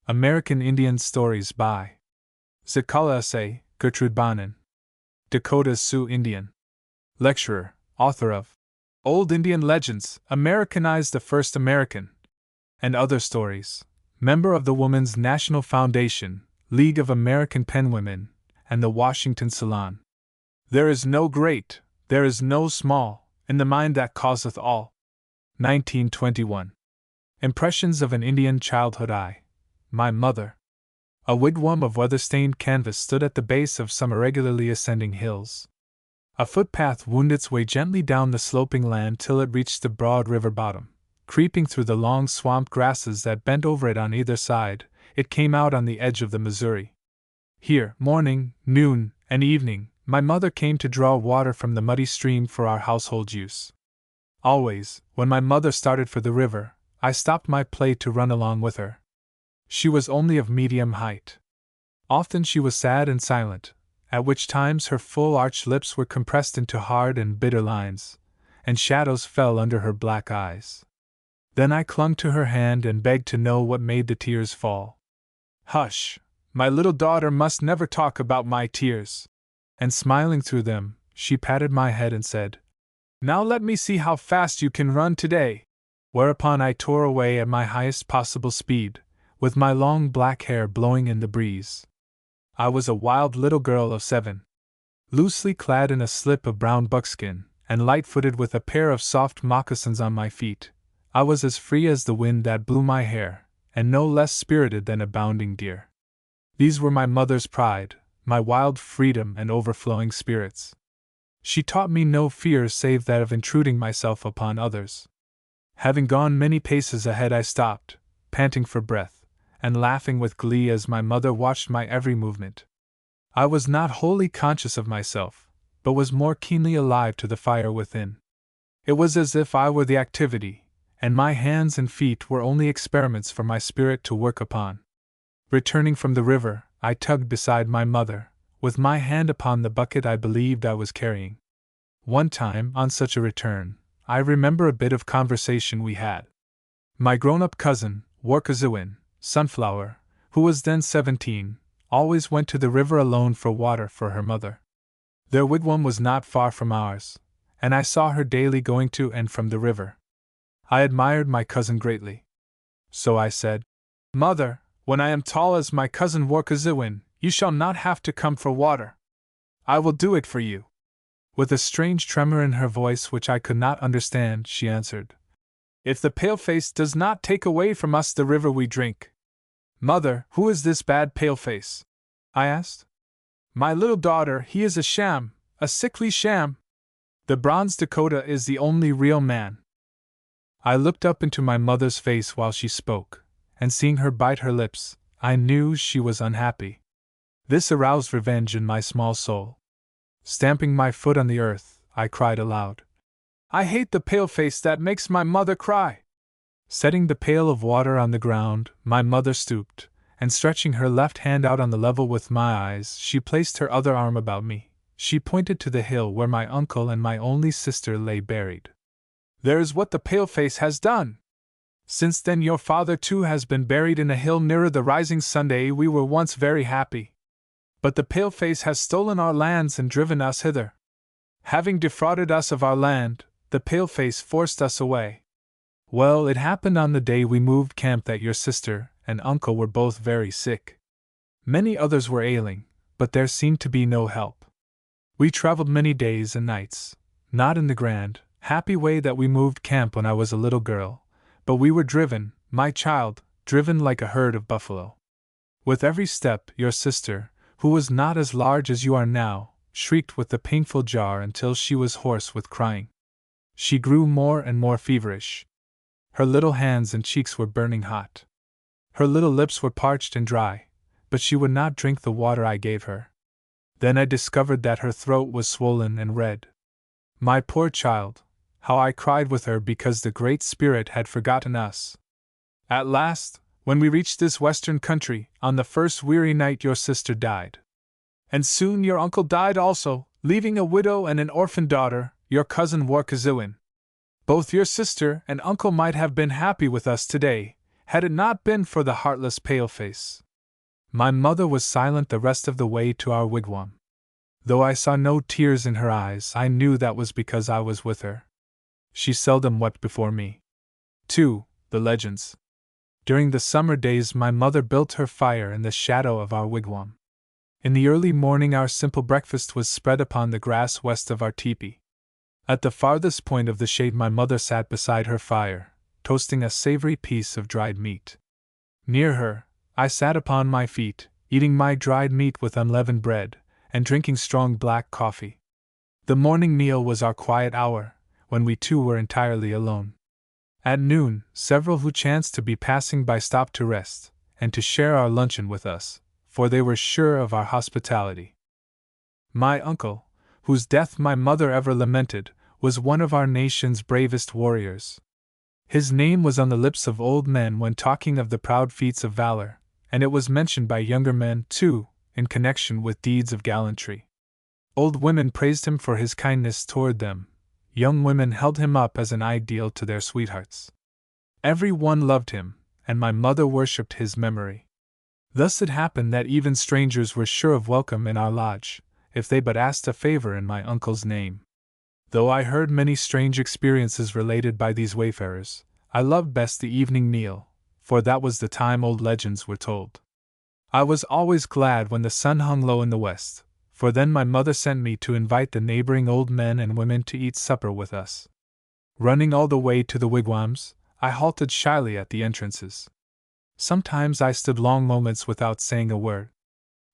American Indian Stories by Zakala S.A., Gertrude Bonin. Dakota Sioux Indian. Lecturer, author of Old Indian Legends, Americanized the First American, and Other Stories. Member of the Women's National Foundation, League of American Penwomen, and the Washington Salon. There is no great, there is no small, in the mind that causeth all. 1921. Impressions of an Indian Childhood. My mother. A wigwam of weather-stained canvas stood at the base of some irregularly ascending hills. A footpath wound its way gently down the sloping land till it reached the broad river bottom. Creeping through the long swamp grasses that bent over it on either side, it came out on the edge of the Missouri. Here, morning, noon, and evening, my mother came to draw water from the muddy stream for our household use. Always, when my mother started for the river, I stopped my play to run along with her. She was only of medium height. Often she was sad and silent, at which times her full arched lips were compressed into hard and bitter lines, and shadows fell under her black eyes. Then I clung to her hand and begged to know what made the tears fall. "Hush, my little daughter must never talk about my tears." And smiling through them, she patted my head and said, "Now let me see how fast you can run today." Whereupon I tore away at my highest possible speed, with my long black hair blowing in the breeze. I was a wild little girl of 7. Loosely clad in a slip of brown buckskin, and light-footed with a pair of soft moccasins on my feet, I was as free as the wind that blew my hair, and no less spirited than a bounding deer. These were my mother's pride, my wild freedom and overflowing spirits. She taught me no fear save that of intruding myself upon others. Having gone many paces ahead, I stopped, panting for breath, and laughing with glee as my mother watched my every movement. I was not wholly conscious of myself, but was more keenly alive to the fire within. It was as if I were the activity, and my hands and feet were only experiments for my spirit to work upon. Returning from the river, I tugged beside my mother, with my hand upon the bucket I believed I was carrying. One time, on such a return, I remember a bit of conversation we had. My grown-up cousin, Warkazewin, Sunflower, who was then 17, always went to the river alone for water for her mother. Their wigwam was not far from ours, and I saw her daily going to and from the river. I admired my cousin greatly. So I said, "Mother, when I am tall as my cousin Warkazewin, you shall not have to come for water. I will do it for you." With a strange tremor in her voice which I could not understand, she answered, "If the paleface does not take away from us the river we drink." "Mother, who is this bad paleface?" I asked. "My little daughter, he is a sham, a sickly sham. The bronze Dakota is the only real man." I looked up into my mother's face while she spoke, and seeing her bite her lips, I knew she was unhappy. This aroused revenge in my small soul. Stamping my foot on the earth, I cried aloud, "I hate the paleface that makes my mother cry." Setting the pail of water on the ground, my mother stooped, and stretching her left hand out on the level with my eyes, she placed her other arm about me. She pointed to the hill where my uncle and my only sister lay buried. "There is what the paleface has done. Since then your father too has been buried in a hill nearer the rising sun. We were once very happy. But the paleface has stolen our lands and driven us hither. Having defrauded us of our land, the paleface forced us away. Well, it happened on the day we moved camp that your sister and uncle were both very sick. Many others were ailing, but there seemed to be no help. We traveled many days and nights, not in the grand, happy way that we moved camp when I was a little girl, but we were driven, my child, driven like a herd of buffalo. With every step, your sister, who was not as large as you are now, shrieked with the painful jar until she was hoarse with crying. She grew more and more feverish. Her little hands and cheeks were burning hot. Her little lips were parched and dry, but she would not drink the water I gave her. Then I discovered that her throat was swollen and red. My poor child, how I cried with her because the Great Spirit had forgotten us. At last, when we reached this western country, on the first weary night your sister died. And soon your uncle died also, leaving a widow and an orphan daughter, your cousin Warkazewin. Both your sister and uncle might have been happy with us today, had it not been for the heartless paleface. My mother was silent the rest of the way to our wigwam. Though I saw no tears in her eyes, I knew that was because I was with her. She seldom wept before me. 2. The legends. During the summer days, my mother built her fire in the shadow of our wigwam. In the early morning, our simple breakfast was spread upon the grass west of our teepee. At the farthest point of the shade, my mother sat beside her fire, toasting a savory piece of dried meat. Near her, I sat upon my feet, eating my dried meat with unleavened bread, and drinking strong black coffee. The morning meal was our quiet hour, when we two were entirely alone. At noon, several who chanced to be passing by stopped to rest, and to share our luncheon with us, for they were sure of our hospitality. My uncle, whose death my mother ever lamented, was one of our nation's bravest warriors. His name was on the lips of old men when talking of the proud feats of valor, and it was mentioned by younger men, too, in connection with deeds of gallantry. Old women praised him for his kindness toward them. Young women held him up as an ideal to their sweethearts. Every one loved him, and my mother worshipped his memory. Thus it happened that even strangers were sure of welcome in our lodge, if they but asked a favor in my uncle's name. Though I heard many strange experiences related by these wayfarers, I loved best the evening meal, for that was the time old legends were told. I was always glad when the sun hung low in the west, for then my mother sent me to invite the neighboring old men and women to eat supper with us. Running all the way to the wigwams, I halted shyly at the entrances. Sometimes I stood long moments without saying a word.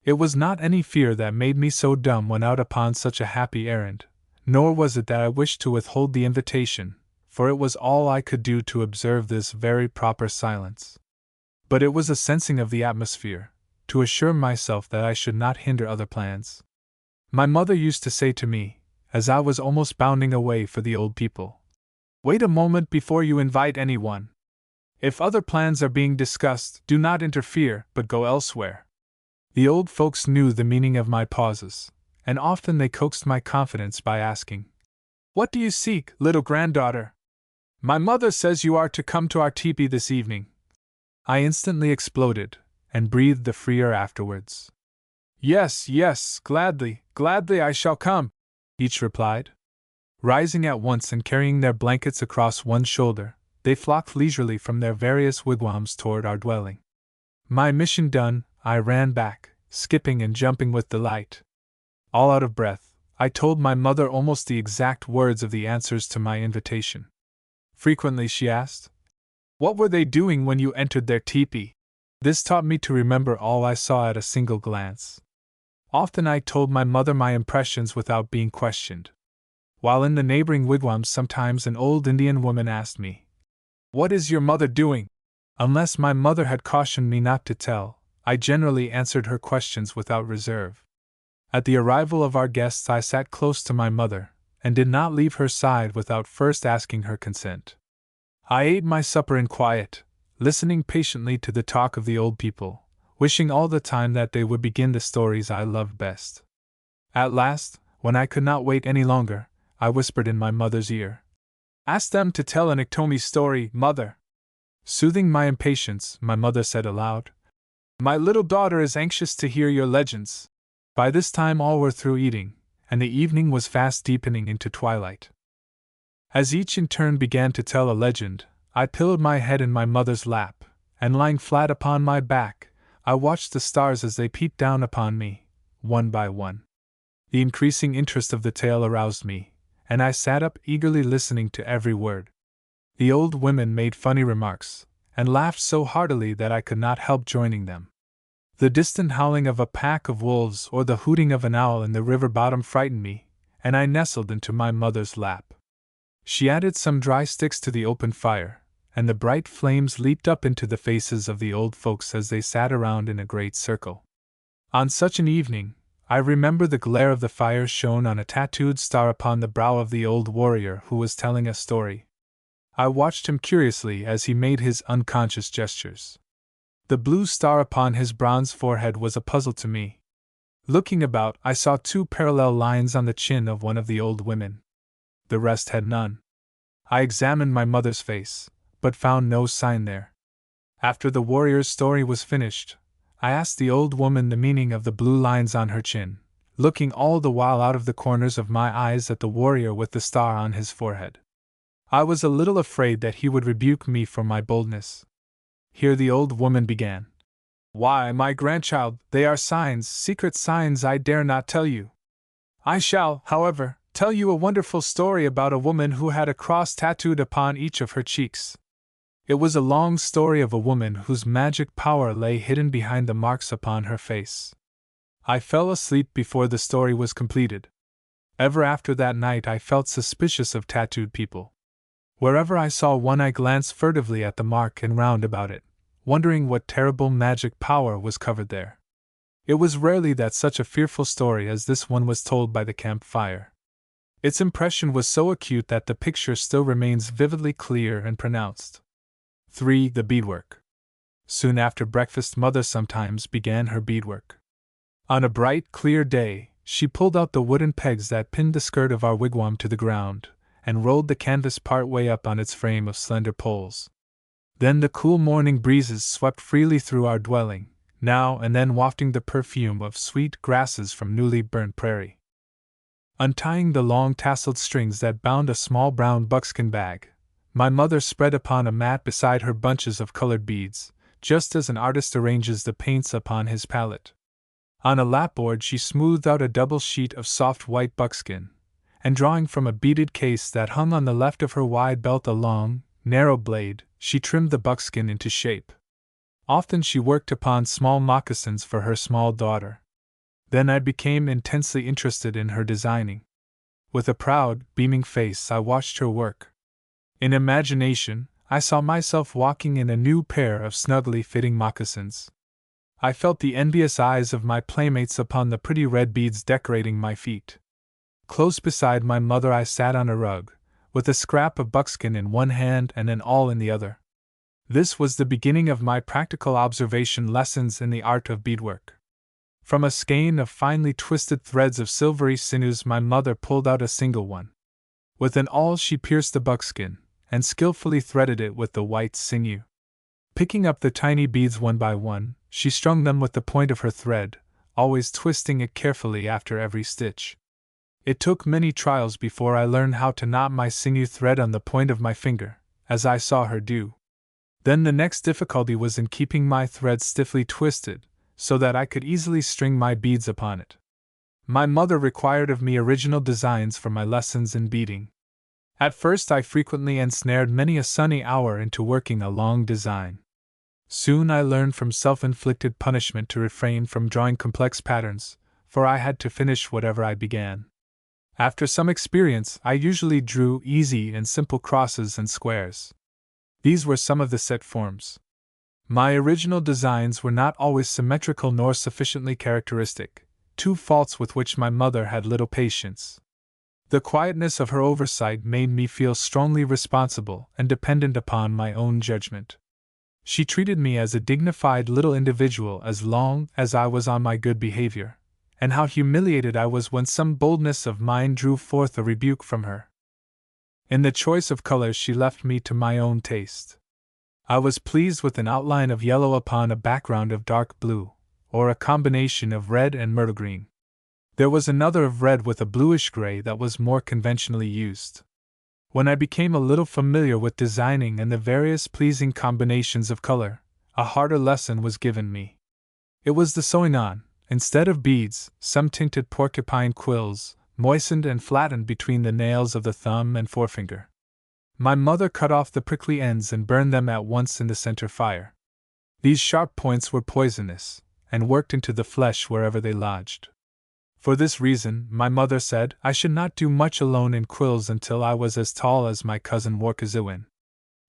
It was not any fear that made me so dumb when out upon such a happy errand, nor was it that I wished to withhold the invitation, for it was all I could do to observe this very proper silence. But it was a sensing of the atmosphere, to assure myself that I should not hinder other plans. My mother used to say to me, as I was almost bounding away for the old people, "Wait a moment before you invite anyone. If other plans are being discussed, do not interfere, but go elsewhere." The old folks knew the meaning of my pauses, and often they coaxed my confidence by asking, "What do you seek, little granddaughter? My mother says you are to come to our teepee this evening." I instantly exploded, and breathed the freer afterwards. "Yes, yes, gladly, gladly I shall come," each replied. Rising at once and carrying their blankets across one shoulder, they flocked leisurely from their various wigwams toward our dwelling. My mission done, I ran back, skipping and jumping with delight. All out of breath, I told my mother almost the exact words of the answers to my invitation. Frequently she asked, "What were they doing when you entered their teepee?" This taught me to remember all I saw at a single glance. Often I told my mother my impressions without being questioned. While in the neighboring wigwams, sometimes an old Indian woman asked me, "What is your mother doing?" Unless my mother had cautioned me not to tell, I generally answered her questions without reserve. At the arrival of our guests, I sat close to my mother, and did not leave her side without first asking her consent. I ate my supper in quiet, listening patiently to the talk of the old people, wishing all the time that they would begin the stories I loved best. At last, when I could not wait any longer, I whispered in my mother's ear, "Ask them to tell an Iktomi story, mother." Soothing my impatience, my mother said aloud, "My little daughter is anxious to hear your legends." By this time all were through eating, and the evening was fast deepening into twilight. As each in turn began to tell a legend, I pillowed my head in my mother's lap, and lying flat upon my back, I watched the stars as they peeped down upon me, one by one. The increasing interest of the tale aroused me, and I sat up eagerly listening to every word. The old women made funny remarks, and laughed so heartily that I could not help joining them. The distant howling of a pack of wolves or the hooting of an owl in the river bottom frightened me, and I nestled into my mother's lap. She added some dry sticks to the open fire, and the bright flames leaped up into the faces of the old folks as they sat around in a great circle. On such an evening, I remember the glare of the fire shone on a tattooed star upon the brow of the old warrior who was telling a story. I watched him curiously as he made his unconscious gestures. The blue star upon his bronze forehead was a puzzle to me. Looking about, I saw two parallel lines on the chin of one of the old women. The rest had none. I examined my mother's face, but found no sign there. After the warrior's story was finished, I asked the old woman the meaning of the blue lines on her chin, looking all the while out of the corners of my eyes at the warrior with the star on his forehead. I was a little afraid that he would rebuke me for my boldness. Here the old woman began. Why, my grandchild, they are signs, secret signs I dare not tell you. I shall, however, tell you a wonderful story about a woman who had a cross tattooed upon each of her cheeks. It was a long story of a woman whose magic power lay hidden behind the marks upon her face. I fell asleep before the story was completed. Ever after that night I felt suspicious of tattooed people. Wherever I saw one I glanced furtively at the mark and round about it, wondering what terrible magic power was covered there. It was rarely that such a fearful story as this one was told by the campfire. Its impression was so acute that the picture still remains vividly clear and pronounced. 3. The beadwork. Soon after breakfast, Mother sometimes began her beadwork. On a bright, clear day, she pulled out the wooden pegs that pinned the skirt of our wigwam to the ground, and rolled the canvas part way up on its frame of slender poles. Then the cool morning breezes swept freely through our dwelling, now and then wafting the perfume of sweet grasses from newly burnt prairie. Untying the long tasseled strings that bound a small brown buckskin bag, my mother spread upon a mat beside her bunches of colored beads, just as an artist arranges the paints upon his palette. On a lapboard she smoothed out a double sheet of soft white buckskin, and drawing from a beaded case that hung on the left of her wide belt a long, narrow blade, she trimmed the buckskin into shape. Often she worked upon small moccasins for her small daughter. Then I became intensely interested in her designing. With a proud, beaming face I watched her work. In imagination, I saw myself walking in a new pair of snugly fitting moccasins. I felt the envious eyes of my playmates upon the pretty red beads decorating my feet. Close beside my mother I sat on a rug, with a scrap of buckskin in one hand and an awl in the other. This was the beginning of my practical observation lessons in the art of beadwork. From a skein of finely twisted threads of silvery sinews my mother pulled out a single one. With an awl she pierced the buckskin, and skillfully threaded it with the white sinew. Picking up the tiny beads one by one, she strung them with the point of her thread, always twisting it carefully after every stitch. It took many trials before I learned how to knot my sinew thread on the point of my finger, as I saw her do. Then the next difficulty was in keeping my thread stiffly twisted, so that I could easily string my beads upon it. My mother required of me original designs for my lessons in beading. At first I frequently ensnared many a sunny hour into working a long design. Soon I learned from self-inflicted punishment to refrain from drawing complex patterns, for I had to finish whatever I began. After some experience, I usually drew easy and simple crosses and squares. These were some of the set forms. My original designs were not always symmetrical nor sufficiently characteristic, two faults with which my mother had little patience. The quietness of her oversight made me feel strongly responsible and dependent upon my own judgment. She treated me as a dignified little individual as long as I was on my good behavior, and how humiliated I was when some boldness of mine drew forth a rebuke from her. In the choice of colors she left me to my own taste. I was pleased with an outline of yellow upon a background of dark blue, or a combination of red and myrtle green. There was another of red with a bluish gray that was more conventionally used. When I became a little familiar with designing and the various pleasing combinations of color, a harder lesson was given me. It was the sewing on, instead of beads, some tinted porcupine quills, moistened and flattened between the nails of the thumb and forefinger. My mother cut off the prickly ends and burned them at once in the center fire. These sharp points were poisonous, and worked into the flesh wherever they lodged. For this reason, my mother said, I should not do much alone in quills until I was as tall as my cousin Warkazuin.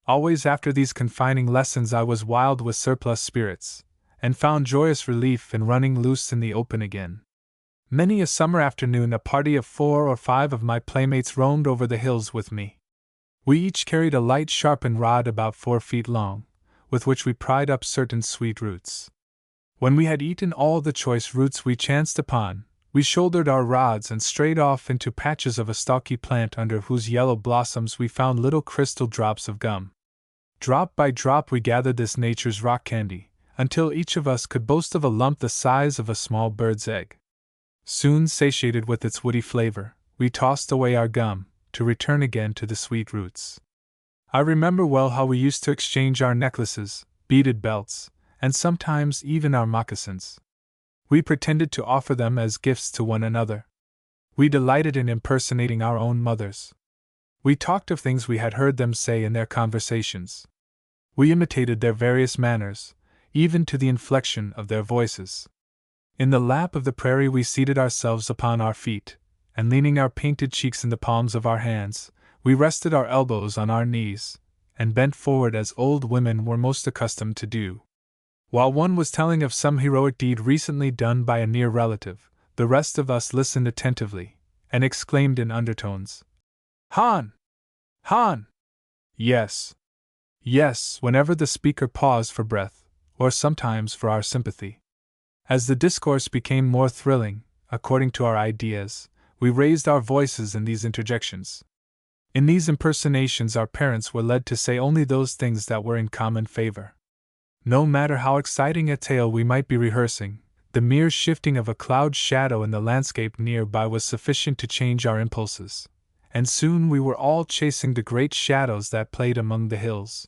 Always after these confining lessons I was wild with surplus spirits, and found joyous relief in running loose in the open again. Many a summer afternoon a party of 4 or 5 of my playmates roamed over the hills with me. We each carried a light sharpened rod about 4 feet long, with which we pried up certain sweet roots. When we had eaten all the choice roots we chanced upon, we shouldered our rods and strayed off into patches of a stalky plant under whose yellow blossoms we found little crystal drops of gum. Drop by drop we gathered this nature's rock candy, until each of us could boast of a lump the size of a small bird's egg. Soon satiated with its woody flavor, we tossed away our gum, to return again to the sweet roots. I remember well how we used to exchange our necklaces, beaded belts, and sometimes even our moccasins. We pretended to offer them as gifts to one another. We delighted in impersonating our own mothers. We talked of things we had heard them say in their conversations. We imitated their various manners, even to the inflection of their voices. In the lap of the prairie we seated ourselves upon our feet, and leaning our painted cheeks in the palms of our hands, we rested our elbows on our knees, and bent forward as old women were most accustomed to do. While one was telling of some heroic deed recently done by a near relative, the rest of us listened attentively, and exclaimed in undertones, "Han! Han!" Yes. Yes, whenever the speaker paused for breath, or sometimes for our sympathy. As the discourse became more thrilling, according to our ideas, we raised our voices in these interjections. In these impersonations our parents were led to say only those things that were in common favor. No matter how exciting a tale we might be rehearsing, the mere shifting of a cloud shadow in the landscape nearby was sufficient to change our impulses, and soon we were all chasing the great shadows that played among the hills.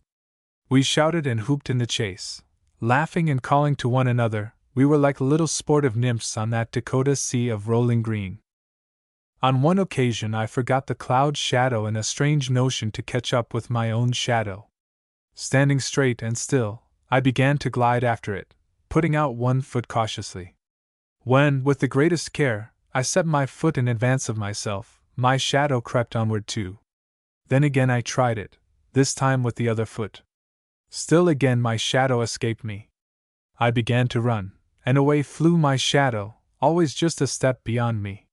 We shouted and whooped in the chase, laughing and calling to one another. We were like little sportive nymphs on that Dakota sea of rolling green. On one occasion I forgot the cloud shadow in a strange notion to catch up with my own shadow. Standing straight and still, I began to glide after it, putting out one foot cautiously. When, with the greatest care, I set my foot in advance of myself, my shadow crept onward too. Then again I tried it, this time with the other foot. Still again my shadow escaped me. I began to run, and away flew my shadow, always just a step beyond me.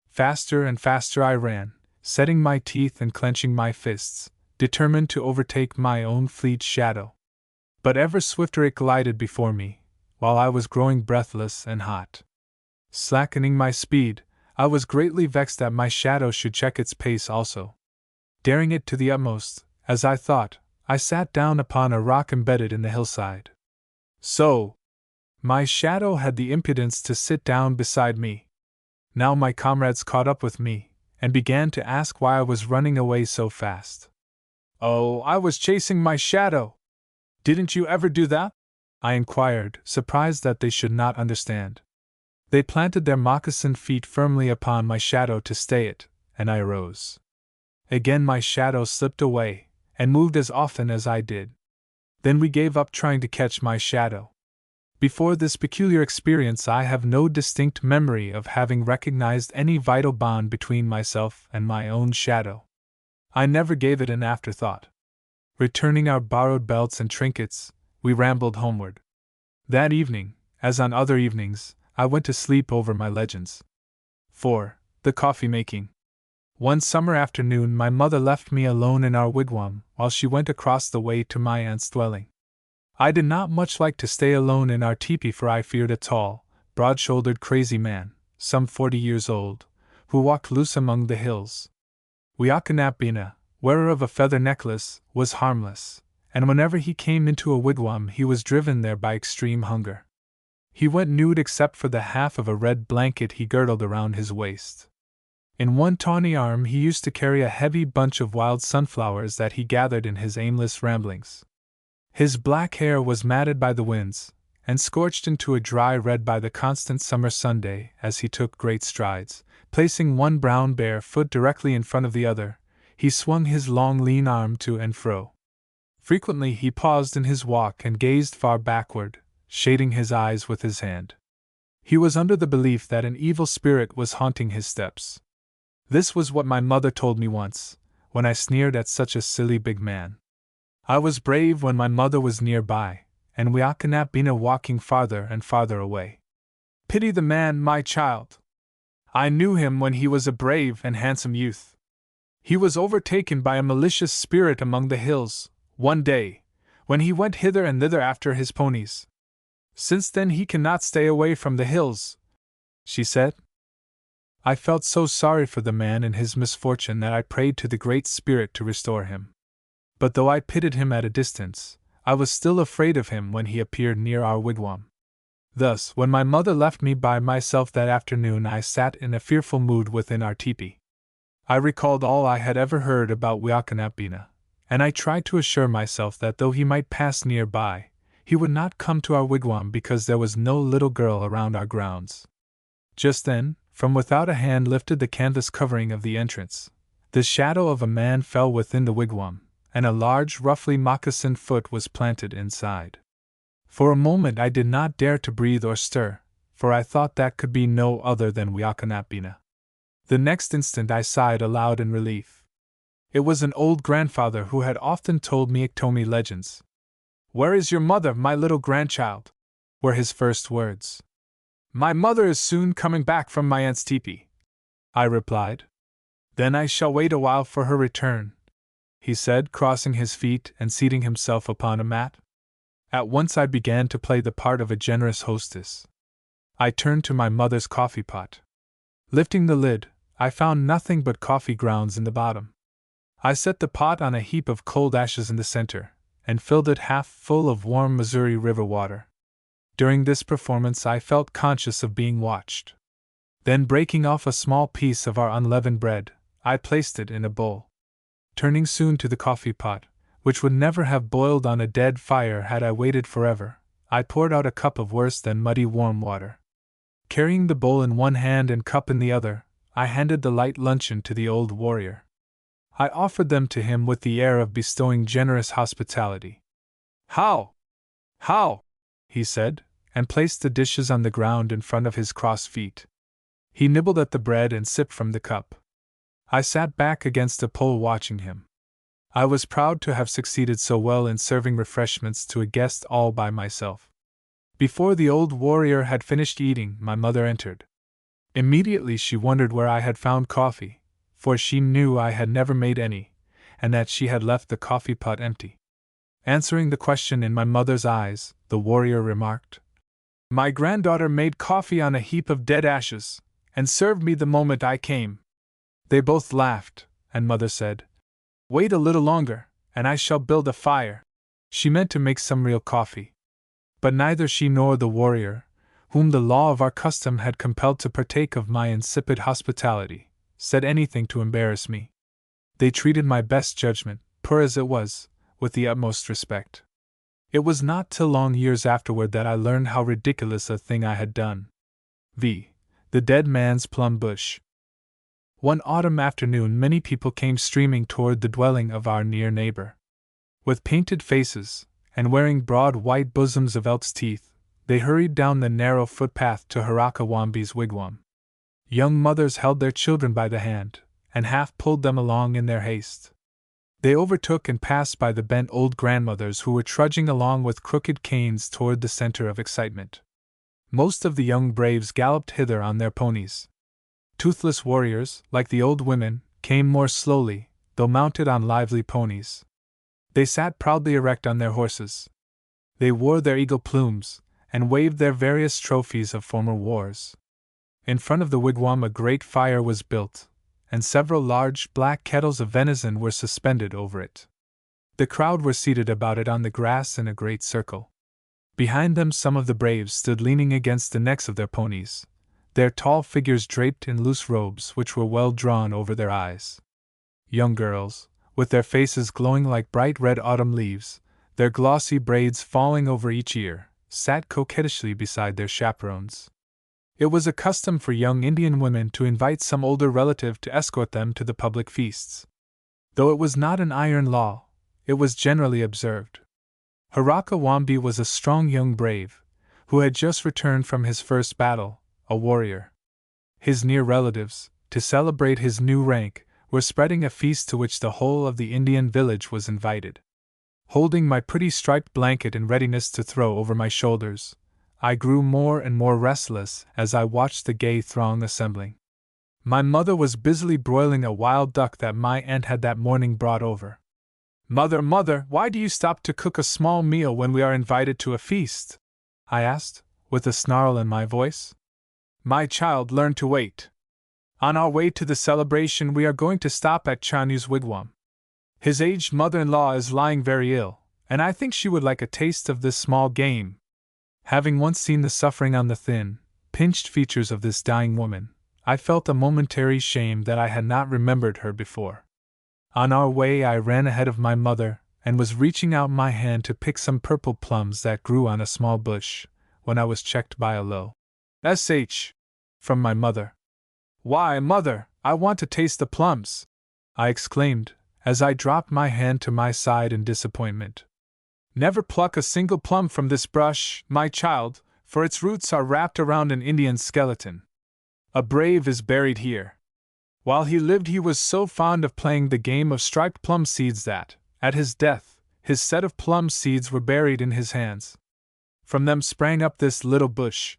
Faster and faster I ran, setting my teeth and clenching my fists, determined to overtake my own fleet shadow. But ever swifter it glided before me, while I was growing breathless and hot. Slackening my speed, I was greatly vexed that my shadow should check its pace also. Daring it to the utmost, as I thought, I sat down upon a rock embedded in the hillside. So, my shadow had the impudence to sit down beside me. Now my comrades caught up with me, and began to ask why I was running away so fast. "Oh, I was chasing my shadow. Didn't you ever do that?" I inquired, surprised that they should not understand. They planted their moccasined feet firmly upon my shadow to stay it, and I arose. Again my shadow slipped away, and moved as often as I did. Then we gave up trying to catch my shadow. Before this peculiar experience I have no distinct memory of having recognized any vital bond between myself and my own shadow. I never gave it an afterthought. Returning our borrowed belts and trinkets, we rambled homeward. That evening, as on other evenings, I went to sleep over my legends. 4. The coffee making. One summer afternoon my mother left me alone in our wigwam while she went across the way to my aunt's dwelling. I did not much like to stay alone in our teepee, for I feared a tall, broad-shouldered crazy man, some 40 years old, who walked loose among the hills. Wiakanapina, wearer of a feather necklace, was harmless, and whenever he came into a wigwam he was driven there by extreme hunger. He went nude except for the half of a red blanket he girdled around his waist. In one tawny arm he used to carry a heavy bunch of wild sunflowers that he gathered in his aimless ramblings. His black hair was matted by the winds, and scorched into a dry red by the constant summer Sunday as he took great strides. Placing one brown bare foot directly in front of the other, he swung his long lean arm to and fro. Frequently he paused in his walk and gazed far backward, shading his eyes with his hand. He was under the belief that an evil spirit was haunting his steps. This was what my mother told me once, when I sneered at such a silly big man. I was brave when my mother was nearby, and Wiakanapina walking farther and farther away. Pity the man, my child. I knew him when he was a brave and handsome youth. He was overtaken by a malicious spirit among the hills, one day, when he went hither and thither after his ponies. Since then he cannot stay away from the hills, she said. I felt so sorry for the man and his misfortune that I prayed to the Great Spirit to restore him. But though I pitied him at a distance, I was still afraid of him when he appeared near our wigwam. Thus, when my mother left me by myself that afternoon, I sat in a fearful mood within our teepee. I recalled all I had ever heard about Wiakanapina, and I tried to assure myself that though he might pass nearby, he would not come to our wigwam because there was no little girl around our grounds. Just then, from without, a hand lifted the canvas covering of the entrance. The shadow of a man fell within the wigwam, and a large, roughly moccasined foot was planted inside. For a moment I did not dare to breathe or stir, for I thought that could be no other than Wiakanapina. The next instant I sighed aloud in relief. It was an old grandfather who had often told me Iktomi legends. "Where is your mother, my little grandchild?" were his first words. "My mother is soon coming back from my aunt's teepee," I replied. "Then I shall wait a while for her return," he said, crossing his feet and seating himself upon a mat. At once I began to play the part of a generous hostess. I turned to my mother's coffee pot. Lifting the lid, I found nothing but coffee grounds in the bottom. I set the pot on a heap of cold ashes in the center, and filled it half full of warm Missouri River water. During this performance I felt conscious of being watched. Then, breaking off a small piece of our unleavened bread, I placed it in a bowl. Turning soon to the coffee pot, which would never have boiled on a dead fire had I waited forever, I poured out a cup of worse than muddy warm water. Carrying the bowl in one hand and cup in the other, I handed the light luncheon to the old warrior. I offered them to him with the air of bestowing generous hospitality. How? He said, and placed the dishes on the ground in front of his crossed feet. He nibbled at the bread and sipped from the cup. I sat back against a pole watching him. I was proud to have succeeded so well in serving refreshments to a guest all by myself. Before the old warrior had finished eating, my mother entered. Immediately she wondered where I had found coffee, for she knew I had never made any, and that she had left the coffee pot empty. Answering the question in my mother's eyes, the warrior remarked, "My granddaughter made coffee on a heap of dead ashes, and served me the moment I came." They both laughed, and mother said, "Wait a little longer, and I shall build a fire." She meant to make some real coffee. But neither she nor the warrior, whom the law of our custom had compelled to partake of my insipid hospitality, said anything to embarrass me. They treated my best judgment, poor as it was, with the utmost respect. It was not till long years afterward that I learned how ridiculous a thing I had done. The dead man's plum bush. One autumn afternoon many people came streaming toward the dwelling of our near neighbor. With painted faces, and wearing broad white bosoms of elk's teeth, they hurried down the narrow footpath to Harakawambi's wigwam. Young mothers held their children by the hand, and half pulled them along in their haste. They overtook and passed by the bent old grandmothers who were trudging along with crooked canes toward the center of excitement. Most of the young braves galloped hither on their ponies. Toothless warriors, like the old women, came more slowly, though mounted on lively ponies. They sat proudly erect on their horses. They wore their eagle plumes, and waved their various trophies of former wars. In front of the wigwam a great fire was built, and several large black kettles of venison were suspended over it. The crowd were seated about it on the grass in a great circle. Behind them some of the braves stood leaning against the necks of their ponies, their tall figures draped in loose robes which were well drawn over their eyes. Young girls, with their faces glowing like bright red autumn leaves, their glossy braids falling over each ear, sat coquettishly beside their chaperones. It was a custom for young Indian women to invite some older relative to escort them to the public feasts. Though it was not an iron law, it was generally observed. Harakawambi was a strong young brave, who had just returned from his first battle, a warrior. His near relatives, to celebrate his new rank, were spreading a feast to which the whole of the Indian village was invited. Holding my pretty striped blanket in readiness to throw over my shoulders, I grew more and more restless as I watched the gay throng assembling. My mother was busily broiling a wild duck that my aunt had that morning brought over. Mother, why do you stop to cook a small meal when we are invited to a feast?" I asked, with a snarl in my voice. "My child, learn to wait. On our way to the celebration we are going to stop at Chanu's wigwam. His aged mother-in-law is lying very ill, and I think she would like a taste of this small game. Having once seen the suffering on the thin, pinched features of this dying woman, I felt a momentary shame that I had not remembered her before. On our way, I ran ahead of my mother and was reaching out my hand to pick some purple plums that grew on a small bush, when I was checked by a low "sh" from my mother. "Why, mother, I want to taste the plums!" I exclaimed, as I dropped my hand to my side in disappointment. "Never pluck a single plum from this brush, my child, for its roots are wrapped around an Indian's skeleton. A brave is buried here. While he lived, he was so fond of playing the game of striped plum seeds that, at his death, his set of plum seeds were buried in his hands. From them sprang up this little bush."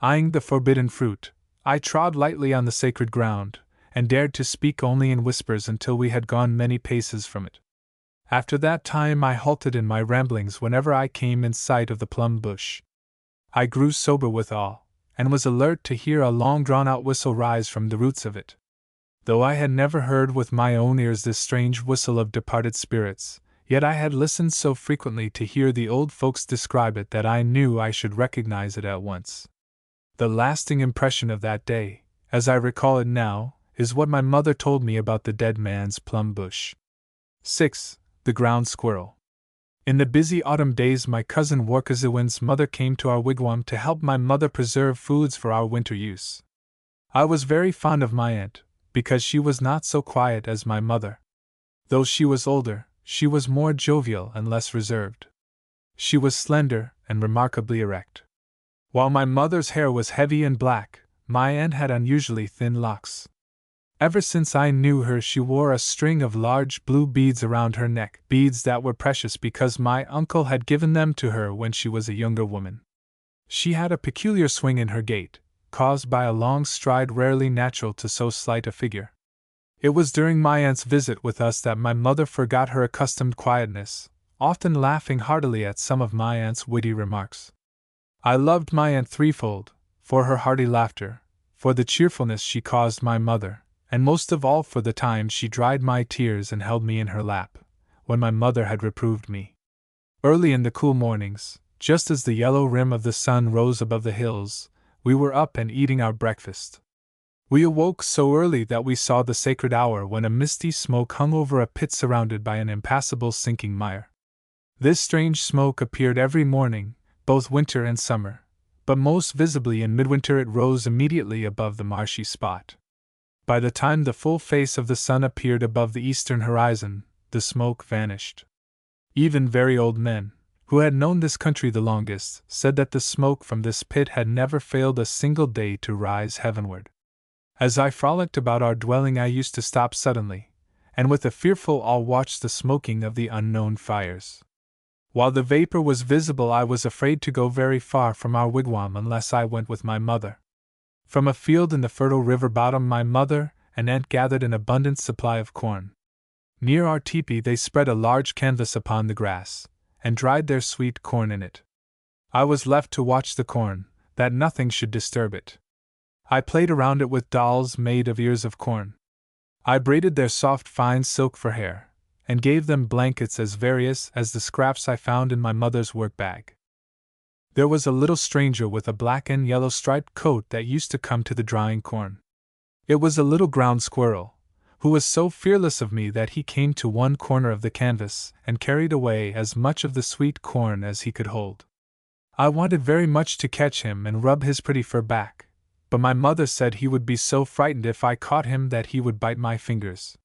Eyeing the forbidden fruit, I trod lightly on the sacred ground, and dared to speak only in whispers until we had gone many paces from it. After that time I halted in my ramblings whenever I came in sight of the plum bush. I grew sober withal, and was alert to hear a long drawn-out whistle rise from the roots of it. Though I had never heard with my own ears this strange whistle of departed spirits, yet I had listened so frequently to hear the old folks describe it that I knew I should recognize it at once. The lasting impression of that day, as I recall it now, is what my mother told me about the dead man's plum bush. 6. The ground squirrel. In the busy autumn days, my cousin Warkazewin's mother came to our wigwam to help my mother preserve foods for our winter use. I was very fond of my aunt, because she was not so quiet as my mother. Though she was older, she was more jovial and less reserved. She was slender and remarkably erect. While my mother's hair was heavy and black, my aunt had unusually thin locks. Ever since I knew her, she wore a string of large blue beads around her neck, beads that were precious because my uncle had given them to her when she was a younger woman. She had a peculiar swing in her gait, caused by a long stride rarely natural to so slight a figure. It was during my aunt's visit with us that my mother forgot her accustomed quietness, often laughing heartily at some of my aunt's witty remarks. I loved my aunt threefold: for her hearty laughter, for the cheerfulness she caused my mother, and most of all for the time she dried my tears and held me in her lap, when my mother had reproved me. Early in the cool mornings, just as the yellow rim of the sun rose above the hills, we were up and eating our breakfast. We awoke so early that we saw the sacred hour when a misty smoke hung over a pit surrounded by an impassable sinking mire. This strange smoke appeared every morning, both winter and summer, but most visibly in midwinter it rose immediately above the marshy spot. By the time the full face of the sun appeared above the eastern horizon, the smoke vanished. Even very old men, who had known this country the longest, said that the smoke from this pit had never failed a single day to rise heavenward. As I frolicked about our dwelling, I used to stop suddenly, and with a fearful awe watch the smoking of the unknown fires. While the vapor was visible, I was afraid to go very far from our wigwam unless I went with my mother. From a field in the fertile river bottom, my mother and aunt gathered an abundant supply of corn. Near our teepee they spread a large canvas upon the grass, and dried their sweet corn in it. I was left to watch the corn, that nothing should disturb it. I played around it with dolls made of ears of corn. I braided their soft fine silk for hair, and gave them blankets as various as the scraps I found in my mother's work-bag. There was a little stranger with a black and yellow striped coat that used to come to the drying corn. It was a little ground squirrel, who was so fearless of me that he came to one corner of the canvas and carried away as much of the sweet corn as he could hold. I wanted very much to catch him and rub his pretty fur back, but my mother said he would be so frightened if I caught him that he would bite my fingers.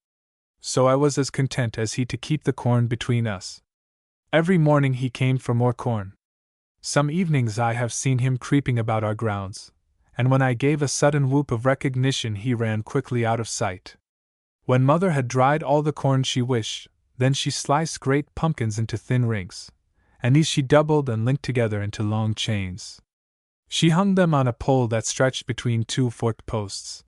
So I was as content as he to keep the corn between us. Every morning he came for more corn. Some evenings I have seen him creeping about our grounds, and when I gave a sudden whoop of recognition he ran quickly out of sight. When Mother had dried all the corn she wished, then she sliced great pumpkins into thin rings, and these she doubled and linked together into long chains. She hung them on a pole that stretched between two forked posts.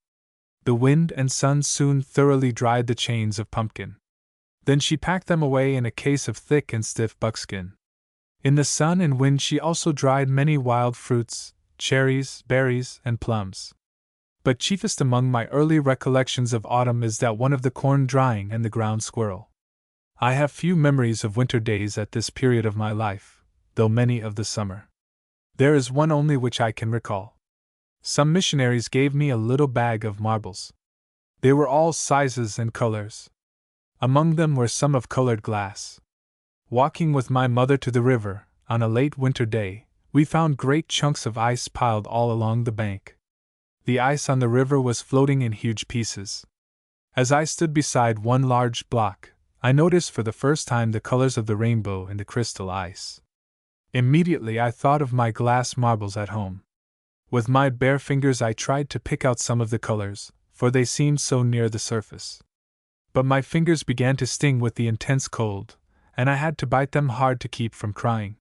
The wind and sun soon thoroughly dried the chains of pumpkin. Then she packed them away in a case of thick and stiff buckskin. In the sun and wind she also dried many wild fruits, cherries, berries, and plums. But chiefest among my early recollections of autumn is that one of the corn drying and the ground squirrel. I have few memories of winter days at this period of my life, though many of the summer. There is one only which I can recall. Some missionaries gave me a little bag of marbles. They were all sizes and colors. Among them were some of colored glass. Walking with my mother to the river, on a late winter day, we found great chunks of ice piled all along the bank. The ice on the river was floating in huge pieces. As I stood beside one large block, I noticed for the first time the colors of the rainbow in the crystal ice. Immediately I thought of my glass marbles at home. With my bare fingers I tried to pick out some of the colors, for they seemed so near the surface. But my fingers began to sting with the intense cold, and I had to bite them hard to keep from crying.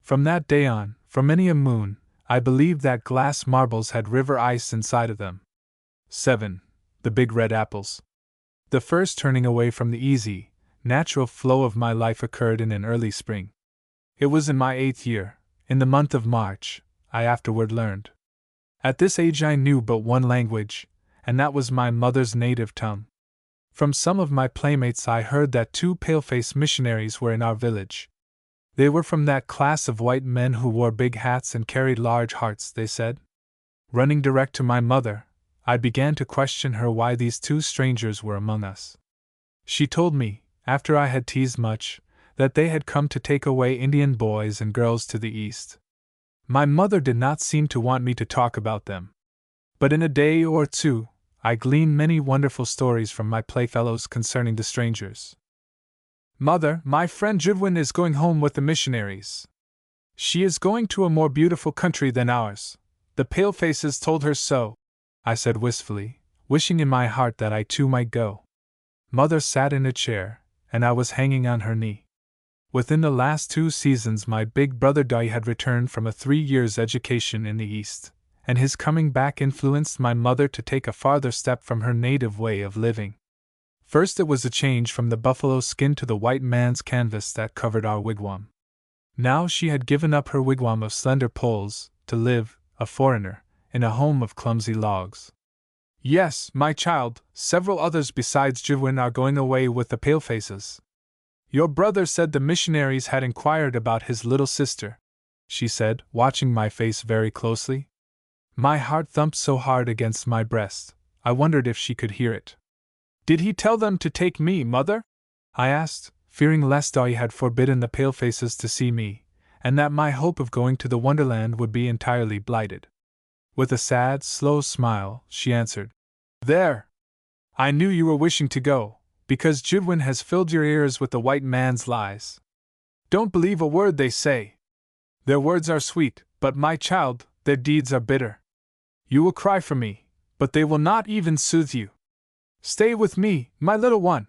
From that day on, for many a moon, I believed that glass marbles had river ice inside of them. 7. The big red apples. The first turning away from the easy, natural flow of my life occurred in an early spring. It was in my 8th year, in the month of March, I afterward learned. At this age I knew but one language, and that was my mother's native tongue. From some of my playmates I heard that 2 pale-faced missionaries were in our village. They were from that class of white men who wore big hats and carried large hearts, they said. Running direct to my mother, I began to question her why these 2 strangers were among us. She told me, after I had teased much, that they had come to take away Indian boys and girls to the east. My mother did not seem to want me to talk about them. But in a day or two, I gleaned many wonderful stories from my playfellows concerning the strangers. Mother, my friend Jivwin is going home with the missionaries. She is going to a more beautiful country than ours. The palefaces told her so, I said wistfully, wishing in my heart that I too might go. Mother sat in a chair, and I was hanging on her knee. Within the last 2 seasons my big brother Dai had returned from a 3 years' education in the East, and his coming back influenced my mother to take a farther step from her native way of living. First it was a change from the buffalo skin to the white man's canvas that covered our wigwam. Now she had given up her wigwam of slender poles, to live, a foreigner, in a home of clumsy logs. Yes, my child, several others besides Jivwin are going away with the palefaces. Your brother said the missionaries had inquired about his little sister, she said, watching my face very closely. My heart thumped so hard against my breast, I wondered if she could hear it. Did he tell them to take me, mother? I asked, fearing lest Dai had forbidden the palefaces to see me, and that my hope of going to the Wonderland would be entirely blighted. With a sad, slow smile, she answered, There! I knew you were wishing to go, because Jivwin has filled your ears with the white man's lies. Don't believe a word they say. Their words are sweet, but my child, their deeds are bitter. You will cry for me, but they will not even soothe you. Stay with me, my little one.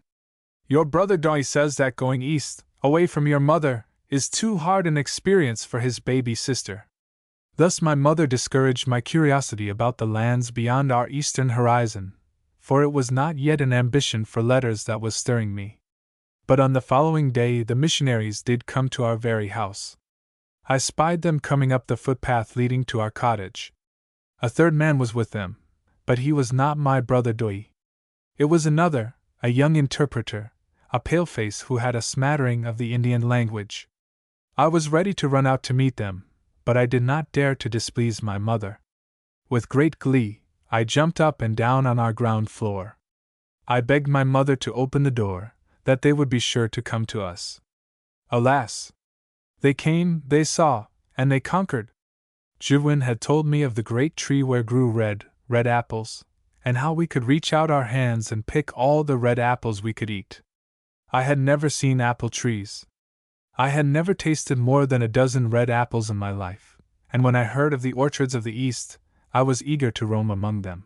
Your brother Dai says that going east, away from your mother, is too hard an experience for his baby sister. Thus my mother discouraged my curiosity about the lands beyond our eastern horizon, for it was not yet an ambition for letters that was stirring me. But on the following day the missionaries did come to our very house. I spied them coming up the footpath leading to our cottage. A 3rd man was with them, but he was not my brother Doi. It was another, a young interpreter, a paleface who had a smattering of the Indian language. I was ready to run out to meet them, but I did not dare to displease my mother. With great glee, I jumped up and down on our ground floor. I begged my mother to open the door, that they would be sure to come to us. Alas! They came, they saw, and they conquered. Jivwin had told me of the great tree where grew red apples, and how we could reach out our hands and pick all the red apples we could eat. I had never seen apple trees. I had never tasted more than a dozen red apples in my life, and when I heard of the orchards of the East, I was eager to roam among them.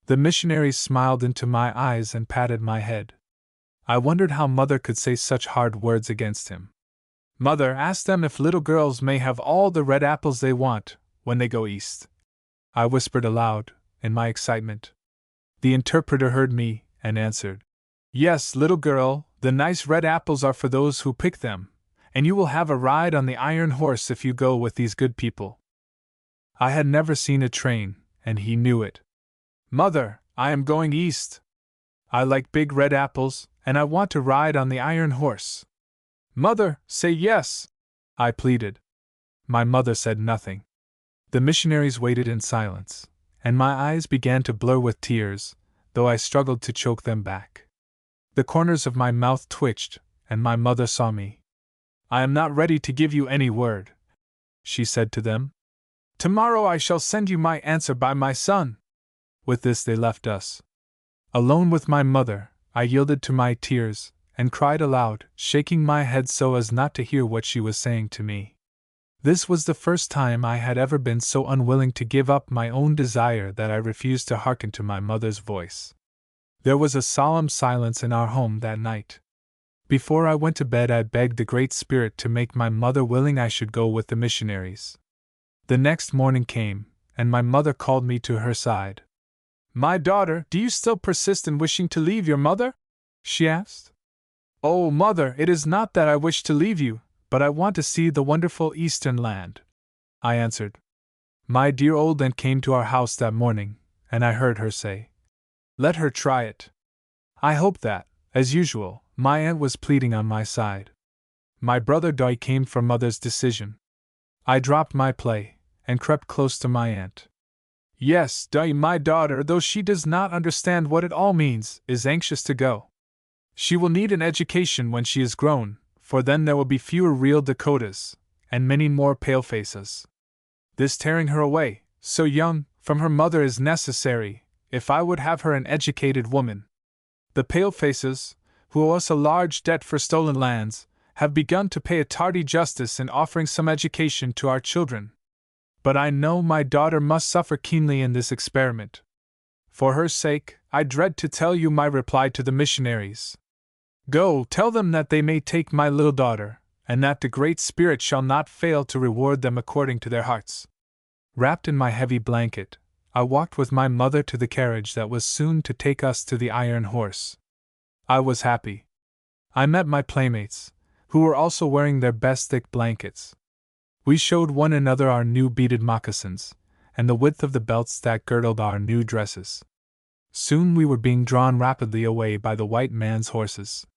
The missionaries smiled into my eyes and patted my head. I wondered how Mother could say such hard words against him. Mother, ask them if little girls may have all the red apples they want when they go east, I whispered aloud, in my excitement. The interpreter heard me, and answered, Yes, little girl, the nice red apples are for those who pick them, and you will have a ride on the iron horse if you go with these good people. I had never seen a train, and he knew it. Mother, I am going east. I like big red apples, and I want to ride on the iron horse. Mother, say yes, I pleaded. My mother said nothing. The missionaries waited in silence, and my eyes began to blur with tears, though I struggled to choke them back. The corners of my mouth twitched, and my mother saw me. I am not ready to give you any word, she said to them. Tomorrow I shall send you my answer by my son. With this they left us. Alone with my mother, I yielded to my tears, and cried aloud, shaking my head so as not to hear what she was saying to me. This was the first time I had ever been so unwilling to give up my own desire that I refused to hearken to my mother's voice. There was a solemn silence in our home that night. Before I went to bed, I begged the Great Spirit to make my mother willing I should go with the missionaries. The next morning came, and my mother called me to her side. My daughter, do you still persist in wishing to leave your mother? She asked. Oh, mother, it is not that I wish to leave you, but I want to see the wonderful Eastern land, I answered. My dear old aunt came to our house that morning, and I heard her say, let her try it. I hope that, as usual, my aunt was pleading on my side. My brother Doi came for mother's decision. I dropped my play, and crept close to my aunt. Yes, Doi, my daughter, though she does not understand what it all means, is anxious to go. She will need an education when she is grown, for then there will be fewer real Dakotas, and many more palefaces. This tearing her away, so young, from her mother is necessary, if I would have her an educated woman. The palefaces, who owe us a large debt for stolen lands, have begun to pay a tardy justice in offering some education to our children. But I know my daughter must suffer keenly in this experiment. For her sake, I dread to tell you my reply to the missionaries. Go, tell them that they may take my little daughter, and that the Great Spirit shall not fail to reward them according to their hearts. Wrapped in my heavy blanket, I walked with my mother to the carriage that was soon to take us to the Iron Horse. I was happy. I met my playmates, who were also wearing their best thick blankets. We showed one another our new beaded moccasins, and the width of the belts that girdled our new dresses. Soon we were being drawn rapidly away by the white man's horses.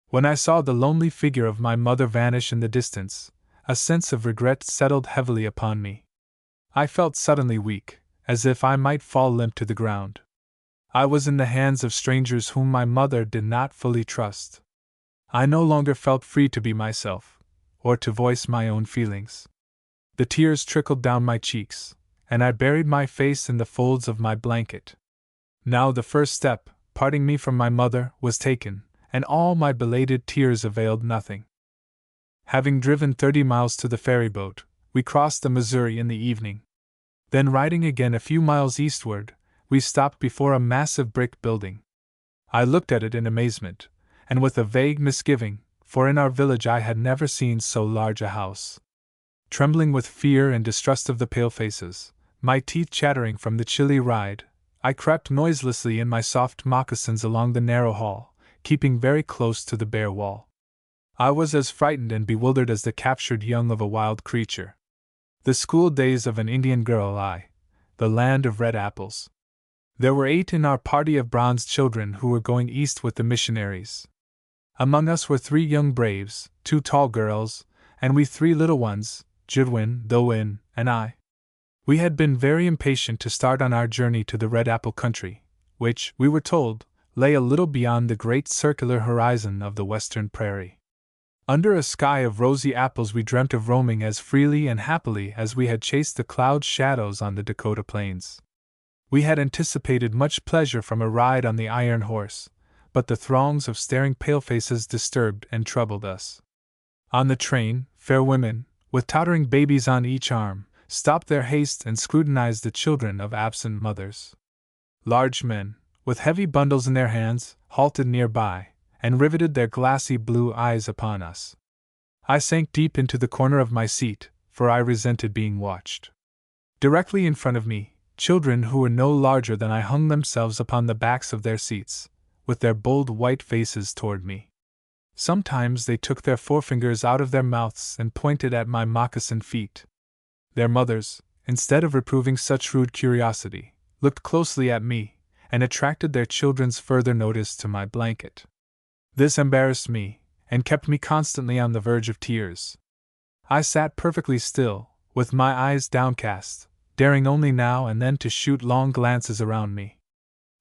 When I saw the lonely figure of my mother vanish in the distance, a sense of regret settled heavily upon me. I felt suddenly weak, as if I might fall limp to the ground. I was in the hands of strangers whom my mother did not fully trust. I no longer felt free to be myself, or to voice my own feelings. The tears trickled down my cheeks, and I buried my face in the folds of my blanket. Now the first step, parting me from my mother, was taken, and all my belated tears availed nothing. Having driven 30 miles to the ferry boat, we crossed the Missouri in the evening. Then, riding again a few miles eastward, we stopped before a massive brick building. I looked at it in amazement, and with a vague misgiving, for in our village I had never seen so large a house. Trembling with fear and distrust of the palefaces, my teeth chattering from the chilly ride, I crept noiselessly in my soft moccasins along the narrow hall, keeping very close to the bare wall. I was as frightened and bewildered as the captured young of a wild creature. The school days of an Indian girl, the land of red apples. There were 8 in our party of bronze children who were going east with the missionaries. Among us were 3 young braves, 2 tall girls, and we 3 little ones, Judwin, Thowin, and I. We had been very impatient to start on our journey to the Red Apple country, which, we were told, lay a little beyond the great circular horizon of the western prairie. Under a sky of rosy apples we dreamt of roaming as freely and happily as we had chased the cloud shadows on the Dakota plains. We had anticipated much pleasure from a ride on the Iron Horse, but the throngs of staring palefaces disturbed and troubled us. On the train, fair women, with tottering babies on each arm, stopped their haste and scrutinized the children of absent mothers. Large men, with heavy bundles in their hands, halted nearby, and riveted their glassy blue eyes upon us. I sank deep into the corner of my seat, for I resented being watched. Directly in front of me, children who were no larger than I hung themselves upon the backs of their seats, with their bold white faces toward me. Sometimes they took their forefingers out of their mouths and pointed at my moccasined feet. Their mothers, instead of reproving such rude curiosity, looked closely at me, and attracted their children's further notice to my blanket. This embarrassed me, and kept me constantly on the verge of tears. I sat perfectly still, with my eyes downcast, daring only now and then to shoot long glances around me.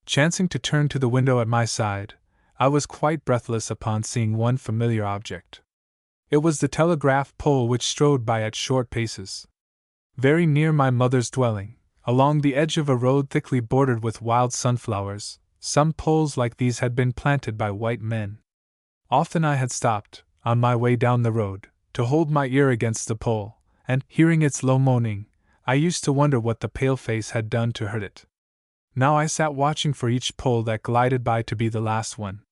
Chancing to turn to the window at my side, I was quite breathless upon seeing one familiar object. It was the telegraph pole which strode by at short paces. Very near my mother's dwelling, along the edge of a road thickly bordered with wild sunflowers, some poles like these had been planted by white men. Often I had stopped, on my way down the road, to hold my ear against the pole, and, hearing its low moaning, I used to wonder what the paleface had done to hurt it. Now I sat watching for each pole that glided by to be the last one.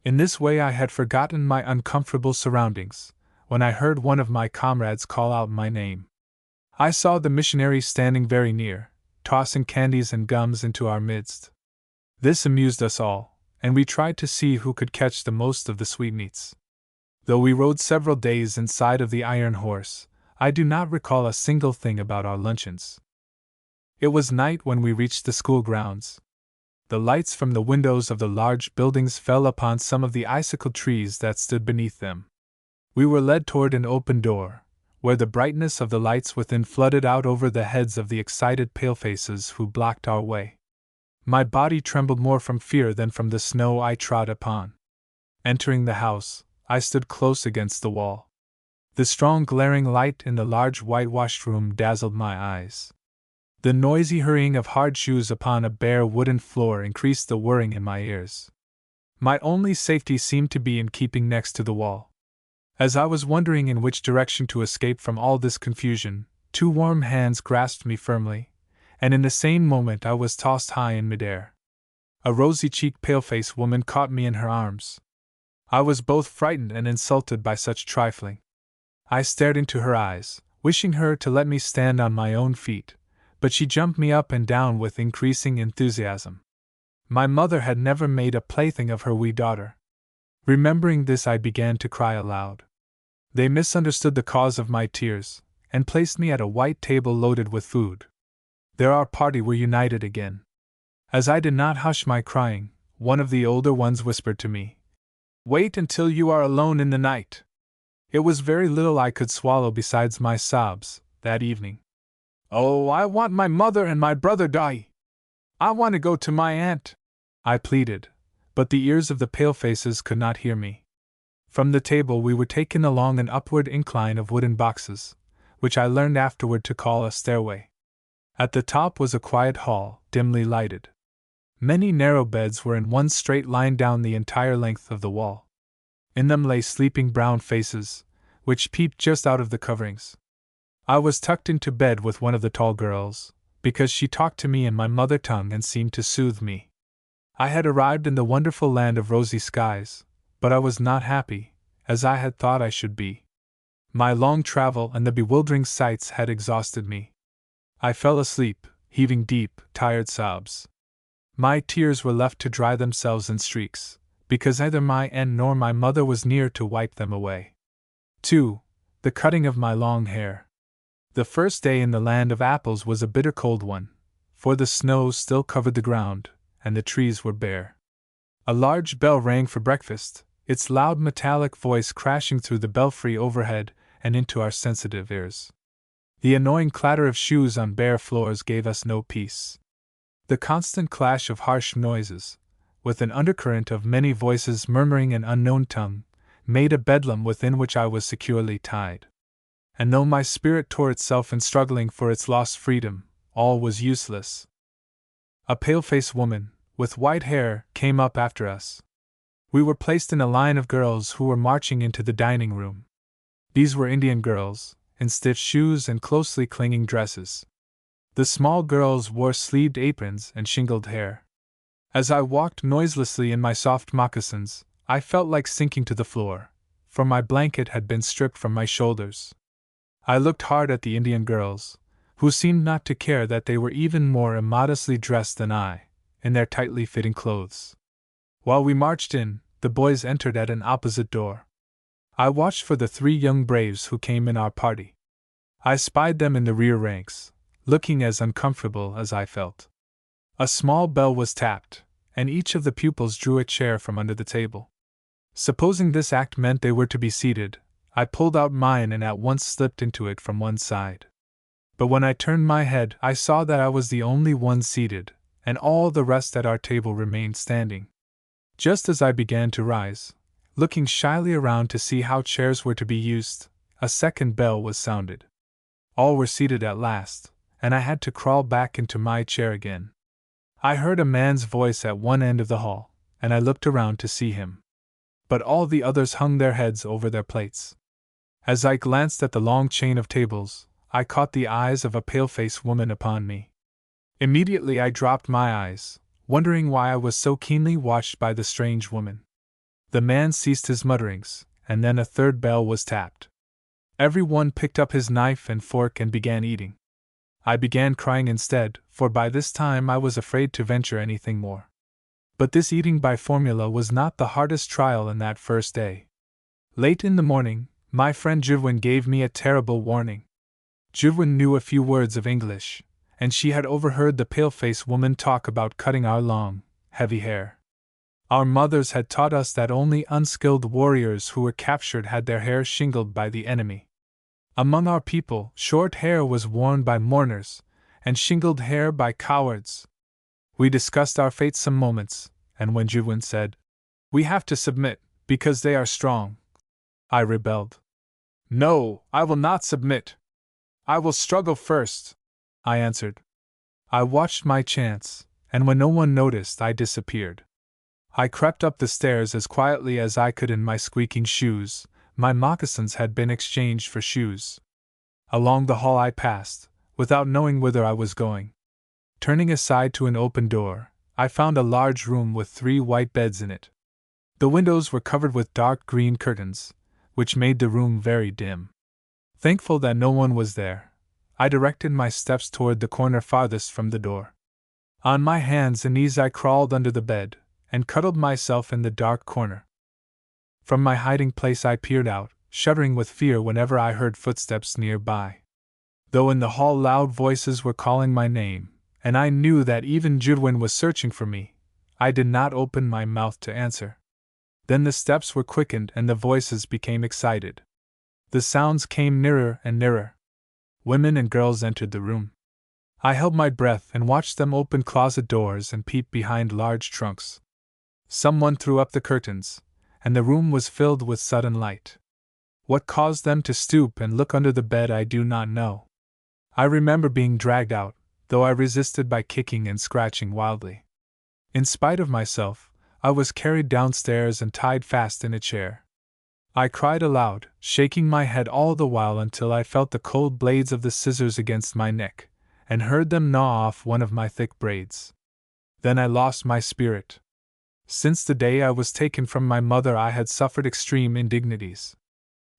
In this way I had forgotten my uncomfortable surroundings, when I heard one of my comrades call out my name. I saw the missionary standing very near, tossing candies and gums into our midst. This amused us all, and we tried to see who could catch the most of the sweetmeats. Though we rode several days inside of the Iron Horse, I do not recall a single thing about our luncheons. It was night when we reached the school grounds. The lights from the windows of the large buildings fell upon some of the icicle trees that stood beneath them. We were led toward an open door, where the brightness of the lights within flooded out over the heads of the excited palefaces who blocked our way. My body trembled more from fear than from the snow I trod upon. Entering the house, I stood close against the wall. The strong glaring light in the large whitewashed room dazzled my eyes. The noisy hurrying of hard shoes upon a bare wooden floor increased the whirring in my ears. My only safety seemed to be in keeping next to the wall. As I was wondering in which direction to escape from all this confusion, two warm hands grasped me firmly, and in the same moment I was tossed high in midair. A rosy-cheeked pale-faced woman caught me in her arms. I was both frightened and insulted by such trifling. I stared into her eyes, wishing her to let me stand on my own feet, but she jumped me up and down with increasing enthusiasm. My mother had never made a plaything of her wee daughter. Remembering this, I began to cry aloud. They misunderstood the cause of my tears, and placed me at a white table loaded with food. There our party were united again. As I did not hush my crying, one of the older ones whispered to me, "Wait until you are alone in the night." It was very little I could swallow besides my sobs, that evening. "Oh, I want my mother and my brother die. I want to go to my aunt," I pleaded, but the ears of the palefaces could not hear me. From the table we were taken along an upward incline of wooden boxes, which I learned afterward to call a stairway. At the top was a quiet hall, dimly lighted. Many narrow beds were in one straight line down the entire length of the wall. In them lay sleeping brown faces, which peeped just out of the coverings. I was tucked into bed with one of the tall girls, because she talked to me in my mother tongue and seemed to soothe me. I had arrived in the wonderful land of rosy skies, but I was not happy, as I had thought I should be. My long travel and the bewildering sights had exhausted me. I fell asleep, heaving deep, tired sobs. My tears were left to dry themselves in streaks, because neither my aunt nor my mother was near to wipe them away. 2. The cutting of my long hair. The first day in the land of apples was a bitter cold one, for the snow still covered the ground, and the trees were bare. A large bell rang for breakfast, its loud metallic voice crashing through the belfry overhead and into our sensitive ears. The annoying clatter of shoes on bare floors gave us no peace. The constant clash of harsh noises, with an undercurrent of many voices murmuring an unknown tongue, made a bedlam within which I was securely tied. And though my spirit tore itself in struggling for its lost freedom, all was useless. A pale-faced woman, with white hair, came up after us. We were placed in a line of girls who were marching into the dining room. These were Indian girls, in stiff shoes and closely clinging dresses. The small girls wore sleeved aprons and shingled hair. As I walked noiselessly in my soft moccasins, I felt like sinking to the floor, for my blanket had been stripped from my shoulders. I looked hard at the Indian girls, who seemed not to care that they were even more immodestly dressed than I, in their tightly fitting clothes. While we marched in, the boys entered at an opposite door. I watched for the 3 young braves who came in our party. I spied them in the rear ranks, looking as uncomfortable as I felt. A small bell was tapped, and each of the pupils drew a chair from under the table. Supposing this act meant they were to be seated, I pulled out mine and at once slipped into it from one side. But when I turned my head, I saw that I was the only one seated, and all the rest at our table remained standing. Just as I began to rise, looking shyly around to see how chairs were to be used, a second bell was sounded. All were seated at last, and I had to crawl back into my chair again. I heard a man's voice at one end of the hall, and I looked around to see him. But all the others hung their heads over their plates. As I glanced at the long chain of tables, I caught the eyes of a pale-faced woman upon me. Immediately I dropped my eyes, wondering why I was so keenly watched by the strange woman. The man ceased his mutterings, and then a third bell was tapped. Every one picked up his knife and fork and began eating. I began crying instead, for by this time I was afraid to venture anything more. But this eating by formula was not the hardest trial in that first day. Late in the morning, my friend Judwin gave me a terrible warning. Judwin knew a few words of English, and she had overheard the pale-faced woman talk about cutting our long, heavy hair. Our mothers had taught us that only unskilled warriors who were captured had their hair shingled by the enemy. Among our people, short hair was worn by mourners, and shingled hair by cowards. We discussed our fate some moments, and when Judwin said, "We have to submit, because they are strong," I rebelled. "No, I will not submit. I will struggle first," I answered. I watched my chance, and when no one noticed, I disappeared. I crept up the stairs as quietly as I could in my squeaking shoes. My moccasins had been exchanged for shoes. Along the hall I passed, without knowing whither I was going. Turning aside to an open door, I found a large room with 3 white beds in it. The windows were covered with dark green curtains, which made the room very dim. Thankful that no one was there, I directed my steps toward the corner farthest from the door. On my hands and knees I crawled under the bed, and cuddled myself in the dark corner. From my hiding place I peered out, shuddering with fear whenever I heard footsteps nearby. Though in the hall loud voices were calling my name, and I knew that even Judwin was searching for me, I did not open my mouth to answer. Then the steps were quickened and the voices became excited. The sounds came nearer and nearer. Women and girls entered the room. I held my breath and watched them open closet doors and peep behind large trunks. Someone threw up the curtains, and the room was filled with sudden light. What caused them to stoop and look under the bed I do not know. I remember being dragged out, though I resisted by kicking and scratching wildly. In spite of myself, I was carried downstairs and tied fast in a chair. I cried aloud, shaking my head all the while until I felt the cold blades of the scissors against my neck, and heard them gnaw off one of my thick braids. Then I lost my spirit. Since the day I was taken from my mother I had suffered extreme indignities.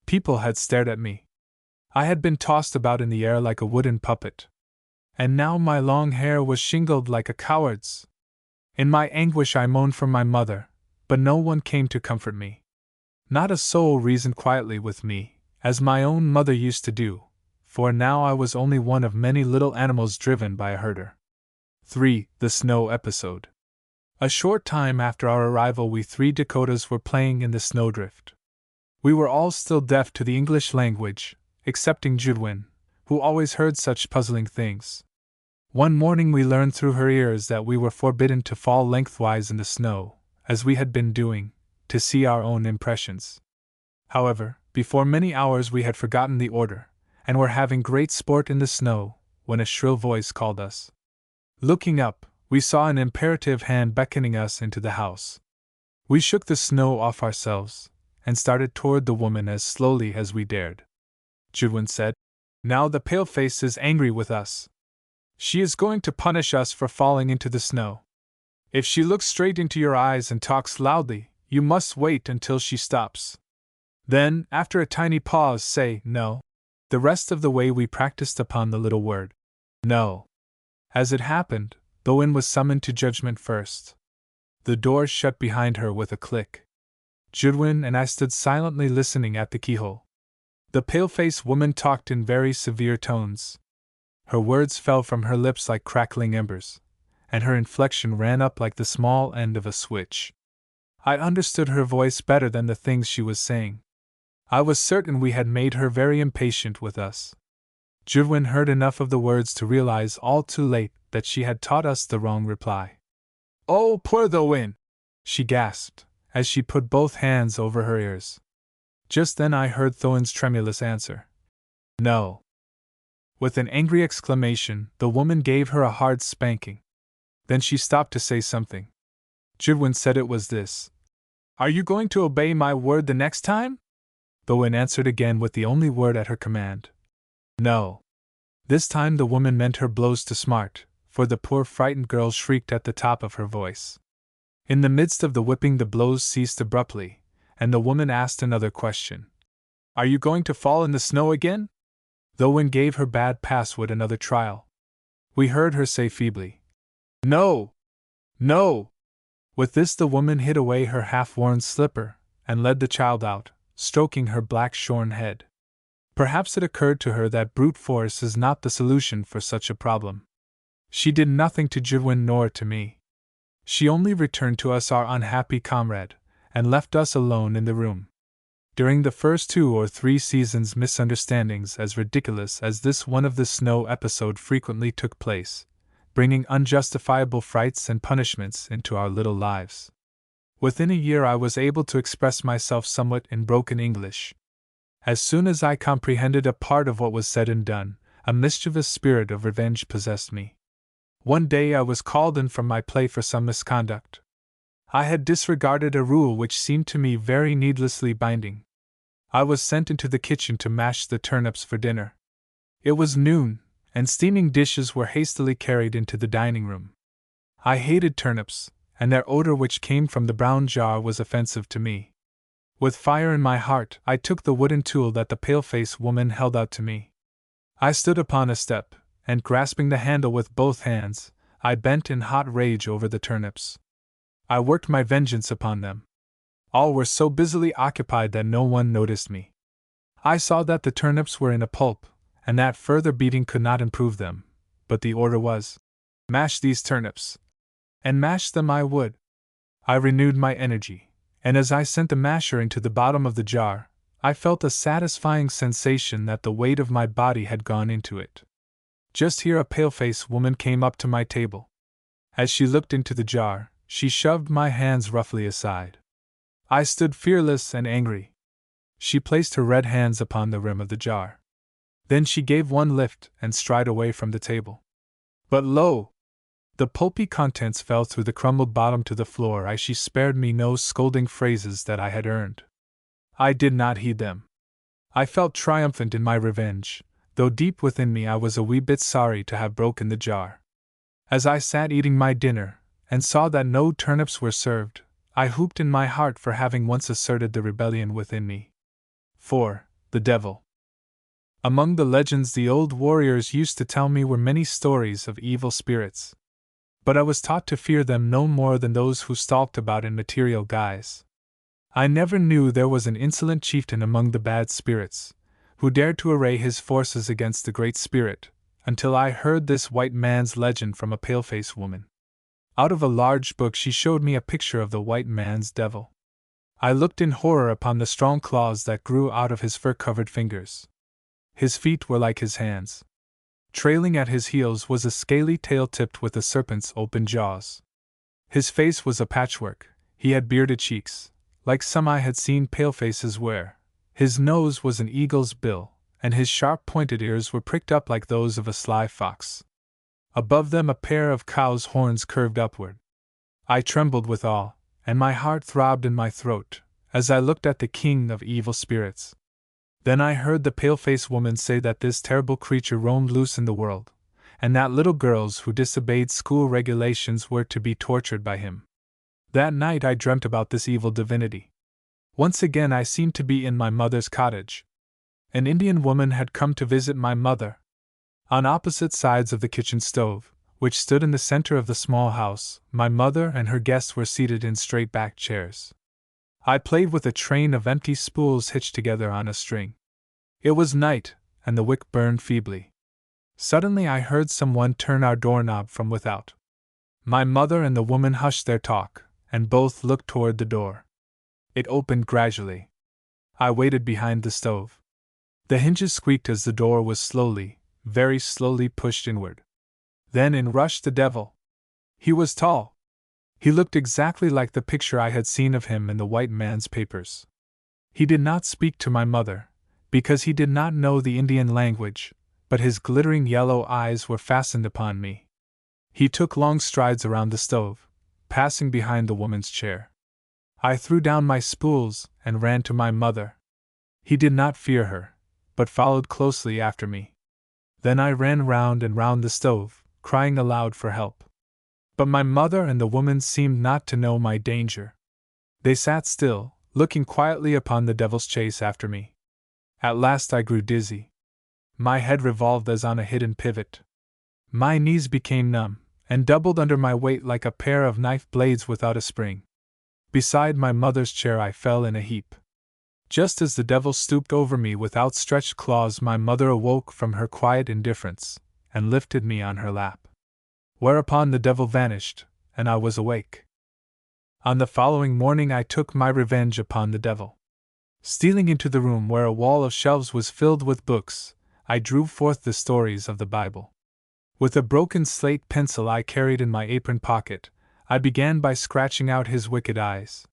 People had stared at me. I had been tossed about in the air like a wooden puppet. And now my long hair was shingled like a coward's. In my anguish I moaned for my mother, but no one came to comfort me. Not a soul reasoned quietly with me, as my own mother used to do, for now I was only one of many little animals driven by a herder. 3. The Snow Episode. A short time after our arrival we 3 Dakotas were playing in the snowdrift. We were all still deaf to the English language, excepting Judwin, who always heard such puzzling things. One morning we learned through her ears that we were forbidden to fall lengthwise in the snow, as we had been doing, to see our own impressions. However, before many hours we had forgotten the order, and were having great sport in the snow, when a shrill voice called us. Looking up, we saw an imperative hand beckoning us into the house. We shook the snow off ourselves, and started toward the woman as slowly as we dared. Judwin said, "Now the paleface is angry with us. She is going to punish us for falling into the snow. If she looks straight into your eyes and talks loudly, you must wait until she stops. Then, after a tiny pause, say, 'No.'" The rest of the way we practiced upon the little word, "No." As it happened, Bowen was summoned to judgment first. The door shut behind her with a click. Judwin and I stood silently listening at the keyhole. The pale-faced woman talked in very severe tones. Her words fell from her lips like crackling embers, and her inflection ran up like the small end of a switch. I understood her voice better than the things she was saying. I was certain we had made her very impatient with us. Jivwin heard enough of the words to realize all too late that she had taught us the wrong reply. "Oh, poor Thowin!" she gasped, as she put both hands over her ears. Just then I heard Thowin's tremulous answer. "No." With an angry exclamation, the woman gave her a hard spanking. Then she stopped to say something. Jivwin said it was this. "Are you going to obey my word the next time?" Thowin answered again with the only word at her command. "No." This time the woman meant her blows to smart, for the poor frightened girl shrieked at the top of her voice. In the midst of the whipping the blows ceased abruptly, and the woman asked another question. "Are you going to fall in the snow again?" Thowin gave her bad password another trial. We heard her say feebly, "No! No!" With this the woman hid away her half-worn slipper, and led the child out, stroking her black shorn head. Perhaps it occurred to her that brute force is not the solution for such a problem. She did nothing to Jivwin nor to me. She only returned to us our unhappy comrade, and left us alone in the room. During the first 2 or 3 seasons, misunderstandings as ridiculous as this one of the snow episode frequently took place, bringing unjustifiable frights and punishments into our little lives. Within a year I was able to express myself somewhat in broken English. As soon as I comprehended a part of what was said and done, a mischievous spirit of revenge possessed me. One day I was called in from my play for some misconduct. I had disregarded a rule which seemed to me very needlessly binding. I was sent into the kitchen to mash the turnips for dinner. It was noon, and steaming dishes were hastily carried into the dining room. I hated turnips, and their odor which came from the brown jar was offensive to me. With fire in my heart, I took the wooden tool that the pale-faced woman held out to me. I stood upon a step, and grasping the handle with both hands, I bent in hot rage over the turnips. I worked my vengeance upon them. All were so busily occupied that no one noticed me. I saw that the turnips were in a pulp, and that further beating could not improve them, but the order was, "Mash these turnips." And mash them I would. I renewed my energy, and as I sent the masher into the bottom of the jar, I felt a satisfying sensation that the weight of my body had gone into it. Just here a pale-faced woman came up to my table. As she looked into the jar, she shoved my hands roughly aside. I stood fearless and angry. She placed her red hands upon the rim of the jar. Then she gave one lift and stride away from the table. But lo! The pulpy contents fell through the crumbled bottom to the floor as she spared me no scolding phrases that I had earned. I did not heed them. I felt triumphant in my revenge, though deep within me I was a wee bit sorry to have broken the jar. As I sat eating my dinner, and saw that no turnips were served, I whooped in my heart for having once asserted the rebellion within me. 4. The Devil. Among the legends the old warriors used to tell me were many stories of evil spirits. But I was taught to fear them no more than those who stalked about in material guise. I never knew there was an insolent chieftain among the bad spirits, who dared to array his forces against the Great Spirit, until I heard this white man's legend from a pale-faced woman. Out of a large book she showed me a picture of the white man's devil. I looked in horror upon the strong claws that grew out of his fur-covered fingers. His feet were like his hands. Trailing at his heels was a scaly tail tipped with a serpent's open jaws. His face was a patchwork. He had bearded cheeks, like some I had seen palefaces wear. His nose was an eagle's bill, and his sharp-pointed ears were pricked up like those of a sly fox. Above them a pair of cow's horns curved upward. I trembled with awe, and my heart throbbed in my throat, as I looked at the king of evil spirits. Then I heard the pale-faced woman say that this terrible creature roamed loose in the world, and that little girls who disobeyed school regulations were to be tortured by him. That night I dreamt about this evil divinity. Once again I seemed to be in my mother's cottage. An Indian woman had come to visit my mother. On opposite sides of the kitchen stove, which stood in the center of the small house, my mother and her guests were seated in straight-backed chairs. I played with a train of empty spools hitched together on a string. It was night, and the wick burned feebly. Suddenly I heard someone turn our doorknob from without. My mother and the woman hushed their talk, and both looked toward the door. It opened gradually. I waited behind the stove. The hinges squeaked as the door was slowly, very slowly pushed inward. Then in rushed the devil. He was tall. He looked exactly like the picture I had seen of him in the white man's papers. He did not speak to my mother, because he did not know the Indian language, but his glittering yellow eyes were fastened upon me. He took long strides around the stove, passing behind the woman's chair. I threw down my spools and ran to my mother. He did not fear her, but followed closely after me. Then I ran round and round the stove, crying aloud for help. But my mother and the woman seemed not to know my danger. They sat still, looking quietly upon the devil's chase after me. At last I grew dizzy. My head revolved as on a hidden pivot. My knees became numb, and doubled under my weight like a pair of knife blades without a spring. Beside my mother's chair I fell in a heap. Just as the devil stooped over me with outstretched claws, my mother awoke from her quiet indifference, and lifted me on her lap. Whereupon the devil vanished, and I was awake. On the following morning I took my revenge upon the devil. Stealing into the room where a wall of shelves was filled with books, I drew forth the stories of the Bible. With a broken slate pencil I carried in my apron pocket, I began by scratching out his wicked eyes.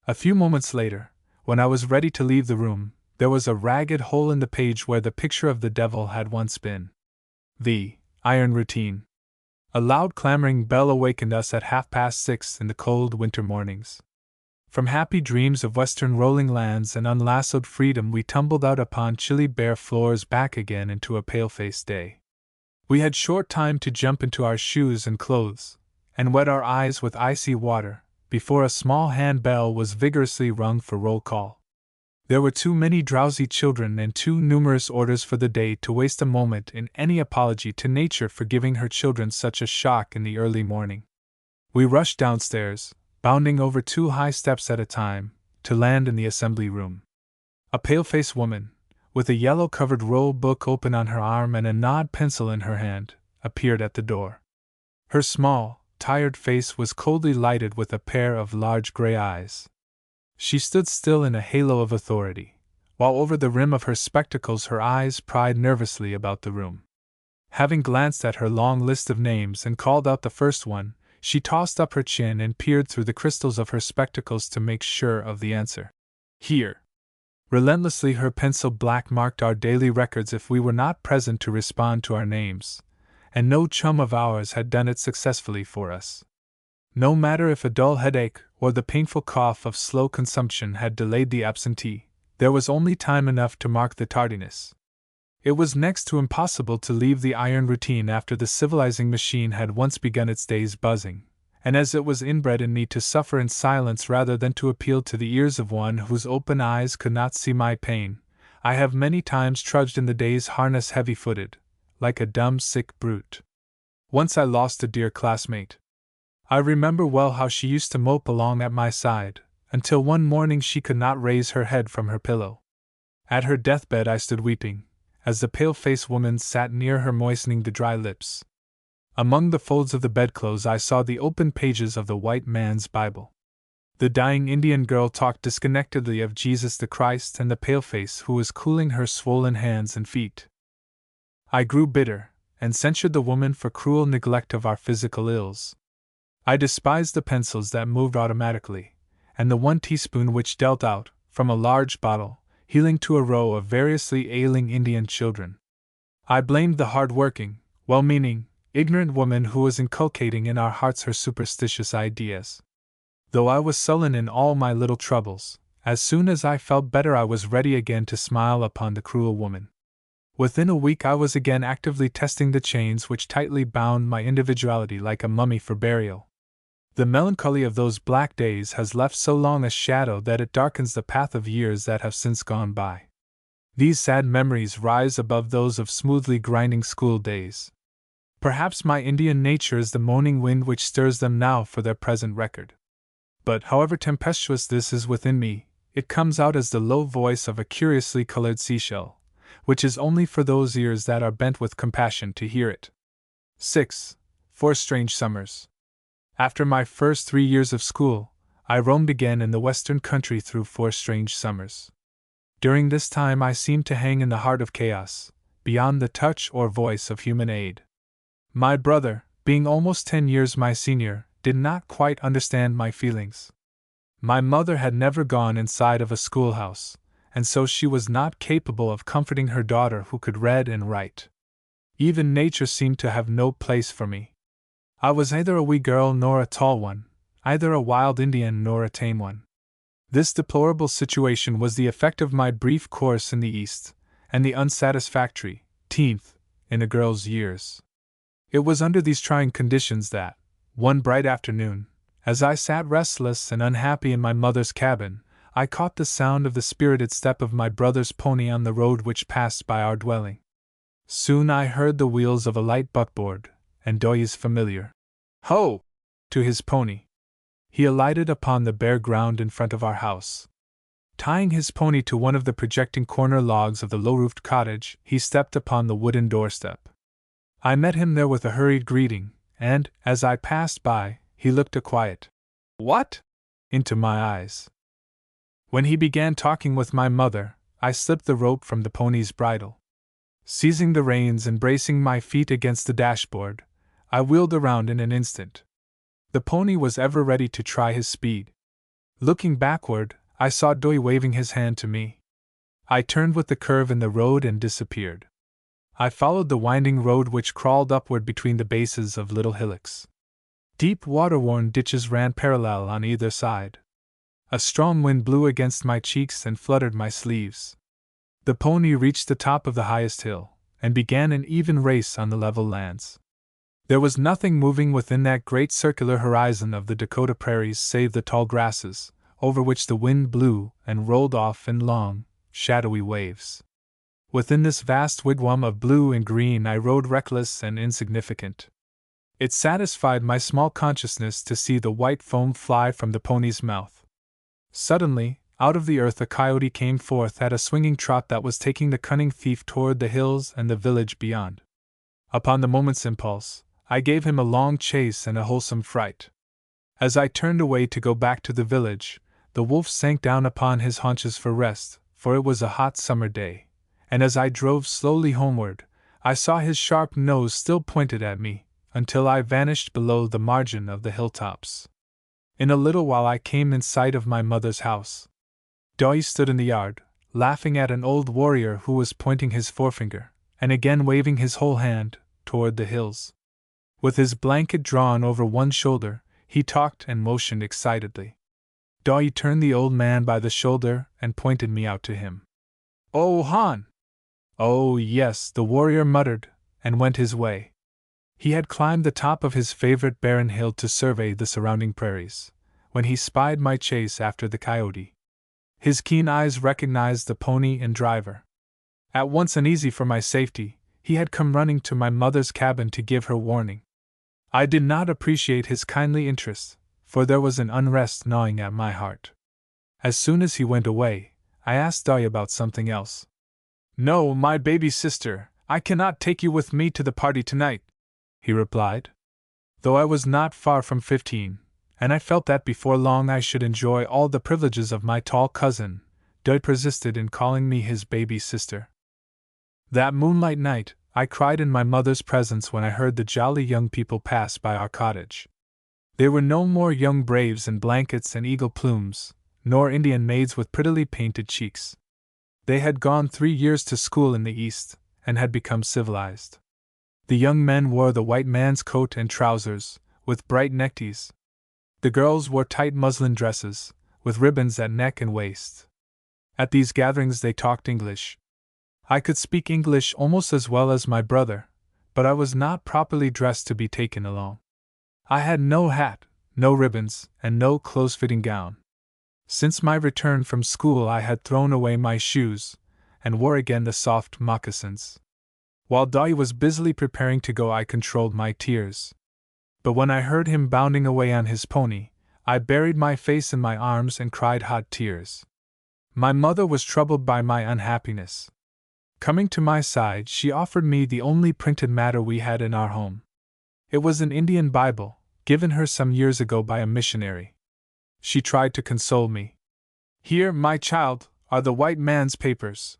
A few moments later, when I was ready to leave the room, there was a ragged hole in the page where the picture of the devil had once been. The iron routine. A loud clamoring bell awakened us at 6:30 in the cold winter mornings. From happy dreams of western rolling lands and unlassoed freedom we tumbled out upon chilly bare floors back again into a pale-faced day. We had short time to jump into our shoes and clothes, and wet our eyes with icy water, before a small hand bell was vigorously rung for roll call. There were too many drowsy children and too numerous orders for the day to waste a moment in any apology to nature for giving her children such a shock in the early morning. We rushed downstairs, bounding over 2 high steps at a time, to land in the assembly room. A pale-faced woman, with a yellow-covered roll book open on her arm and a knotted pencil in her hand, appeared at the door. Her small, tired face was coldly lighted with a pair of large gray eyes. She stood still in a halo of authority, while over the rim of her spectacles her eyes pried nervously about the room. Having glanced at her long list of names and called out the first one, she tossed up her chin and peered through the crystals of her spectacles to make sure of the answer. Here. Relentlessly her pencil black marked our daily records if we were not present to respond to our names, and no chum of ours had done it successfully for us. No matter if a dull headache or the painful cough of slow consumption had delayed the absentee, there was only time enough to mark the tardiness. It was next to impossible to leave the iron routine after the civilizing machine had once begun its day's buzzing, and as it was inbred in me to suffer in silence rather than to appeal to the ears of one whose open eyes could not see my pain, I have many times trudged in the day's harness heavy-footed, like a dumb sick brute. Once I lost a dear classmate. I remember well how she used to mope along at my side, until one morning she could not raise her head from her pillow. At her deathbed I stood weeping, as the pale-faced woman sat near her moistening the dry lips. Among the folds of the bedclothes I saw the open pages of the white man's Bible. The dying Indian girl talked disconnectedly of Jesus the Christ and the paleface who was cooling her swollen hands and feet. I grew bitter, and censured the woman for cruel neglect of our physical ills. I despised the pencils that moved automatically, and the 1 teaspoon which dealt out, from a large bottle, healing to a row of variously ailing Indian children. I blamed the hard-working, well-meaning, ignorant woman who was inculcating in our hearts her superstitious ideas. Though I was sullen in all my little troubles, as soon as I felt better I was ready again to smile upon the cruel woman. Within a week I was again actively testing the chains which tightly bound my individuality like a mummy for burial. The melancholy of those black days has left so long a shadow that it darkens the path of years that have since gone by. These sad memories rise above those of smoothly grinding school days. Perhaps my Indian nature is the moaning wind which stirs them now for their present record. But however tempestuous this is within me, it comes out as the low voice of a curiously colored seashell, which is only for those ears that are bent with compassion to hear it. 6. 4 strange summers. After my first 3 years of school, I roamed again in the western country through 4 strange summers. During this time I seemed to hang in the heart of chaos, beyond the touch or voice of human aid. My brother, being almost 10 years my senior, did not quite understand my feelings. My mother had never gone inside of a schoolhouse, and so she was not capable of comforting her daughter who could read and write. Even nature seemed to have no place for me. I was neither a wee girl nor a tall one, either a wild Indian nor a tame one. This deplorable situation was the effect of my brief course in the East, and the unsatisfactory teenth in a girl's years. It was under these trying conditions that, one bright afternoon, as I sat restless and unhappy in my mother's cabin, I caught the sound of the spirited step of my brother's pony on the road which passed by our dwelling. Soon I heard the wheels of a light buckboard, and Doy's familiar "Ho!" to his pony. He alighted upon the bare ground in front of our house. Tying his pony to one of the projecting corner logs of the low-roofed cottage, he stepped upon the wooden doorstep. I met him there with a hurried greeting, and, as I passed by, he looked a quiet "What?" into my eyes. When he began talking with my mother, I slipped the rope from the pony's bridle. Seizing the reins and bracing my feet against the dashboard, I wheeled around in an instant. The pony was ever ready to try his speed. Looking backward, I saw Doy waving his hand to me. I turned with the curve in the road and disappeared. I followed the winding road which crawled upward between the bases of little hillocks. Deep water-worn ditches ran parallel on either side. A strong wind blew against my cheeks and fluttered my sleeves. The pony reached the top of the highest hill, and began an even race on the level lands. There was nothing moving within that great circular horizon of the Dakota prairies save the tall grasses, over which the wind blew and rolled off in long, shadowy waves. Within this vast wigwam of blue and green I rode reckless and insignificant. It satisfied my small consciousness to see the white foam fly from the pony's mouth. Suddenly, out of the earth a coyote came forth at a swinging trot that was taking the cunning thief toward the hills and the village beyond. Upon the moment's impulse, I gave him a long chase and a wholesome fright. As I turned away to go back to the village, the wolf sank down upon his haunches for rest, for it was a hot summer day, and as I drove slowly homeward, I saw his sharp nose still pointed at me, until I vanished below the margin of the hilltops. In a little while I came in sight of my mother's house. Doy stood in the yard, laughing at an old warrior who was pointing his forefinger, and again waving his whole hand, toward the hills. With his blanket drawn over one shoulder, he talked and motioned excitedly. Doy turned the old man by the shoulder and pointed me out to him. "Oh, Han!" "Oh, yes," the warrior muttered, and went his way. He had climbed the top of his favorite barren hill to survey the surrounding prairies, when he spied my chase after the coyote. His keen eyes recognized the pony and driver. At once uneasy for my safety, he had come running to my mother's cabin to give her warning. I did not appreciate his kindly interest, for there was an unrest gnawing at my heart. As soon as he went away, I asked Doy about something else. "No, my baby sister, I cannot take you with me to the party tonight," he replied. Though I was not far from 15, and I felt that before long I should enjoy all the privileges of my tall cousin, Doy persisted in calling me his baby sister. That moonlight night, I cried in my mother's presence when I heard the jolly young people pass by our cottage. They were no more young braves in blankets and eagle plumes, nor Indian maids with prettily painted cheeks. They had gone 3 years to school in the East, and had become civilized. The young men wore the white man's coat and trousers, with bright neckties. The girls wore tight muslin dresses, with ribbons at neck and waist. At these gatherings they talked English. I could speak English almost as well as my brother, but I was not properly dressed to be taken along. I had no hat, no ribbons, and no close-fitting gown. Since my return from school I had thrown away my shoes, and wore again the soft moccasins. While Doy was busily preparing to go I controlled my tears. But when I heard him bounding away on his pony, I buried my face in my arms and cried hot tears. My mother was troubled by my unhappiness. Coming to my side, she offered me the only printed matter we had in our home. It was an Indian Bible, given her some years ago by a missionary. She tried to console me. "Here, my child, are the white man's papers.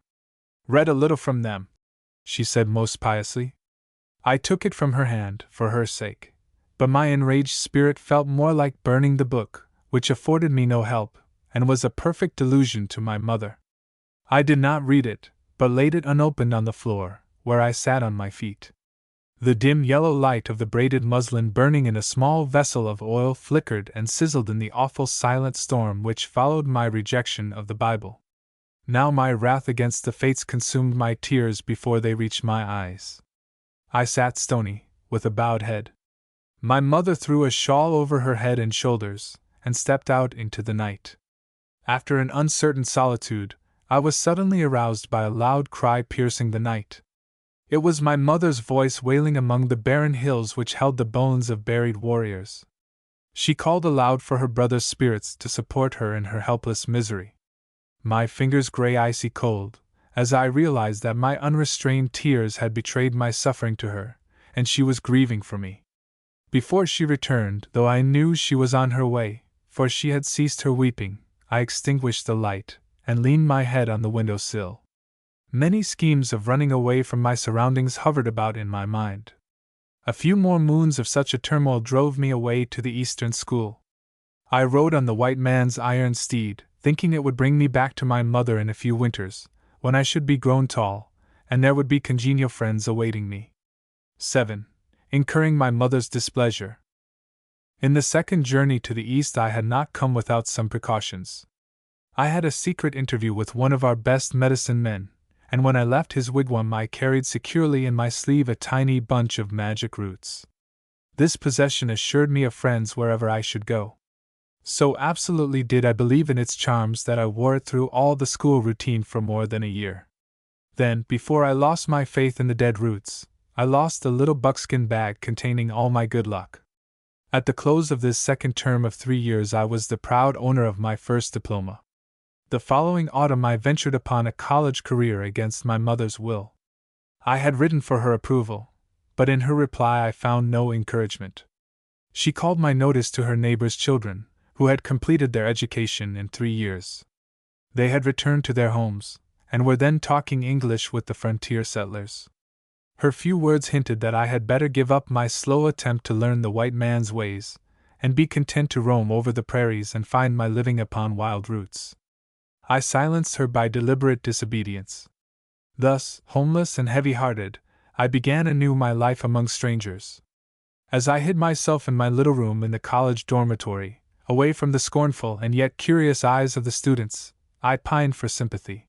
Read a little from them," she said most piously. I took it from her hand, for her sake, but my enraged spirit felt more like burning the book, which afforded me no help, and was a perfect delusion to my mother. I did not read it, but laid it unopened on the floor, where I sat on my feet. The dim yellow light of the braided muslin burning in a small vessel of oil flickered and sizzled in the awful silent storm which followed my rejection of the Bible. Now my wrath against the fates consumed my tears before they reached my eyes. I sat stony, with a bowed head. My mother threw a shawl over her head and shoulders, and stepped out into the night. After an uncertain solitude, I was suddenly aroused by a loud cry piercing the night. It was my mother's voice wailing among the barren hills which held the bones of buried warriors. She called aloud for her brother's spirits to support her in her helpless misery. My fingers grew icy cold, as I realized that my unrestrained tears had betrayed my suffering to her, and she was grieving for me. Before she returned, though I knew she was on her way, for she had ceased her weeping, I extinguished the light, and leaned my head on the window sill. Many schemes of running away from my surroundings hovered about in my mind. A few more moons of such a turmoil drove me away to the Eastern school. I rode on the white man's iron steed, thinking it would bring me back to my mother in a few winters, when I should be grown tall, and there would be congenial friends awaiting me. 7. Incurring my mother's displeasure. In the second journey to the East I had not come without some precautions. I had a secret interview with one of our best medicine men, and when I left his wigwam I carried securely in my sleeve a tiny bunch of magic roots. This possession assured me of friends wherever I should go. So absolutely did I believe in its charms that I wore it through all the school routine for more than a year. Then, before I lost my faith in the dead roots, I lost the little buckskin bag containing all my good luck. At the close of this second term of 3 years I was the proud owner of my first diploma. The following autumn I ventured upon a college career against my mother's will. I had written for her approval, but in her reply I found no encouragement. She called my notice to her neighbors' children, who had completed their education in 3 years. They had returned to their homes, and were then talking English with the frontier settlers. Her few words hinted that I had better give up my slow attempt to learn the white man's ways, and be content to roam over the prairies and find my living upon wild roots. I silenced her by deliberate disobedience. Thus, homeless and heavy-hearted, I began anew my life among strangers. As I hid myself in my little room in the college dormitory, away from the scornful and yet curious eyes of the students, I pined for sympathy.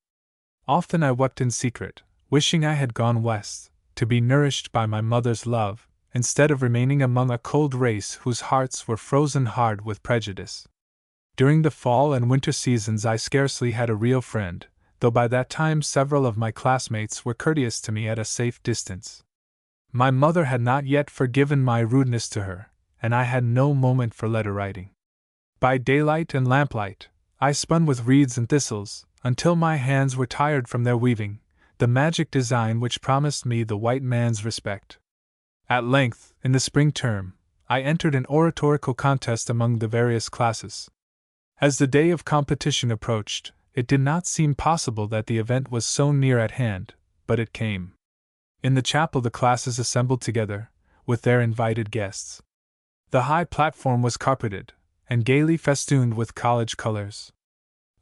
Often I wept in secret, wishing I had gone west, to be nourished by my mother's love, instead of remaining among a cold race whose hearts were frozen hard with prejudice. During the fall and winter seasons I scarcely had a real friend, though by that time several of my classmates were courteous to me at a safe distance. My mother had not yet forgiven my rudeness to her, and I had no moment for letter writing. By daylight and lamplight, I spun with reeds and thistles, until my hands were tired from their weaving, the magic design which promised me the white man's respect. At length, in the spring term, I entered an oratorical contest among the various classes. As the day of competition approached, it did not seem possible that the event was so near at hand, but it came. In the chapel the classes assembled together, with their invited guests. The high platform was carpeted, and gaily festooned with college colors.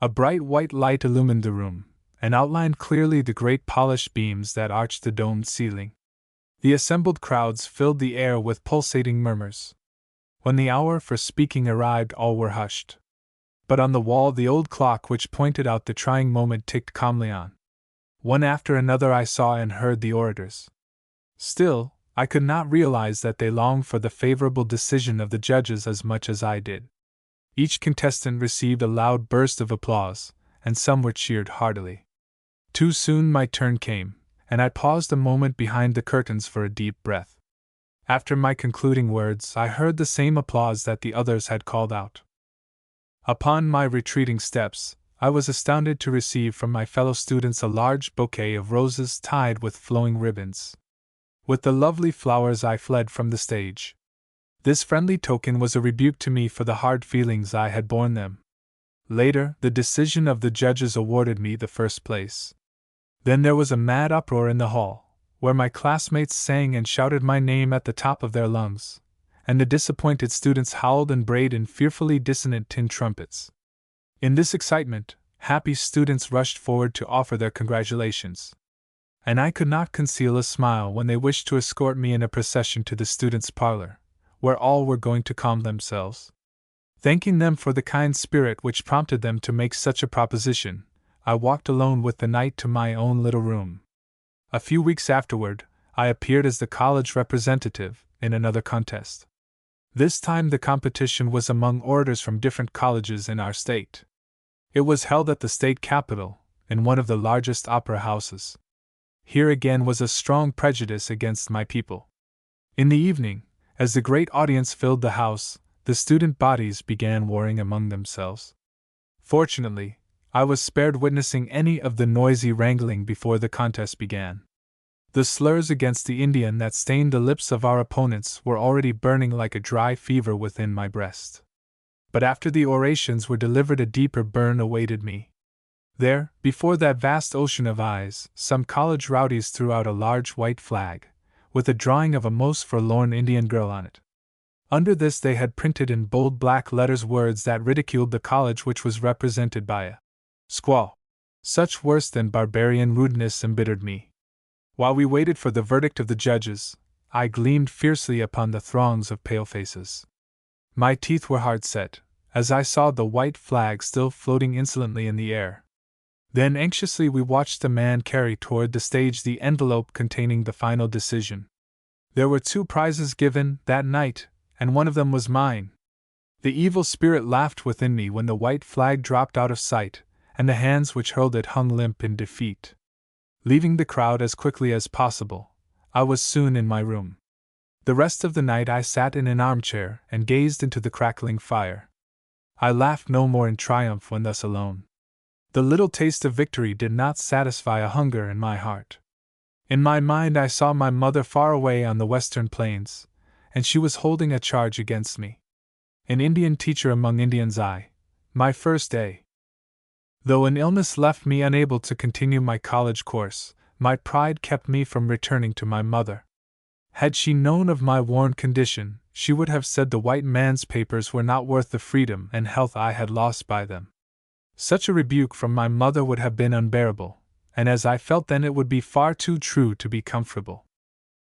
A bright white light illumined the room, and outlined clearly the great polished beams that arched the domed ceiling. The assembled crowds filled the air with pulsating murmurs. When the hour for speaking arrived, all were hushed. But on the wall the old clock which pointed out the trying moment ticked calmly on. One after another I saw and heard the orators. Still, I could not realize that they longed for the favorable decision of the judges as much as I did. Each contestant received a loud burst of applause, and some were cheered heartily. Too soon my turn came, and I paused a moment behind the curtains for a deep breath. After my concluding words, I heard the same applause that the others had called out. Upon my retreating steps, I was astounded to receive from my fellow students a large bouquet of roses tied with flowing ribbons. With the lovely flowers I fled from the stage. This friendly token was a rebuke to me for the hard feelings I had borne them. Later, the decision of the judges awarded me the first place. Then there was a mad uproar in the hall, where my classmates sang and shouted my name at the top of their lungs, and the disappointed students howled and brayed in fearfully dissonant tin trumpets. In this excitement, happy students rushed forward to offer their congratulations, and I could not conceal a smile when they wished to escort me in a procession to the students' parlor, where all were going to calm themselves. Thanking them for the kind spirit which prompted them to make such a proposition, I walked alone with the knight to my own little room. A few weeks afterward, I appeared as the college representative in another contest. This time the competition was among orators from different colleges in our state. It was held at the state capitol, in one of the largest opera houses. Here again was a strong prejudice against my people. In the evening, as the great audience filled the house, the student bodies began warring among themselves. Fortunately, I was spared witnessing any of the noisy wrangling before the contest began. The slurs against the Indian that stained the lips of our opponents were already burning like a dry fever within my breast. But after the orations were delivered, a deeper burn awaited me. There, before that vast ocean of eyes, some college rowdies threw out a large white flag, with a drawing of a most forlorn Indian girl on it. Under this they had printed in bold black letters words that ridiculed the college which was represented by a squaw. Such worse than barbarian rudeness embittered me. While we waited for the verdict of the judges, I gleamed fiercely upon the throngs of pale faces. My teeth were hard set, as I saw the white flag still floating insolently in the air. Then anxiously we watched the man carry toward the stage the envelope containing the final decision. There were 2 prizes given that night, and one of them was mine. The evil spirit laughed within me when the white flag dropped out of sight, and the hands which hurled it hung limp in defeat. Leaving the crowd as quickly as possible, I was soon in my room. The rest of the night I sat in an armchair and gazed into the crackling fire. I laughed no more in triumph when thus alone. The little taste of victory did not satisfy a hunger in my heart. In my mind I saw my mother far away on the western plains, and she was holding a charge against me. An Indian teacher among Indians my first day. Though an illness left me unable to continue my college course, my pride kept me from returning to my mother. Had she known of my worn condition, she would have said the white man's papers were not worth the freedom and health I had lost by them. Such a rebuke from my mother would have been unbearable, and as I felt then it would be far too true to be comfortable.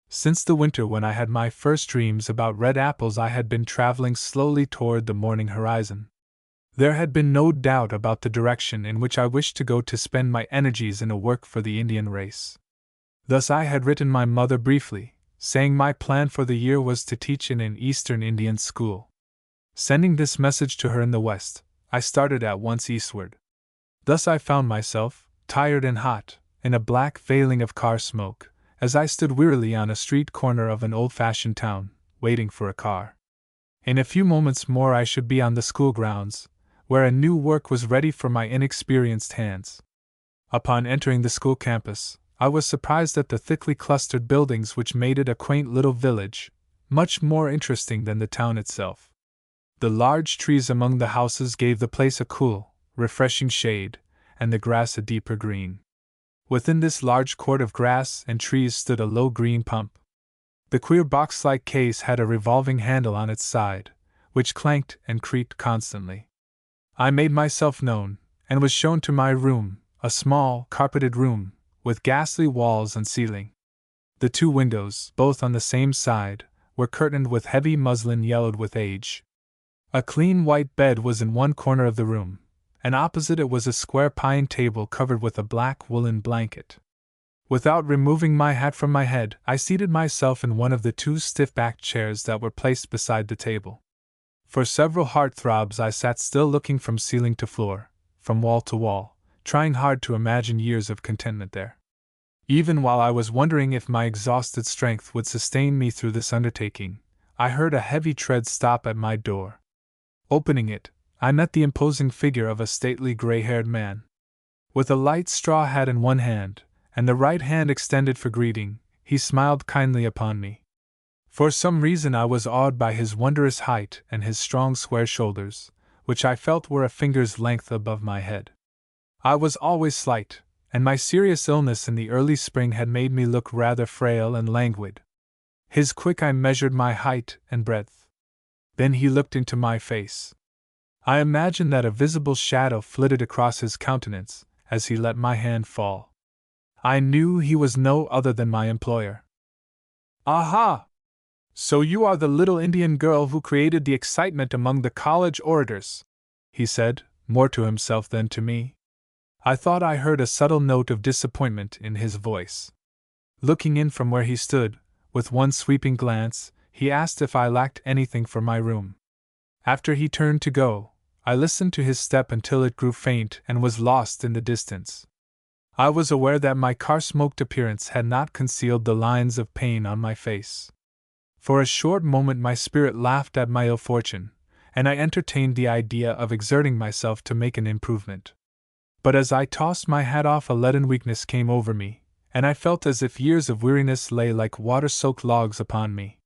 Since the winter when I had my first dreams about red apples I had been traveling slowly toward the morning horizon. There had been no doubt about the direction in which I wished to go to spend my energies in a work for the Indian race. Thus I had written my mother briefly, saying my plan for the year was to teach in an Eastern Indian school. Sending this message to her in the West, I started at once eastward. Thus I found myself, tired and hot, in a black veiling of car smoke, as I stood wearily on a street corner of an old-fashioned town, waiting for a car. In a few moments more I should be on the school grounds, where a new work was ready for my inexperienced hands. Upon entering the school campus, I was surprised at the thickly clustered buildings which made it a quaint little village, much more interesting than the town itself. The large trees among the houses gave the place a cool, refreshing shade, and the grass a deeper green. Within this large court of grass and trees stood a low green pump. The queer box-like case had a revolving handle on its side, which clanked and creaked constantly. I made myself known, and was shown to my room, a small, carpeted room, with ghastly walls and ceiling. The 2 windows, both on the same side, were curtained with heavy muslin yellowed with age. A clean white bed was in one corner of the room, and opposite it was a square pine table covered with a black woolen blanket. Without removing my hat from my head, I seated myself in one of the 2 stiff-backed chairs that were placed beside the table. For several heart-throbs I sat still looking from ceiling to floor, from wall to wall, trying hard to imagine years of contentment there. Even while I was wondering if my exhausted strength would sustain me through this undertaking, I heard a heavy tread stop at my door. Opening it, I met the imposing figure of a stately gray-haired man. With a light straw hat in one hand, and the right hand extended for greeting, he smiled kindly upon me. For some reason I was awed by his wondrous height and his strong square shoulders, which I felt were a finger's length above my head. I was always slight, and my serious illness in the early spring had made me look rather frail and languid. His quick eye measured my height and breadth. Then he looked into my face. I imagined that a visible shadow flitted across his countenance as he let my hand fall. I knew he was no other than my employer. "Aha! So you are the little Indian girl who created the excitement among the college orators," he said, more to himself than to me. I thought I heard a subtle note of disappointment in his voice. Looking in from where he stood, with one sweeping glance, he asked if I lacked anything for my room. After he turned to go, I listened to his step until it grew faint and was lost in the distance. I was aware that my car-smoked appearance had not concealed the lines of pain on my face. For a short moment my spirit laughed at my ill fortune, and I entertained the idea of exerting myself to make an improvement. But as I tossed my hat off, a leaden weakness came over me, and I felt as if years of weariness lay like water-soaked logs upon me.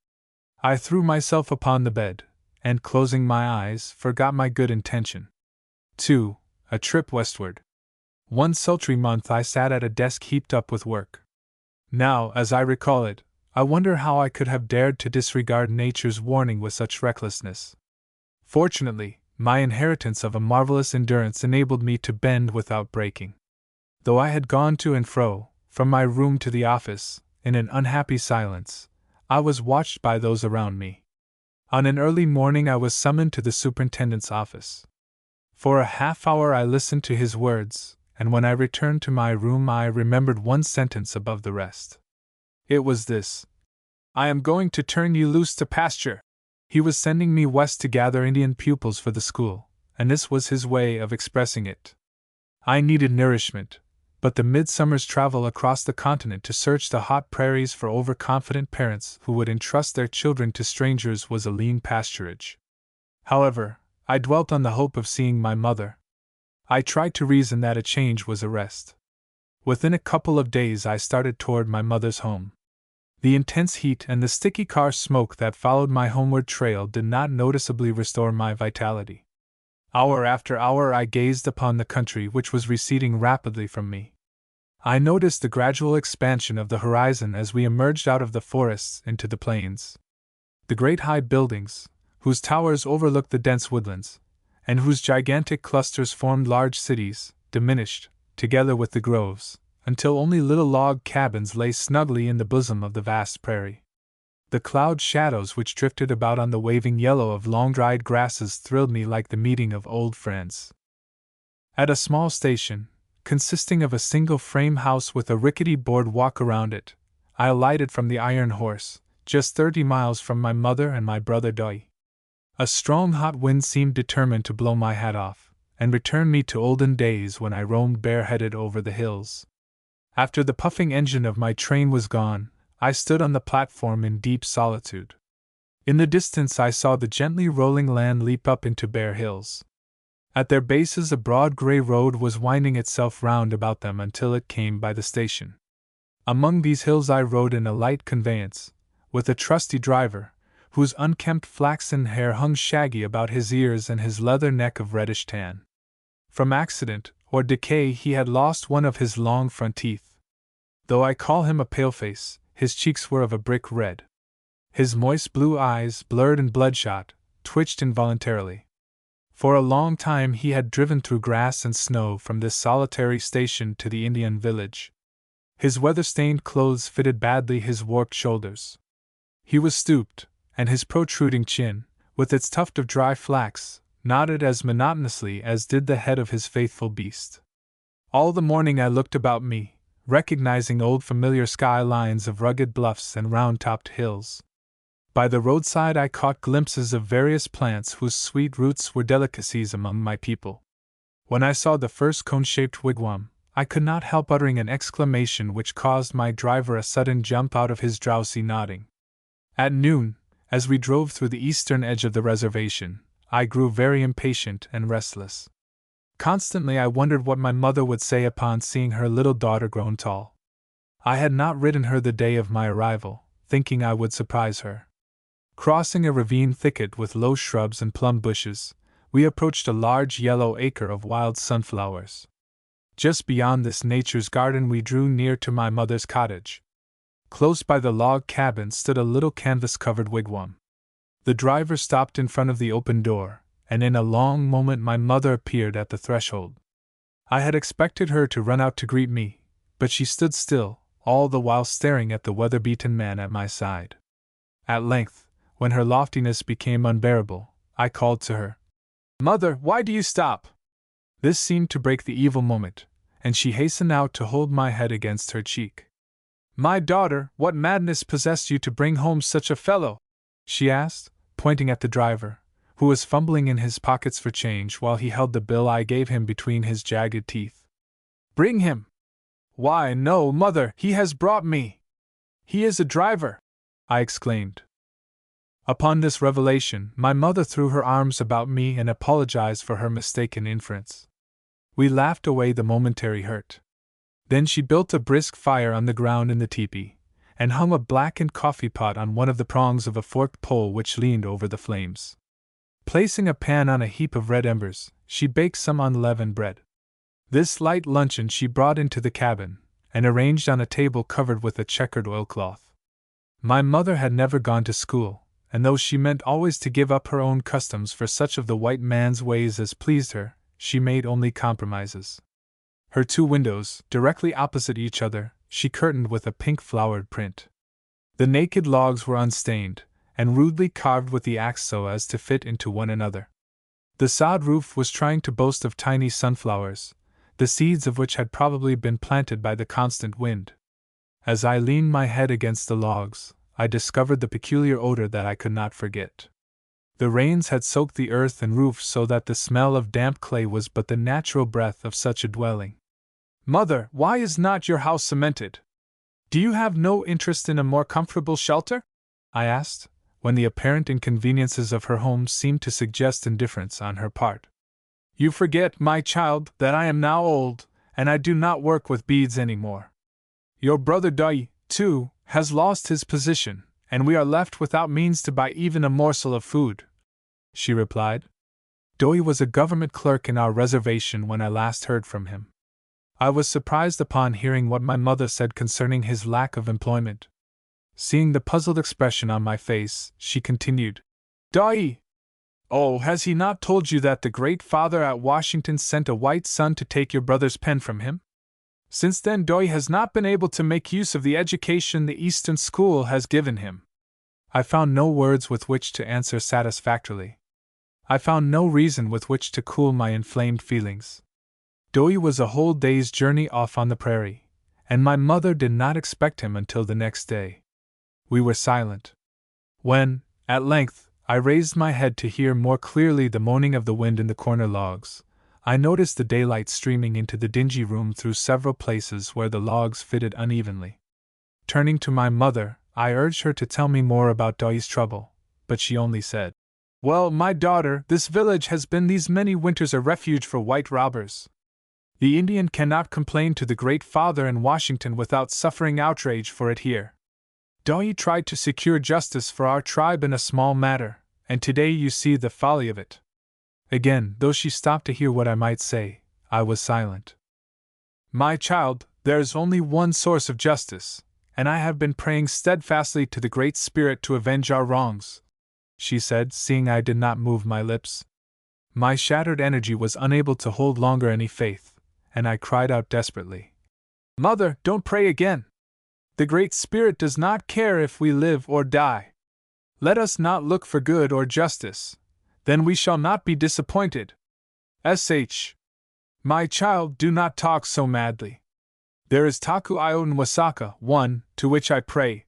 I threw myself upon the bed, and closing my eyes, forgot my good intention. 2. A trip westward. One sultry month I sat at a desk heaped up with work. Now, as I recall it, I wonder how I could have dared to disregard nature's warning with such recklessness. Fortunately, my inheritance of a marvelous endurance enabled me to bend without breaking. Though I had gone to and fro, from my room to the office, in an unhappy silence, I was watched by those around me. On an early morning I was summoned to the superintendent's office. For a half-hour I listened to his words, and when I returned to my room I remembered one sentence above the rest. It was this: "I am going to turn you loose to pasture." He was sending me west to gather Indian pupils for the school, and this was his way of expressing it. I needed nourishment, but the midsummer's travel across the continent to search the hot prairies for overconfident parents who would entrust their children to strangers was a lean pasturage. However, I dwelt on the hope of seeing my mother. I tried to reason that a change was a rest. Within a couple of days I started toward my mother's home. The intense heat and the sticky car smoke that followed my homeward trail did not noticeably restore my vitality. Hour after hour I gazed upon the country which was receding rapidly from me. I noticed the gradual expansion of the horizon as we emerged out of the forests into the plains. The great high buildings, whose towers overlooked the dense woodlands, and whose gigantic clusters formed large cities, diminished, together with the groves, until only little log cabins lay snugly in the bosom of the vast prairie. The cloud shadows which drifted about on the waving yellow of long-dried grasses thrilled me like the meeting of old friends. At a small station, consisting of a single frame house with a rickety board walk around it, I alighted from the Iron Horse, just 30 miles from my mother and my brother Doi. A strong hot wind seemed determined to blow my hat off, and return me to olden days when I roamed bareheaded over the hills. After the puffing engine of my train was gone, I stood on the platform in deep solitude. In the distance I saw the gently rolling land leap up into bare hills. At their bases a broad gray road was winding itself round about them until it came by the station. Among these hills I rode in a light conveyance, with a trusty driver, whose unkempt flaxen hair hung shaggy about his ears and his leather neck of reddish tan. From accident or decay he had lost one of his long front teeth. Though I call him a paleface, his cheeks were of a brick red. His moist blue eyes, blurred and bloodshot, twitched involuntarily. For a long time he had driven through grass and snow from this solitary station to the Indian village. His weather-stained clothes fitted badly his warped shoulders. He was stooped, and his protruding chin, with its tuft of dry flax, nodded as monotonously as did the head of his faithful beast. All the morning I looked about me, recognizing old familiar sky lines of rugged bluffs and round-topped hills. By the roadside I caught glimpses of various plants whose sweet roots were delicacies among my people. When I saw the first cone-shaped wigwam, I could not help uttering an exclamation which caused my driver a sudden jump out of his drowsy nodding. At noon, as we drove through the eastern edge of the reservation, I grew very impatient and restless. Constantly I wondered what my mother would say upon seeing her little daughter grown tall. I had not written her the day of my arrival, thinking I would surprise her. Crossing a ravine thicket with low shrubs and plum bushes, we approached a large yellow acre of wild sunflowers. Just beyond this nature's garden we drew near to my mother's cottage. Close by the log cabin stood a little canvas-covered wigwam. The driver stopped in front of the open door, and in a long moment my mother appeared at the threshold. I had expected her to run out to greet me, but she stood still, all the while staring at the weather-beaten man at my side. At length, when her loftiness became unbearable, I called to her. "Mother, why do you stop?" This seemed to break the evil moment, and she hastened out to hold my head against her cheek. "My daughter, what madness possessed you to bring home such a fellow?" she asked, pointing at the driver, who was fumbling in his pockets for change while he held the bill I gave him between his jagged teeth. "Bring him?" "Why, no, mother, he has brought me. He is a driver," I exclaimed. Upon this revelation, my mother threw her arms about me and apologized for her mistaken inference. We laughed away the momentary hurt. Then she built a brisk fire on the ground in the tepee, and hung a blackened coffee pot on one of the prongs of a forked pole which leaned over the flames. Placing a pan on a heap of red embers, she baked some unleavened bread. This light luncheon she brought into the cabin, and arranged on a table covered with a checkered oilcloth. My mother had never gone to school, and though she meant always to give up her own customs for such of the white man's ways as pleased her, she made only compromises. Her 2 windows, directly opposite each other, she curtained with a pink-flowered print. The naked logs were unstained, and rudely carved with the axe so as to fit into one another. The sod roof was trying to boast of tiny sunflowers, the seeds of which had probably been planted by the constant wind. As I leaned my head against the logs, I discovered the peculiar odor that I could not forget. The rains had soaked the earth and roof so that the smell of damp clay was but the natural breath of such a dwelling. "Mother, why is not your house cemented? Do you have no interest in a more comfortable shelter?" I asked, when the apparent inconveniences of her home seemed to suggest indifference on her part. "You forget, my child, that I am now old, and I do not work with beads any more. Your brother Dai, too, has lost his position, and we are left without means to buy even a morsel of food," she replied. Doi was a government clerk in our reservation when I last heard from him. I was surprised upon hearing what my mother said concerning his lack of employment. Seeing the puzzled expression on my face, she continued, "Dai! Oh, has he not told you that the great father at Washington sent a white son to take your brother's pen from him? Since then Doi has not been able to make use of the education the Eastern school has given him." I found no words with which to answer satisfactorily. I found no reason with which to cool my inflamed feelings. Doi was a whole day's journey off on the prairie, and my mother did not expect him until the next day. We were silent. When, at length, I raised my head to hear more clearly the moaning of the wind in the corner logs, I noticed the daylight streaming into the dingy room through several places where the logs fitted unevenly. Turning to my mother, I urged her to tell me more about Doi's trouble, but she only said, "Well, my daughter, this village has been these many winters a refuge for white robbers. The Indian cannot complain to the Great Father in Washington without suffering outrage for it here. Doi tried to secure justice for our tribe in a small matter, and today you see the folly of it." Again, though she stopped to hear what I might say, I was silent. "My child, there is only one source of justice, and I have been praying steadfastly to the Great Spirit to avenge our wrongs," she said, seeing I did not move my lips. My shattered energy was unable to hold longer any faith, and I cried out desperately, "Mother, don't pray again! The Great Spirit does not care if we live or die. Let us not look for good or justice. Then we shall not be disappointed. Sh. My child, do not talk so madly. There is Taku Io Nwasaka, one, to which I pray,"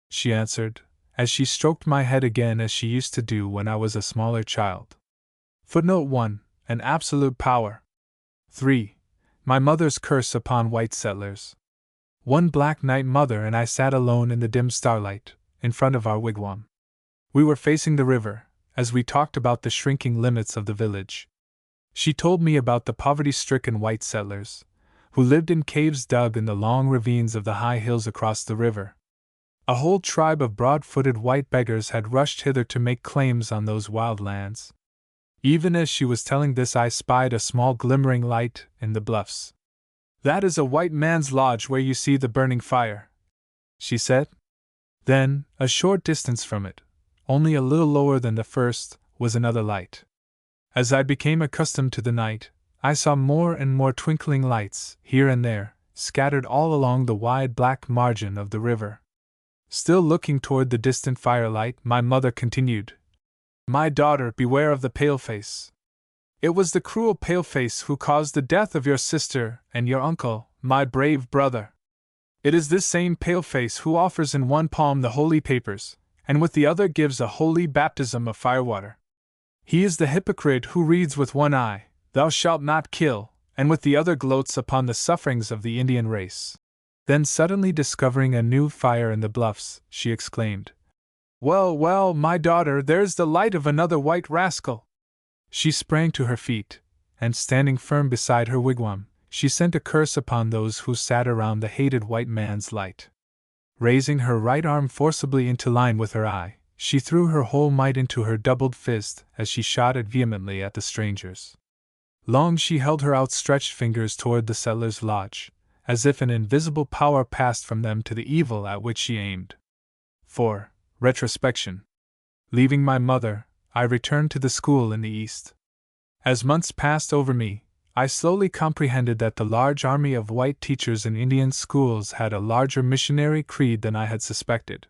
she answered, as she stroked my head again as she used to do when I was a smaller child. *1. An absolute power. 3. My mother's curse upon white settlers. One black night mother and I sat alone in the dim starlight, in front of our wigwam. We were facing the river, as we talked about the shrinking limits of the village. She told me about the poverty-stricken white settlers, who lived in caves dug in the long ravines of the high hills across the river. A whole tribe of broad-footed white beggars had rushed hither to make claims on those wild lands. Even as she was telling this, I spied a small glimmering light in the bluffs. "That is a white man's lodge where you see the burning fire," she said. Then, a short distance from it, only a little lower than the first, was another light. As I became accustomed to the night, I saw more and more twinkling lights, here and there, scattered all along the wide black margin of the river. Still looking toward the distant firelight, my mother continued, "My daughter, beware of the paleface. It was the cruel paleface who caused the death of your sister and your uncle, my brave brother. It is this same paleface who offers in one palm the holy papers, and with the other gives a holy baptism of firewater. He is the hypocrite who reads with one eye, 'Thou shalt not kill,' and with the other gloats upon the sufferings of the Indian race." Then, suddenly discovering a new fire in the bluffs, she exclaimed, "Well, well, my daughter, there's the light of another white rascal!" She sprang to her feet, and standing firm beside her wigwam, she sent a curse upon those who sat around the hated white man's light. Raising her right arm forcibly into line with her eye, she threw her whole might into her doubled fist as she shot it vehemently at the strangers. Long she held her outstretched fingers toward the settler's lodge, as if an invisible power passed from them to the evil at which she aimed. 4. Retrospection. Leaving my mother, I returned to the school in the East. As months passed over me, I slowly comprehended that the large army of white teachers in Indian schools had a larger missionary creed than I had suspected.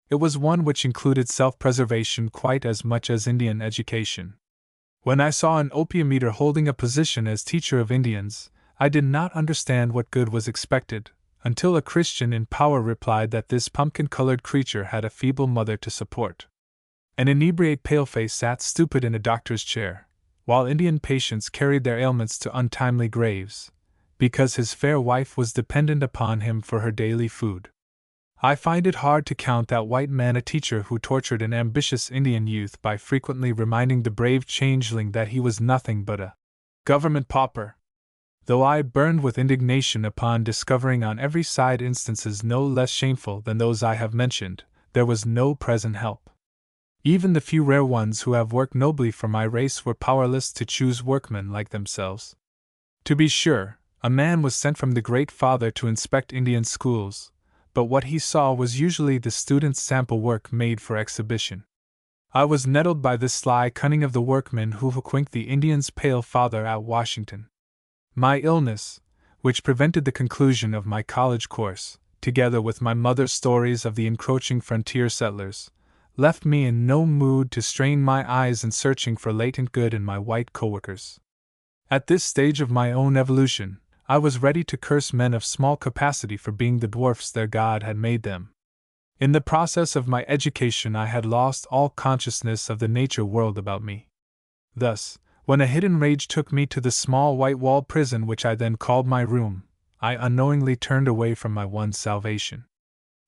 It was one which included self-preservation quite as much as Indian education. When I saw an opium eater holding a position as teacher of Indians, I did not understand what good was expected, until a Christian in power replied that this pumpkin-colored creature had a feeble mother to support. An inebriate paleface sat stupid in a doctor's chair, while Indian patients carried their ailments to untimely graves, because his fair wife was dependent upon him for her daily food. I find it hard to count that white man a teacher who tortured an ambitious Indian youth by frequently reminding the brave changeling that he was nothing but a government pauper. Though I burned with indignation upon discovering on every side instances no less shameful than those I have mentioned, there was no present help. Even the few rare ones who have worked nobly for my race were powerless to choose workmen like themselves. To be sure, a man was sent from the Great Father to inspect Indian schools, but what he saw was usually the students' sample work made for exhibition. I was nettled by this sly cunning of the workmen who hoodwinked the Indian's pale father at Washington. My illness, which prevented the conclusion of my college course, together with my mother's stories of the encroaching frontier settlers, left me in no mood to strain my eyes in searching for latent good in my white coworkers. At this stage of my own evolution, I was ready to curse men of small capacity for being the dwarfs their God had made them. In the process of my education, I had lost all consciousness of the nature world about me. Thus, when a hidden rage took me to the small white-walled prison which I then called my room, I unknowingly turned away from my one salvation.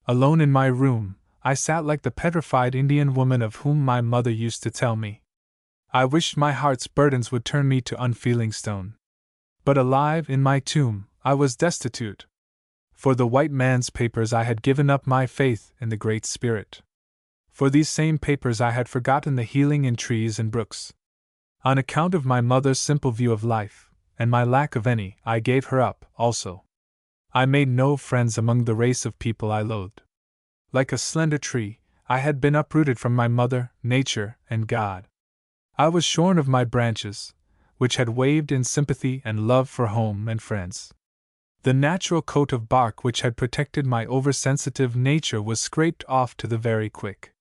Alone in my room, I sat like the petrified Indian woman of whom my mother used to tell me. I wished my heart's burdens would turn me to unfeeling stone. But alive in my tomb, I was destitute. For the white man's papers I had given up my faith in the Great Spirit. For these same papers I had forgotten the healing in trees and brooks. On account of my mother's simple view of life, and my lack of any, I gave her up, also. I made no friends among the race of people I loathed. Like a slender tree, I had been uprooted from my mother, nature, and God. I was shorn of my branches, which had waved in sympathy and love for home and friends. The natural coat of bark which had protected my oversensitive nature was scraped off to the very quick.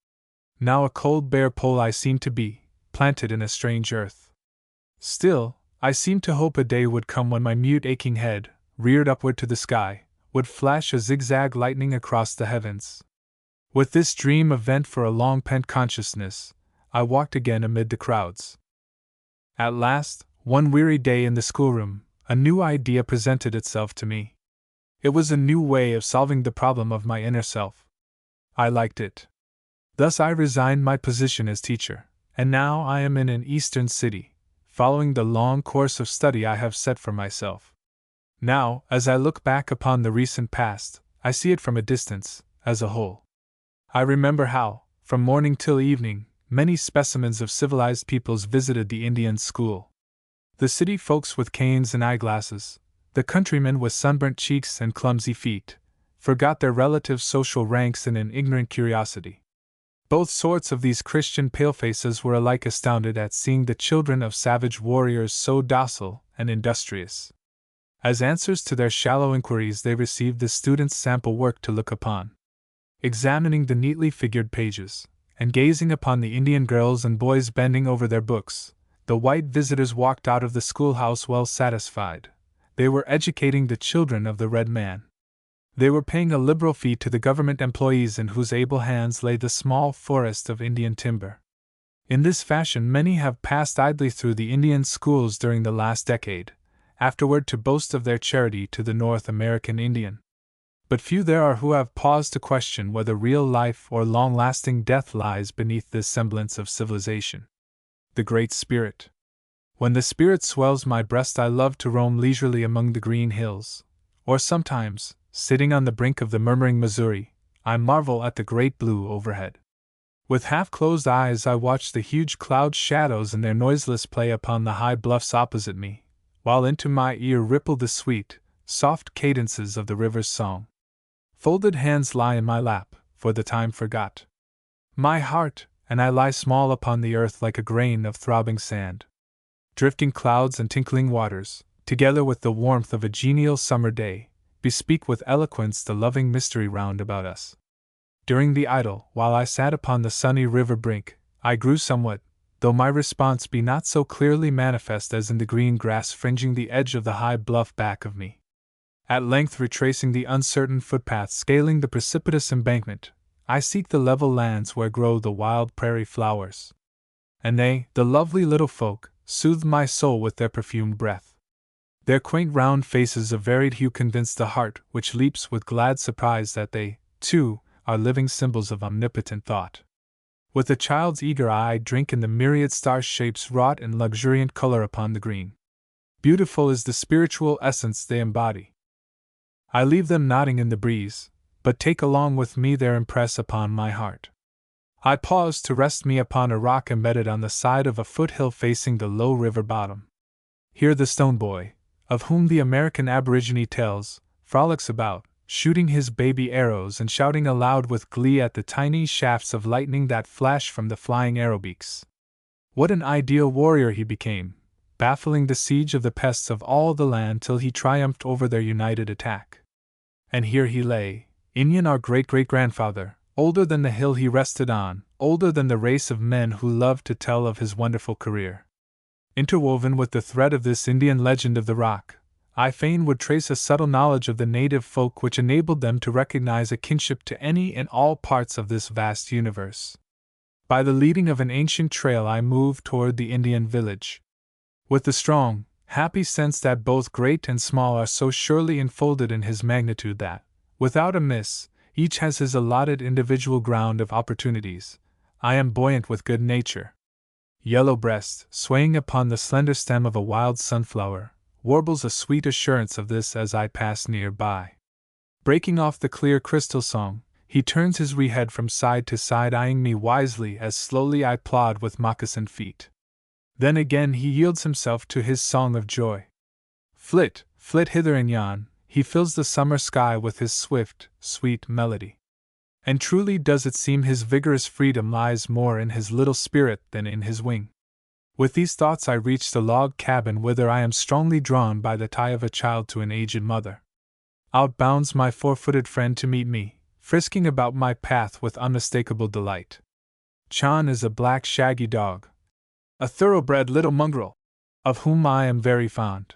Now a cold bare pole I seemed to be, planted in a strange earth. Still, I seemed to hope a day would come when my mute aching head, reared upward to the sky, would flash a zigzag lightning across the heavens. With this dream a vent for a long-pent consciousness, I walked again amid the crowds. At last, one weary day in the schoolroom, a new idea presented itself to me. It was a new way of solving the problem of my inner self. I liked it. Thus I resigned my position as teacher, and now I am in an eastern city, following the long course of study I have set for myself. Now, as I look back upon the recent past, I see it from a distance, as a whole. I remember how, from morning till evening, many specimens of civilized peoples visited the Indian school. The city folks with canes and eyeglasses, the countrymen with sunburnt cheeks and clumsy feet, forgot their relative social ranks in an ignorant curiosity. Both sorts of these Christian palefaces were alike astounded at seeing the children of savage warriors so docile and industrious. As answers to their shallow inquiries, they received the students' sample work to look upon. Examining the neatly figured pages, and gazing upon the Indian girls and boys bending over their books, the white visitors walked out of the schoolhouse well satisfied. They were educating the children of the red man. They were paying a liberal fee to the government employees in whose able hands lay the small forest of Indian timber. In this fashion, many have passed idly through the Indian schools during the last decade, afterward to boast of their charity to the North American Indian. But few there are who have paused to question whether real life or long-lasting death lies beneath this semblance of civilization. The Great Spirit. When the spirit swells my breast, I love to roam leisurely among the green hills, or sometimes, sitting on the brink of the murmuring Missouri, I marvel at the great blue overhead. With half-closed eyes I watch the huge cloud shadows in their noiseless play upon the high bluffs opposite me, while into my ear ripple the sweet, soft cadences of the river's song. Folded hands lie in my lap, for the time forgot. My heart, and I lie small upon the earth like a grain of throbbing sand. Drifting clouds and tinkling waters, together with the warmth of a genial summer day, bespeak with eloquence the loving mystery round about us. During the idyll, while I sat upon the sunny river brink, I grew somewhat, though my response be not so clearly manifest as in the green grass fringing the edge of the high bluff back of me. At length, retracing the uncertain footpath scaling the precipitous embankment, I seek the level lands where grow the wild prairie flowers. And they, the lovely little folk, soothe my soul with their perfumed breath. Their quaint round faces of varied hue convince the heart which leaps with glad surprise that they, too, are living symbols of omnipotent thought. With a child's eager eye I drink in the myriad star shapes wrought in luxuriant color upon the green. Beautiful is the spiritual essence they embody. I leave them nodding in the breeze, but take along with me their impress upon my heart. I pause to rest me upon a rock embedded on the side of a foothill facing the low river bottom. Here the stone boy, of whom the American aborigine tells, frolics about, shooting his baby arrows and shouting aloud with glee at the tiny shafts of lightning that flash from the flying arrowbeaks. What an ideal warrior he became, baffling the siege of the pests of all the land till he triumphed over their united attack. And here he lay, Indian, our great-great-grandfather, older than the hill he rested on, older than the race of men who loved to tell of his wonderful career. Interwoven with the thread of this Indian legend of the rock, I fain would trace a subtle knowledge of the native folk which enabled them to recognize a kinship to any and all parts of this vast universe. By the leading of an ancient trail I moved toward the Indian village. With the strong, happy sense that both great and small are so surely enfolded in his magnitude that, without a miss, each has his allotted individual ground of opportunities, I am buoyant with good nature. Yellow Breast, swaying upon the slender stem of a wild sunflower, warbles a sweet assurance of this as I pass near by. Breaking off the clear crystal song, he turns his wee head from side to side, eyeing me wisely as slowly I plod with moccasined feet. Then again he yields himself to his song of joy. Flit, flit hither and yon, he fills the summer sky with his swift, sweet melody. And truly does it seem his vigorous freedom lies more in his little spirit than in his wing. With these thoughts I reach the log cabin, whither I am strongly drawn by the tie of a child to an aged mother. Out bounds my four-footed friend to meet me, frisking about my path with unmistakable delight. Chan is a black shaggy dog, a thoroughbred little mongrel, of whom I am very fond.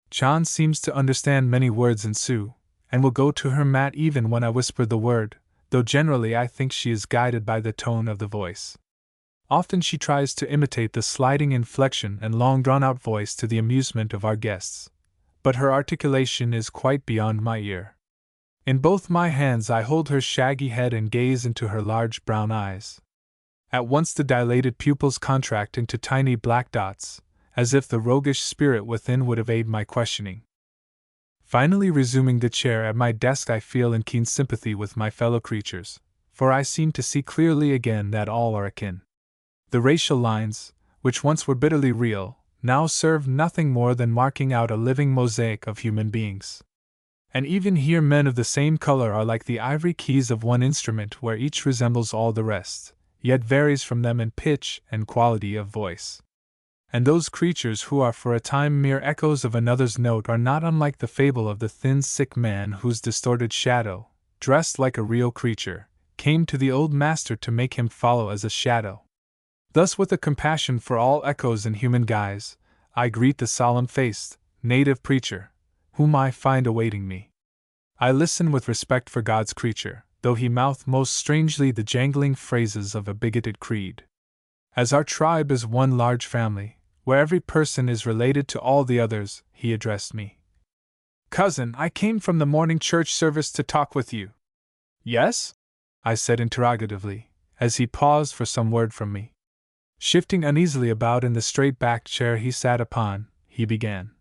Chan seems to understand many words in Sioux, and will go to her mat even when I whisper the word, though generally I think she is guided by the tone of the voice. Often she tries to imitate the sliding inflection and long drawn-out voice to the amusement of our guests, but her articulation is quite beyond my ear. In both my hands I hold her shaggy head and gaze into her large brown eyes. At once the dilated pupils contract into tiny black dots, as if the roguish spirit within would evade my questioning. Finally resuming the chair at my desk, I feel in keen sympathy with my fellow creatures, for I seem to see clearly again that all are akin. The racial lines, which once were bitterly real, now serve nothing more than marking out a living mosaic of human beings. And even here men of the same color are like the ivory keys of one instrument, where each resembles all the rest, yet varies from them in pitch and quality of voice. And those creatures who are for a time mere echoes of another's note are not unlike the fable of the thin sick man whose distorted shadow, dressed like a real creature, came to the old master to make him follow as a shadow. Thus, with a compassion for all echoes in human guise, I greet the solemn-faced, native preacher, whom I find awaiting me. I listen with respect for God's creature, though he mouth most strangely the jangling phrases of a bigoted creed. As our tribe is one large family, where every person is related to all the others, he addressed me. "Cousin, I came from the morning church service to talk with you." "Yes?" I said interrogatively, as he paused for some word from me. Shifting uneasily about in the straight-backed chair he sat upon, he began.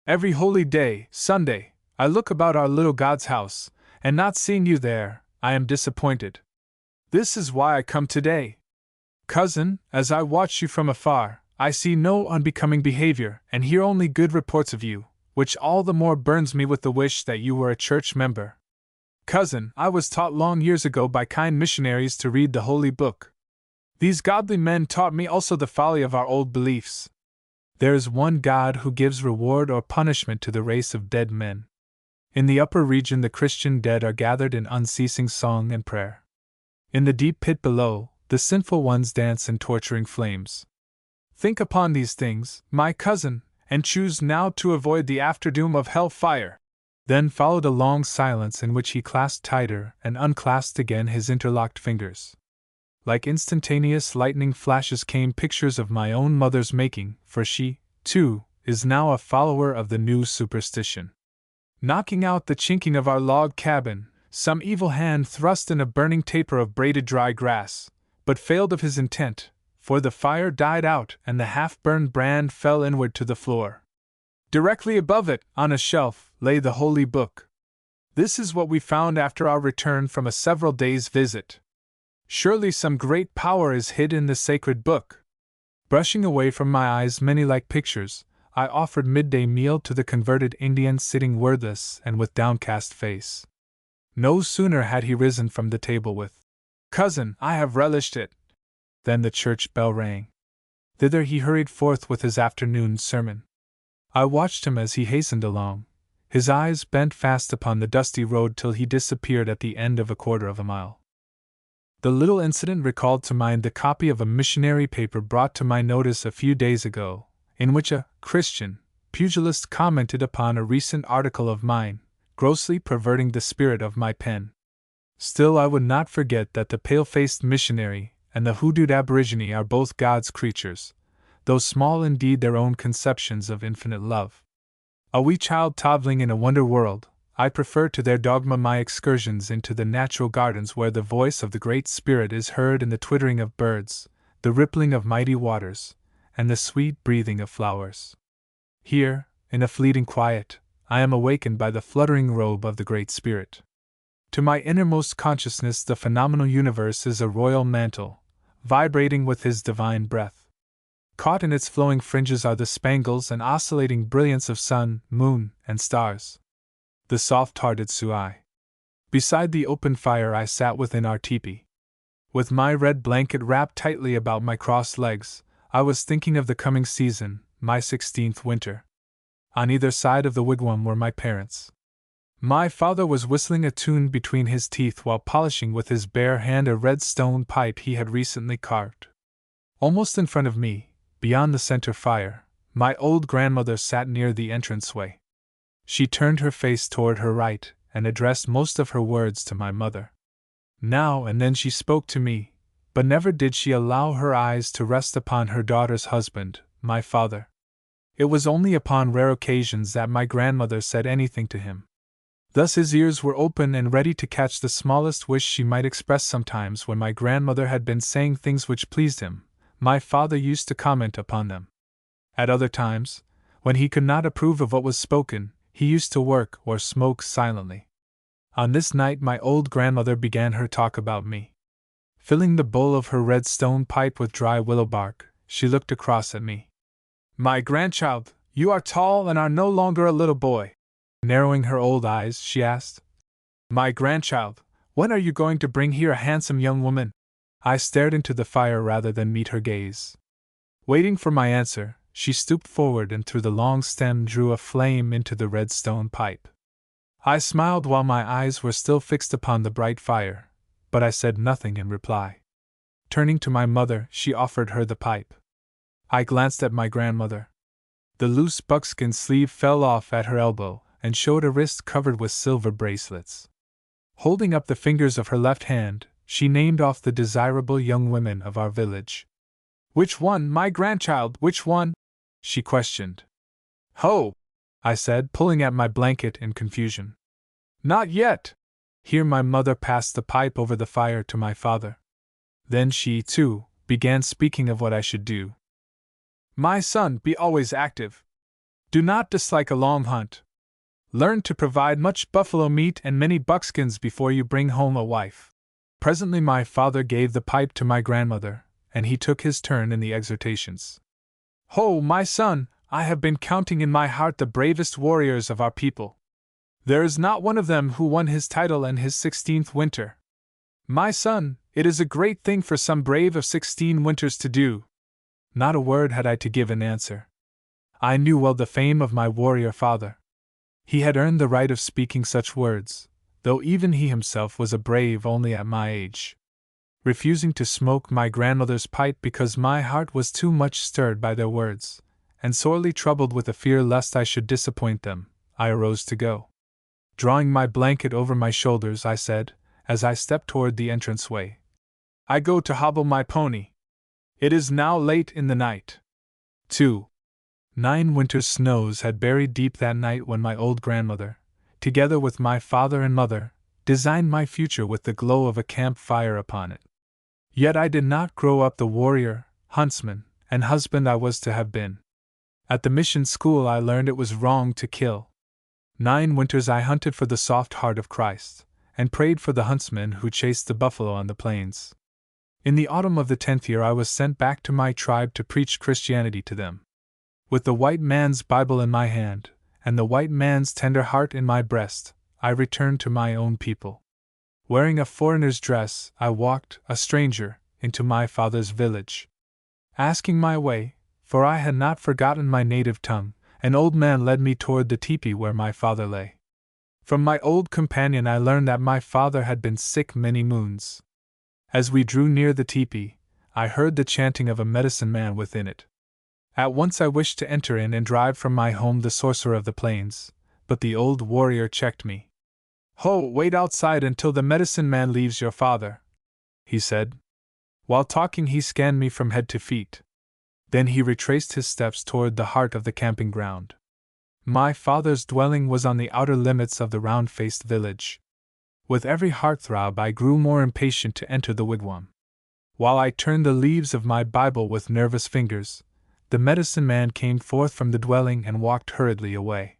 "Every holy day, Sunday, I look about our little God's house, and not seeing you there, I am disappointed. This is why I come today. Cousin, as I watch you from afar, I see no unbecoming behavior and hear only good reports of you, which all the more burns me with the wish that you were a church member. Cousin, I was taught long years ago by kind missionaries to read the Holy Book. These godly men taught me also the folly of our old beliefs. There is one God who gives reward or punishment to the race of dead men. In the upper region the Christian dead are gathered in unceasing song and prayer. In the deep pit below, the sinful ones dance in torturing flames. Think upon these things, my cousin, and choose now to avoid the afterdoom of hell fire." Then followed a long silence in which he clasped tighter and unclasped again his interlocked fingers. Like instantaneous lightning flashes came pictures of my own mother's making, for she, too, is now a follower of the new superstition. Knocking out the chinking of our log cabin, some evil hand thrust in a burning taper of braided dry grass, but failed of his intent, for the fire died out and the half-burned brand fell inward to the floor. Directly above it, on a shelf, lay the Holy Book. This is what we found after our return from a several days' visit. Surely some great power is hid in the sacred book. Brushing away from my eyes many like pictures, I offered midday meal to the converted Indian sitting wordless and with downcast face. No sooner had he risen from the table with, "Cousin, I have relished it," than the church bell rang. Thither he hurried forth with his afternoon sermon. I watched him as he hastened along, his eyes bent fast upon the dusty road till he disappeared at the end of a quarter of a mile. The little incident recalled to mind the copy of a missionary paper brought to my notice a few days ago, in which a Christian pugilist commented upon a recent article of mine, grossly perverting the spirit of my pen. Still, I would not forget that the pale-faced missionary and the hoodooed aborigine are both God's creatures, though small indeed their own conceptions of infinite love. A wee child toddling in a wonder world, I prefer to their dogma my excursions into the natural gardens where the voice of the Great Spirit is heard in the twittering of birds, the rippling of mighty waters, and the sweet breathing of flowers. Here, in a fleeting quiet, I am awakened by the fluttering robe of the Great Spirit. To my innermost consciousness the phenomenal universe is a royal mantle, vibrating with his divine breath. Caught in its flowing fringes are the spangles and oscillating brilliance of sun, moon, and stars. The soft-hearted Suai. Beside the open fire I sat within our teepee. With my red blanket wrapped tightly about my crossed legs, I was thinking of the coming season, my 16th winter. On either side of the wigwam were my parents. My father was whistling a tune between his teeth while polishing with his bare hand a red stone pipe he had recently carved. Almost in front of me, beyond the center fire, my old grandmother sat near the entranceway. She turned her face toward her right and addressed most of her words to my mother. Now and then she spoke to me, but never did she allow her eyes to rest upon her daughter's husband, my father. It was only upon rare occasions that my grandmother said anything to him. Thus his ears were open and ready to catch the smallest wish she might express. Sometimes when my grandmother had been saying things which pleased him, my father used to comment upon them. At other times, when he could not approve of what was spoken, he used to work or smoke silently. On this night, my old grandmother began her talk about me. Filling the bowl of her red stone pipe with dry willow bark, she looked across at me. "My grandchild, you are tall and are no longer a little boy." Narrowing her old eyes, she asked, "My grandchild, when are you going to bring here a handsome young woman?" I stared into the fire rather than meet her gaze. Waiting for my answer, she stooped forward and through the long stem drew a flame into the red stone pipe. I smiled while my eyes were still fixed upon the bright fire, but I said nothing in reply. Turning to my mother, she offered her the pipe. I glanced at my grandmother. The loose buckskin sleeve fell off at her elbow and showed a wrist covered with silver bracelets. Holding up the fingers of her left hand, she named off the desirable young women of our village. "Which one, my grandchild, which one?" she questioned. "Ho!" I said, pulling at my blanket in confusion. "Not yet!" Here my mother passed the pipe over the fire to my father. Then she, too, began speaking of what I should do. "My son, be always active. Do not dislike a long hunt. Learn to provide much buffalo meat and many buckskins before you bring home a wife." Presently my father gave the pipe to my grandmother, and he took his turn in the exhortations. "Ho, my son, I have been counting in my heart the bravest warriors of our people. There is not one of them who won his title in his 16th winter. My son, it is a great thing for some brave of 16 winters to do." Not a word had I to give in answer. I knew well the fame of my warrior father. He had earned the right of speaking such words, though even he himself was a brave only at my age. Refusing to smoke my grandmother's pipe because my heart was too much stirred by their words, and sorely troubled with a fear lest I should disappoint them, I arose to go. Drawing my blanket over my shoulders, I said, as I stepped toward the entranceway, "I go to hobble my pony. It is now late in the night." 2. 9 winter snows had buried deep that night when my old grandmother, together with my father and mother, designed my future with the glow of a camp fire upon it. Yet I did not grow up the warrior, huntsman, and husband I was to have been. At the mission school I learned it was wrong to kill. 9 winters I hunted for the soft heart of Christ, and prayed for the huntsman who chased the buffalo on the plains. In the autumn of the 10th year I was sent back to my tribe to preach Christianity to them. With the white man's Bible in my hand, and the white man's tender heart in my breast, I returned to my own people. Wearing a foreigner's dress, I walked, a stranger, into my father's village. Asking my way, for I had not forgotten my native tongue, an old man led me toward the teepee where my father lay. From my old companion I learned that my father had been sick many moons. As we drew near the teepee, I heard the chanting of a medicine man within it. At once I wished to enter in and drive from my home the sorcerer of the plains, but the old warrior checked me. "Ho, wait outside until the medicine man leaves your father," he said. While talking he scanned me from head to feet. Then he retraced his steps toward the heart of the camping ground. My father's dwelling was on the outer limits of the round-faced village. With every heart-throb I grew more impatient to enter the wigwam. While I turned the leaves of my Bible with nervous fingers, the medicine man came forth from the dwelling and walked hurriedly away.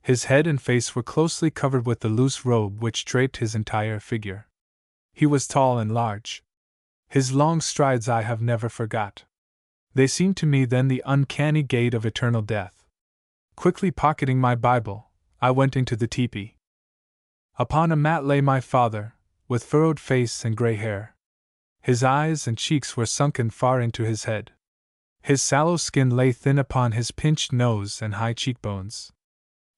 His head and face were closely covered with the loose robe which draped his entire figure. He was tall and large. His long strides I have never forgot. They seemed to me then the uncanny gait of eternal death. Quickly pocketing my Bible, I went into the teepee. Upon a mat lay my father, with furrowed face and gray hair. His eyes and cheeks were sunken far into his head. His sallow skin lay thin upon his pinched nose and high cheekbones.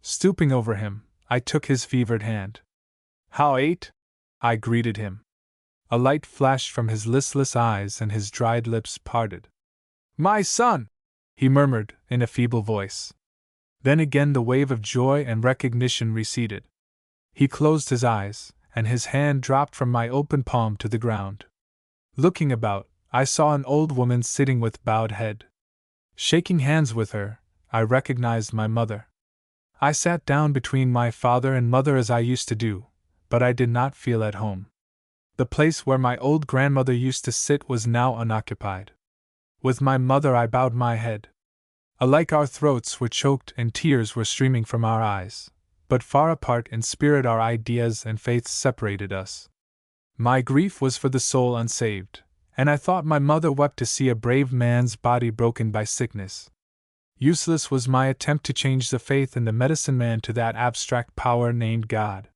Stooping over him, I took his fevered hand. "How ate?" I greeted him. A light flashed from his listless eyes and his dried lips parted. "My son!" he murmured, in a feeble voice. Then again the wave of joy and recognition receded. He closed his eyes, and his hand dropped from my open palm to the ground. Looking about, I saw an old woman sitting with bowed head. Shaking hands with her, I recognized my mother. I sat down between my father and mother as I used to do, but I did not feel at home. The place where my old grandmother used to sit was now unoccupied. With my mother I bowed my head. Alike our throats were choked and tears were streaming from our eyes, but far apart in spirit our ideas and faiths separated us. My grief was for the soul unsaved, and I thought my mother wept to see a brave man's body broken by sickness. Useless was my attempt to change the faith in the medicine man to that abstract power named God.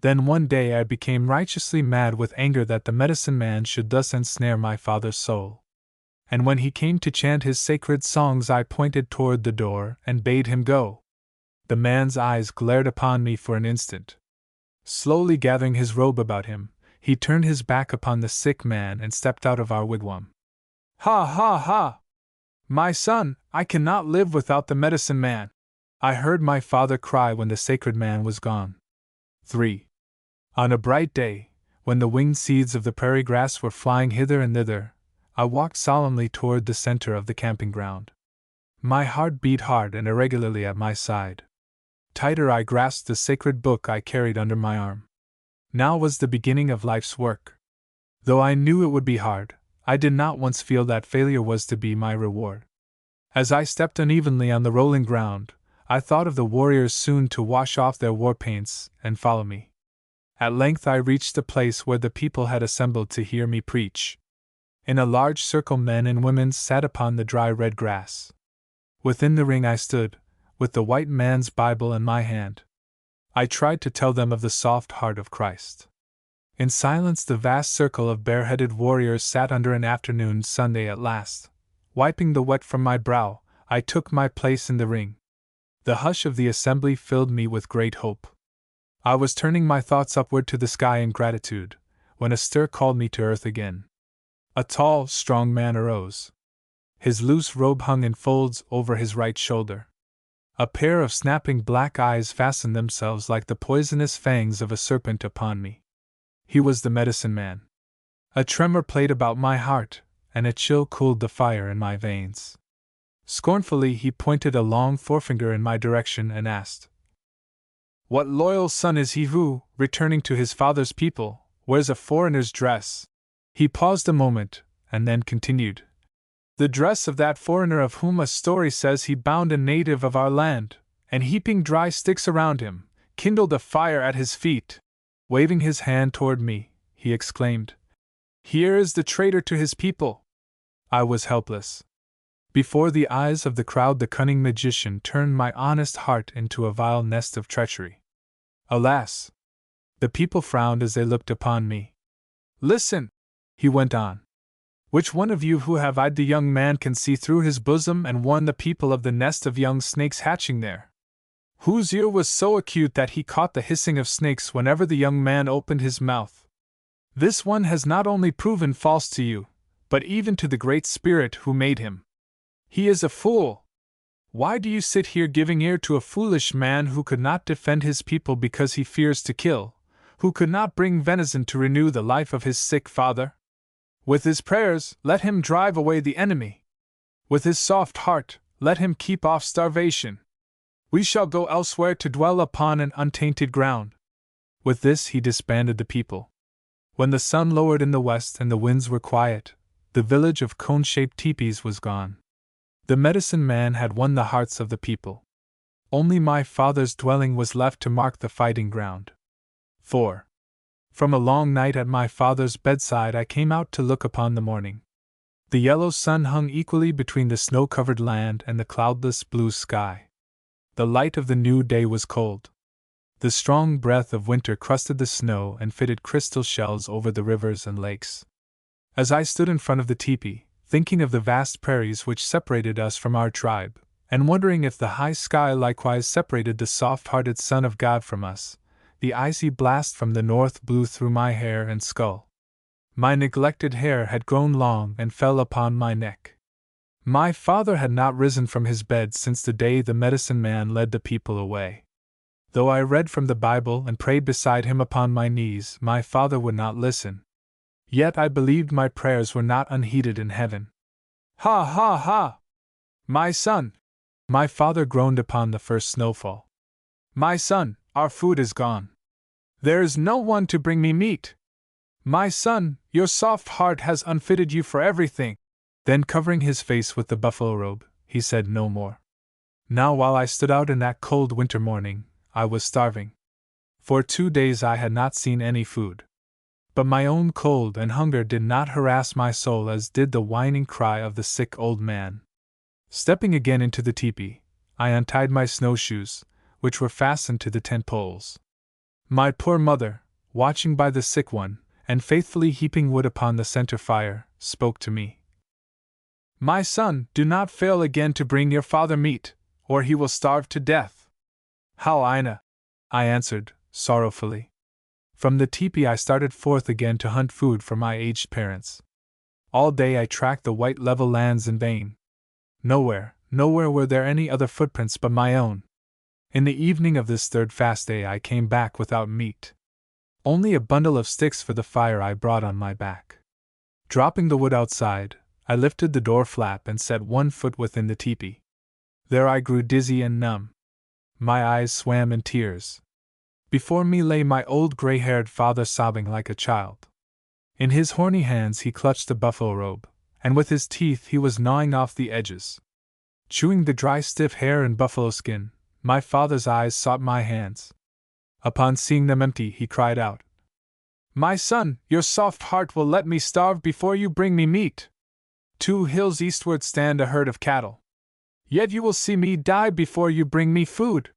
Then one day I became righteously mad with anger that the medicine man should thus ensnare my father's soul. And when he came to chant his sacred songs, I pointed toward the door and bade him go. The man's eyes glared upon me for an instant. Slowly gathering his robe about him, he turned his back upon the sick man and stepped out of our wigwam. Ha ha ha! My son, I cannot live without the medicine man, I heard my father cry when the sacred man was gone. 3. On a bright day, when the winged seeds of the prairie grass were flying hither and thither, I walked solemnly toward the center of the camping ground. My heart beat hard and irregularly at my side. Tighter I grasped the sacred book I carried under my arm. Now was the beginning of life's work. Though I knew it would be hard, I did not once feel that failure was to be my reward. As I stepped unevenly on the rolling ground, I thought of the warriors soon to wash off their war paints and follow me. At length I reached the place where the people had assembled to hear me preach. In a large circle men and women sat upon the dry red grass. Within the ring I stood, with the white man's Bible in my hand. I tried to tell them of the soft heart of Christ. In silence the vast circle of bareheaded warriors sat under an afternoon Sunday at last. Wiping the wet from my brow, I took my place in the ring. The hush of the assembly filled me with great hope. I was turning my thoughts upward to the sky in gratitude, when a stir called me to earth again. A tall, strong man arose. His loose robe hung in folds over his right shoulder. A pair of snapping black eyes fastened themselves like the poisonous fangs of a serpent upon me. He was the medicine man. A tremor played about my heart, and a chill cooled the fire in my veins. Scornfully he pointed a long forefinger in my direction and asked, "What loyal son is he who, returning to his father's people, wears a foreigner's dress?" He paused a moment, and then continued, "The dress of that foreigner of whom a story says he bound a native of our land, and heaping dry sticks around him, kindled a fire at his feet." Waving his hand toward me, he exclaimed, "Here is the traitor to his people!" I was helpless. Before the eyes of the crowd the cunning magician turned my honest heart into a vile nest of treachery. Alas! The people frowned as they looked upon me. "Listen," he went on. "Which one of you who have eyed the young man can see through his bosom and warn the people of the nest of young snakes hatching there? Whose ear was so acute that he caught the hissing of snakes whenever the young man opened his mouth? This one has not only proven false to you, but even to the Great Spirit who made him. He is a fool. Why do you sit here giving ear to a foolish man who could not defend his people because he fears to kill, who could not bring venison to renew the life of his sick father? With his prayers, let him drive away the enemy. With his soft heart, let him keep off starvation. We shall go elsewhere to dwell upon an untainted ground." With this he disbanded the people. When the sun lowered in the west and the winds were quiet, the village of cone-shaped teepees was gone. The medicine man had won the hearts of the people. Only my father's dwelling was left to mark the fighting ground. 4. From a long night at my father's bedside I came out to look upon the morning. The yellow sun hung equally between the snow-covered land and the cloudless blue sky. The light of the new day was cold. The strong breath of winter crusted the snow and fitted crystal shells over the rivers and lakes. As I stood in front of the tepee, thinking of the vast prairies which separated us from our tribe, and wondering if the high sky likewise separated the soft-hearted Son of God from us, the icy blast from the north blew through my hair and skull. My neglected hair had grown long and fell upon my neck. My father had not risen from his bed since the day the medicine man led the people away. Though I read from the Bible and prayed beside him upon my knees, my father would not listen. Yet I believed my prayers were not unheeded in heaven. "Ha ha ha! My son!" My father groaned upon the first snowfall. "My son, our food is gone. There is no one to bring me meat. My son, your soft heart has unfitted you for everything." Then covering his face with the buffalo robe, he said no more. Now, while I stood out in that cold winter morning, I was starving. For 2 days I had not seen any food. But my own cold and hunger did not harass my soul as did the whining cry of the sick old man. Stepping again into the tepee, I untied my snowshoes, which were fastened to the tent poles. My poor mother, watching by the sick one, and faithfully heaping wood upon the center fire, spoke to me. "My son, do not fail again to bring your father meat, or he will starve to death." "How, Ina?" I answered, sorrowfully. From the tepee I started forth again to hunt food for my aged parents. All day I tracked the white level lands in vain. Nowhere were there any other footprints but my own. In the evening of this third fast day I came back without meat. Only a bundle of sticks for the fire I brought on my back. Dropping the wood outside, I lifted the door flap and set one foot within the tepee. There I grew dizzy and numb. My eyes swam in tears. Before me lay my old gray-haired father sobbing like a child. In his horny hands he clutched the buffalo robe, and with his teeth he was gnawing off the edges. Chewing the dry stiff hair and buffalo skin, my father's eyes sought my hands. Upon seeing them empty, he cried out, "My son, your soft heart will let me starve before you bring me meat. 2 hills eastward stand a herd of cattle. Yet you will see me die before you bring me food."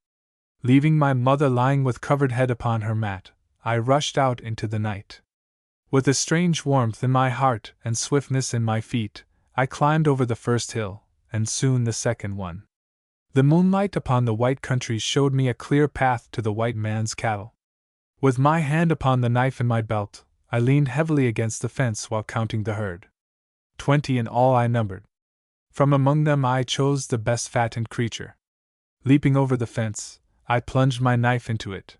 Leaving my mother lying with covered head upon her mat, I rushed out into the night. With a strange warmth in my heart and swiftness in my feet, I climbed over the first hill, and soon the second one. The moonlight upon the white country showed me a clear path to the white man's cattle. With my hand upon the knife in my belt, I leaned heavily against the fence while counting the herd. 20 in all I numbered. From among them I chose the best fattened creature. Leaping over the fence, I plunged my knife into it.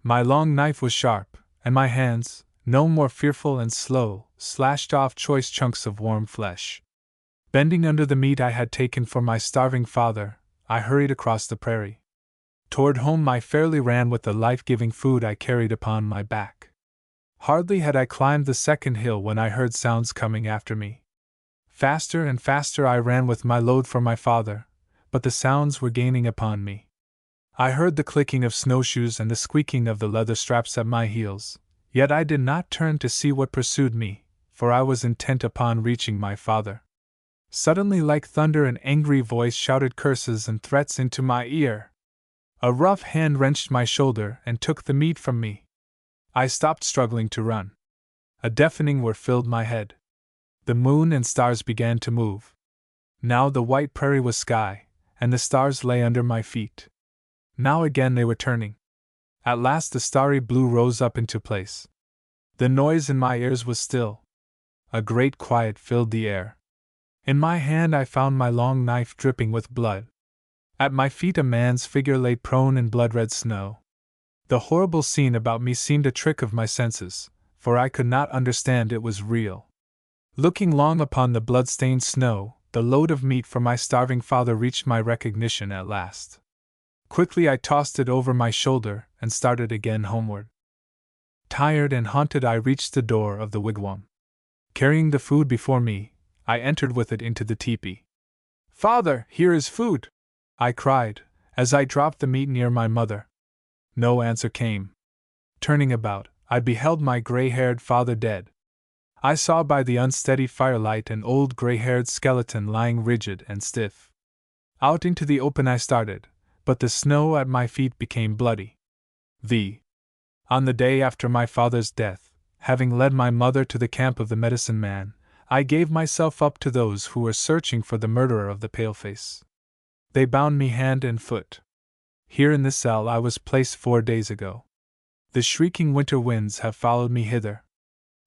My long knife was sharp, and my hands, no more fearful and slow, slashed off choice chunks of warm flesh. Bending under the meat I had taken for my starving father, I hurried across the prairie. Toward home I fairly ran with the life-giving food I carried upon my back. Hardly had I climbed the second hill when I heard sounds coming after me. Faster and faster I ran with my load for my father, but the sounds were gaining upon me. I heard the clicking of snowshoes and the squeaking of the leather straps at my heels, yet I did not turn to see what pursued me, for I was intent upon reaching my father. Suddenly, like thunder, an angry voice shouted curses and threats into my ear. A rough hand wrenched my shoulder and took the meat from me. I stopped struggling to run. A deafening whir filled my head. The moon and stars began to move. Now the white prairie was sky, and the stars lay under my feet. Now again they were turning. At last the starry blue rose up into place. The noise in my ears was still. A great quiet filled the air. In my hand I found my long knife dripping with blood. At my feet a man's figure lay prone in blood-red snow. The horrible scene about me seemed a trick of my senses, for I could not understand it was real. Looking long upon the blood-stained snow, the load of meat for my starving father reached my recognition at last. Quickly I tossed it over my shoulder and started again homeward. Tired and haunted, I reached the door of the wigwam. Carrying the food before me, I entered with it into the tepee. "Father, here is food!" I cried, as I dropped the meat near my mother. No answer came. Turning about, I beheld my gray-haired father dead. I saw by the unsteady firelight an old gray-haired skeleton lying rigid and stiff. Out into the open I started, but the snow at my feet became bloody. On the day after my father's death, having led my mother to the camp of the medicine man, I gave myself up to those who were searching for the murderer of the paleface. They bound me hand and foot. Here in this cell I was placed 4 days ago. The shrieking winter winds have followed me hither.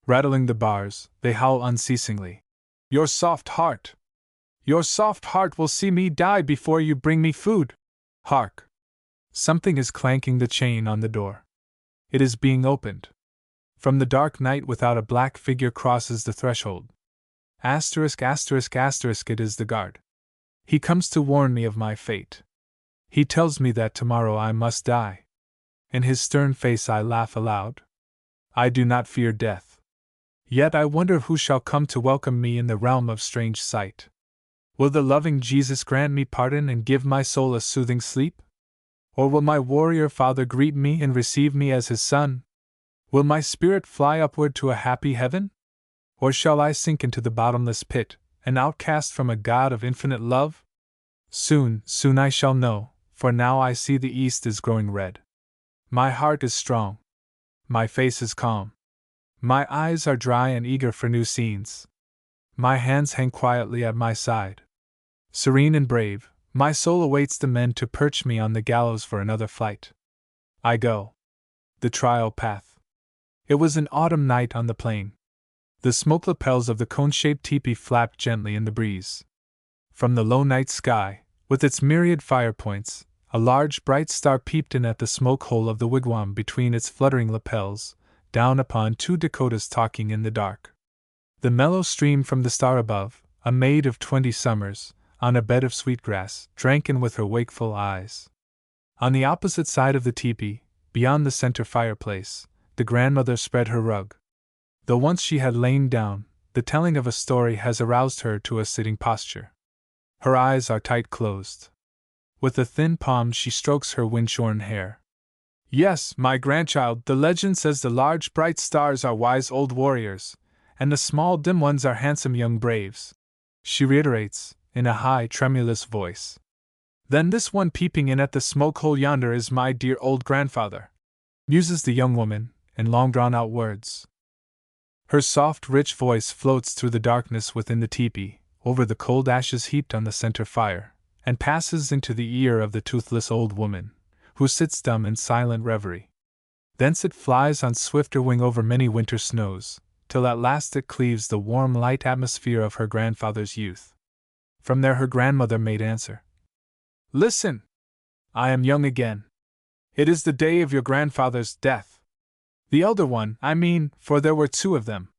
Rattling the bars, they howl unceasingly. Your soft heart will see me die before you bring me food. Hark! Something is clanking the chain on the door. It is being opened. From the dark night without a black figure crosses the threshold. *****, it is the guard. He comes to warn me of my fate. He tells me that tomorrow I must die. In his stern face I laugh aloud. I do not fear death. Yet I wonder who shall come to welcome me in the realm of strange sight. Will the loving Jesus grant me pardon and give my soul a soothing sleep? Or will my warrior father greet me and receive me as his son? Will my spirit fly upward to a happy heaven? Or shall I sink into the bottomless pit, an outcast from a God of infinite love? Soon, soon I shall know, for now I see the east is growing red. My heart is strong. My face is calm. My eyes are dry and eager for new scenes. My hands hang quietly at my side. Serene and brave, my soul awaits the men to perch me on the gallows for another flight. I go. The trial path. It was an autumn night on the plain. The smoke lapels of the cone-shaped teepee flapped gently in the breeze. From the low night sky, with its myriad fire points, a large bright star peeped in at the smoke hole of the wigwam between its fluttering lapels, down upon two Dakotas talking in the dark. The mellow stream from the star above, a maid of 20 summers, on a bed of sweetgrass, drank in with her wakeful eyes. On the opposite side of the teepee, beyond the center fireplace, the grandmother spread her rug. Though once she had lain down, the telling of a story has aroused her to a sitting posture. Her eyes are tight closed. With a thin palm she strokes her wind-shorn hair. Yes, my grandchild, the legend says the large bright stars are wise old warriors, and the small dim ones are handsome young braves, she reiterates, in a high, tremulous voice. Then this one peeping in at the smoke hole yonder is my dear old grandfather, muses the young woman, in long drawn-out words. Her soft, rich voice floats through the darkness within the teepee, over the cold ashes heaped on the center fire, and passes into the ear of the toothless old woman, who sits dumb in silent reverie. Thence it flies on swifter wing over many winter snows, till at last it cleaves the warm, light atmosphere of her grandfather's youth. From there her grandmother made answer. Listen! I am young again. It is the day of your grandfather's death. The elder one, I mean, for there were 2 of them.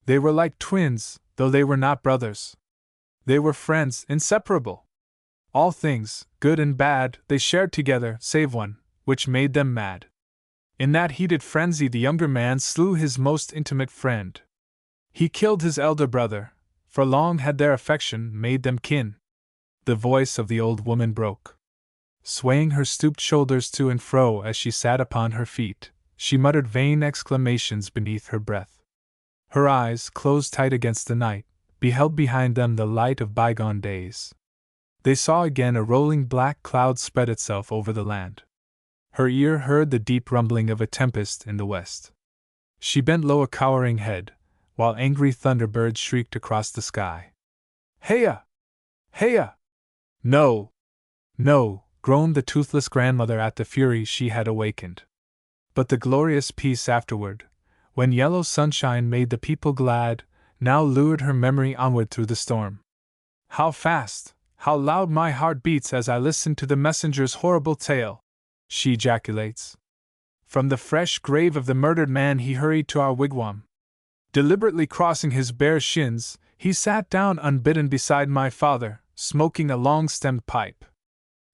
They were like twins, though they were not brothers. They were friends, inseparable. All things, good and bad, they shared together, save one, which made them mad. In that heated frenzy the younger man slew his most intimate friend. He killed his elder brother, for long had their affection made them kin. The voice of the old woman broke. Swaying her stooped shoulders to and fro as she sat upon her feet, she muttered vain exclamations beneath her breath. Her eyes, closed tight against the night, beheld behind them the light of bygone days. They saw again a rolling black cloud spread itself over the land. Her ear heard the deep rumbling of a tempest in the west. She bent low a cowering head, while angry thunderbirds shrieked across the sky. Heya! Heya! No! No! Groaned the toothless grandmother at the fury she had awakened. But the glorious peace afterward, when yellow sunshine made the people glad, now lured her memory onward through the storm. How fast, how loud my heart beats as I listen to the messenger's horrible tale, she ejaculates. From the fresh grave of the murdered man he hurried to our wigwam. Deliberately crossing his bare shins, he sat down unbidden beside my father, smoking a long-stemmed pipe.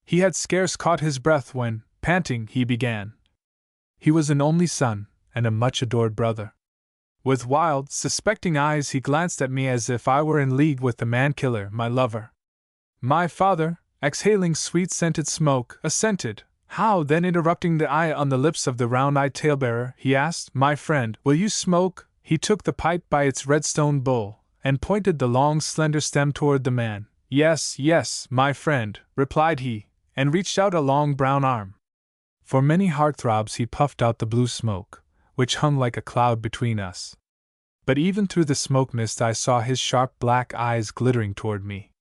He had scarce caught his breath when, panting, he began. He was an only son, and a much-adored brother. With wild, suspecting eyes he glanced at me as if I were in league with the man-killer, my lover. My father, exhaling sweet-scented smoke, assented. How, then interrupting the eye on the lips of the round-eyed talebearer, he asked, My friend, will you smoke? He took the pipe by its redstone bowl, and pointed the long slender stem toward the man. Yes, yes, my friend, replied he, and reached out a long brown arm. For many heartthrobs he puffed out the blue smoke, which hung like a cloud between us. But even through the smoke mist I saw his sharp black eyes glittering toward me.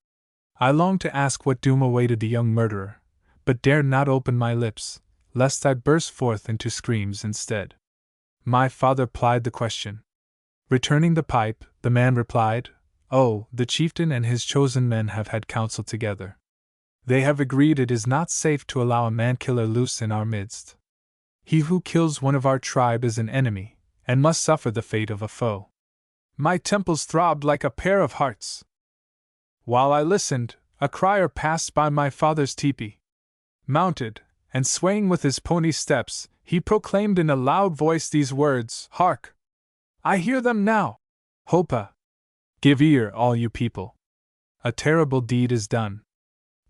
I longed to ask what doom awaited the young murderer, but dared not open my lips, lest I burst forth into screams instead. My father plied the question. Returning the pipe, the man replied, Oh, the chieftain and his chosen men have had counsel together. They have agreed it is not safe to allow a man-killer loose in our midst. He who kills one of our tribe is an enemy, and must suffer the fate of a foe. My temples throbbed like a pair of hearts. While I listened, a crier passed by my father's teepee. Mounted, and swaying with his pony steps, he proclaimed in a loud voice these words, Hark! I hear them now! Hopa! Give ear, all you people! A terrible deed is done.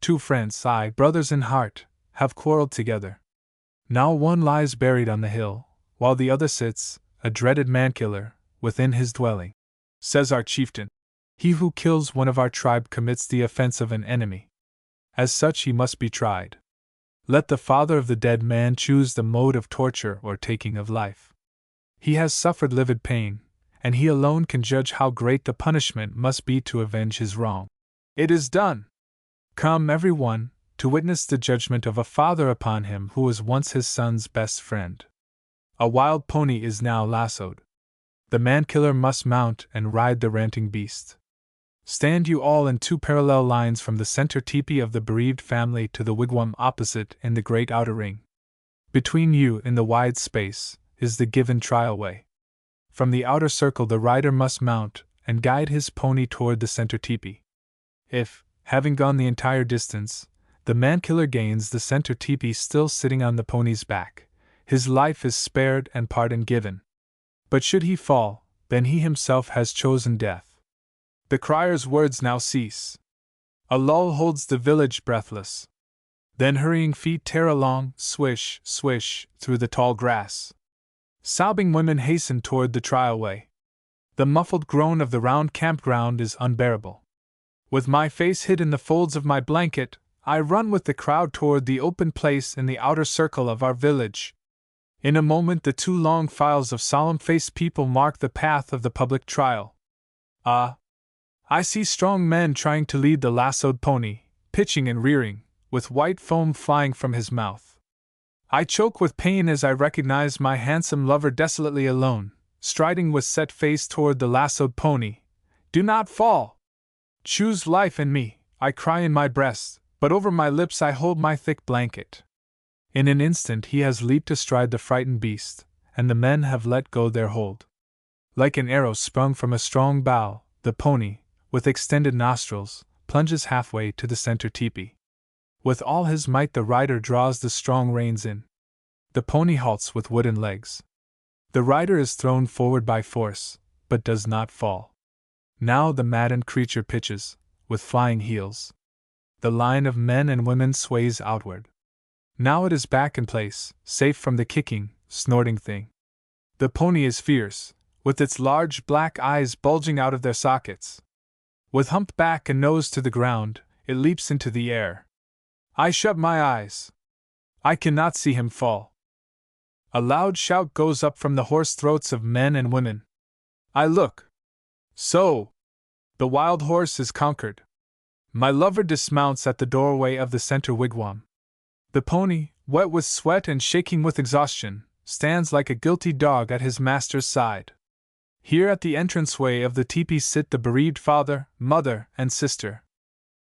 Two friends, aye, brothers in heart, have quarreled together. Now one lies buried on the hill, while the other sits, a dreaded man-killer, within his dwelling. Says our chieftain, he who kills one of our tribe commits the offense of an enemy. As such he must be tried. Let the father of the dead man choose the mode of torture or taking of life. He has suffered livid pain, and he alone can judge how great the punishment must be to avenge his wrong. It is done! Come, every one, to witness the judgment of a father upon him who was once his son's best friend. A wild pony is now lassoed. The man-killer must mount and ride the ranting beast. Stand you all in two parallel lines from the center teepee of the bereaved family to the wigwam opposite in the great outer ring. Between you, in the wide space, is the given trial way. From the outer circle the rider must mount and guide his pony toward the center teepee. If, having gone the entire distance, the man-killer gains the center teepee still sitting on the pony's back, his life is spared and pardon given. But should he fall, then he himself has chosen death. The crier's words now cease. A lull holds the village breathless. Then hurrying feet tear along, swish, swish, through the tall grass. Sobbing women hasten toward the trial way. The muffled groan of the round campground is unbearable. With my face hid in the folds of my blanket, I run with the crowd toward the open place in the outer circle of our village. In a moment the two long files of solemn-faced people mark the path of the public trial. Ah! I see strong men trying to lead the lassoed pony, pitching and rearing, with white foam flying from his mouth. I choke with pain as I recognize my handsome lover desolately alone, striding with set face toward the lassoed pony. Do not fall! Choose life and me, I cry in my breast, but over my lips I hold my thick blanket. In an instant he has leaped astride the frightened beast, and the men have let go their hold. Like an arrow sprung from a strong bow, the pony, with extended nostrils, plunges halfway to the center teepee. With all his might the rider draws the strong reins in. The pony halts with wooden legs. The rider is thrown forward by force, but does not fall. Now the maddened creature pitches, with flying heels. The line of men and women sways outward. Now it is back in place, safe from the kicking, snorting thing. The pony is fierce, with its large black eyes bulging out of their sockets. With humped back and nose to the ground, it leaps into the air. I shut my eyes. I cannot see him fall. A loud shout goes up from the hoarse throats of men and women. I look. So! The wild horse is conquered. My lover dismounts at the doorway of the center wigwam. The pony, wet with sweat and shaking with exhaustion, stands like a guilty dog at his master's side. Here at the entranceway of the teepee sit the bereaved father, mother, and sister.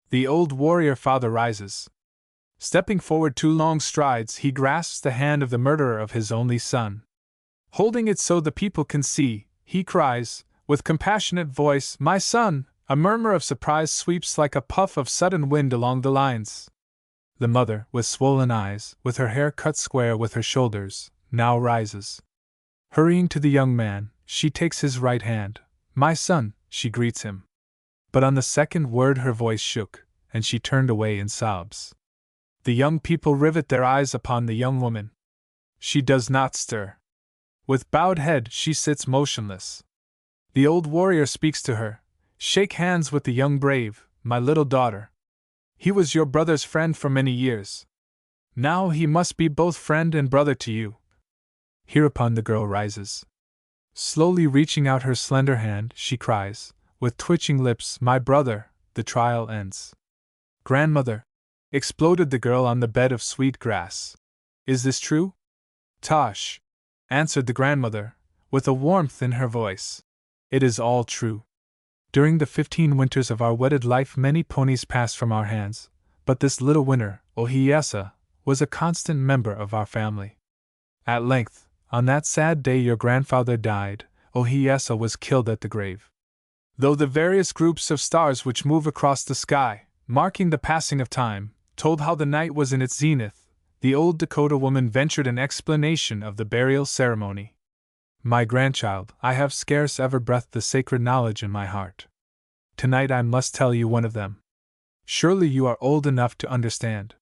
The old warrior father rises. Stepping forward 2 long strides, he grasps the hand of the murderer of his only son. Holding it so the people can see, he cries, with compassionate voice, "My son!" A murmur of surprise sweeps like a puff of sudden wind along the lines. The mother, with swollen eyes, with her hair cut square with her shoulders, now rises. Hurrying to the young man, she takes his right hand. "My son," she greets him. But on the second word her voice shook, and she turned away in sobs. The young people rivet their eyes upon the young woman. She does not stir. With bowed head she sits motionless. The old warrior speaks to her. "Shake hands with the young brave, my little daughter. He was your brother's friend for many years. Now he must be both friend and brother to you." Hereupon the girl rises. Slowly reaching out her slender hand, she cries, with twitching lips, "My brother!" The trial ends. "Grandmother!" exploded the girl on the bed of sweet grass. "Is this true?" "Tosh!" answered the grandmother, with a warmth in her voice. "It is all true. During the 15 winters of our wedded life many ponies passed from our hands, but this little winner, Ohiyesa, was a constant member of our family. At length, on that sad day your grandfather died, Ohiyesa was killed at the grave. Though the various groups of stars which move across the sky, marking the passing of time, told how the night was in its zenith, the old Dakota woman ventured an explanation of the burial ceremony. "My grandchild, I have scarce ever breathed the sacred knowledge in my heart. Tonight I must tell you one of them. Surely you are old enough to understand.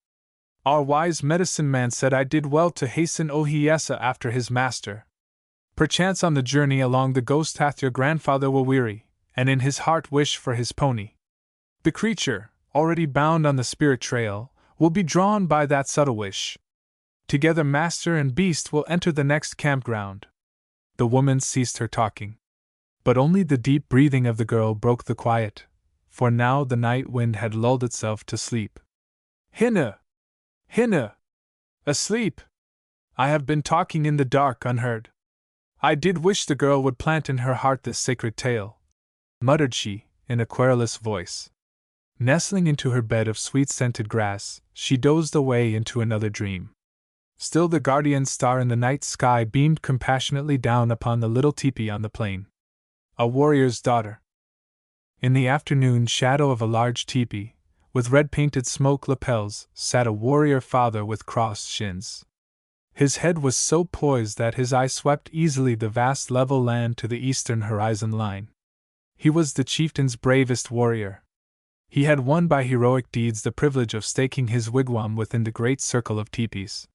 Our wise medicine man said I did well to hasten Ohiyesa after his master. Perchance on the journey along the ghost path your grandfather will weary, and in his heart wish for his pony. The creature, already bound on the spirit trail, will be drawn by that subtle wish. Together master and beast will enter the next campground. The woman ceased her talking. But only the deep breathing of the girl broke the quiet, for now the night wind had lulled itself to sleep. Hinna! Hinna! Asleep! I have been talking in the dark unheard. I did wish the girl would plant in her heart this sacred tale, muttered she, in a querulous voice. Nestling into her bed of sweet-scented grass, she dozed away into another dream. Still the guardian star in the night sky beamed compassionately down upon the little teepee on the plain. A warrior's daughter. In the afternoon shadow of a large teepee, with red-painted smoke lapels, sat a warrior father with crossed shins. His head was so poised that his eye swept easily the vast level land to the eastern horizon line. He was the chieftain's bravest warrior. He had won by heroic deeds the privilege of staking his wigwam within the great circle of teepees.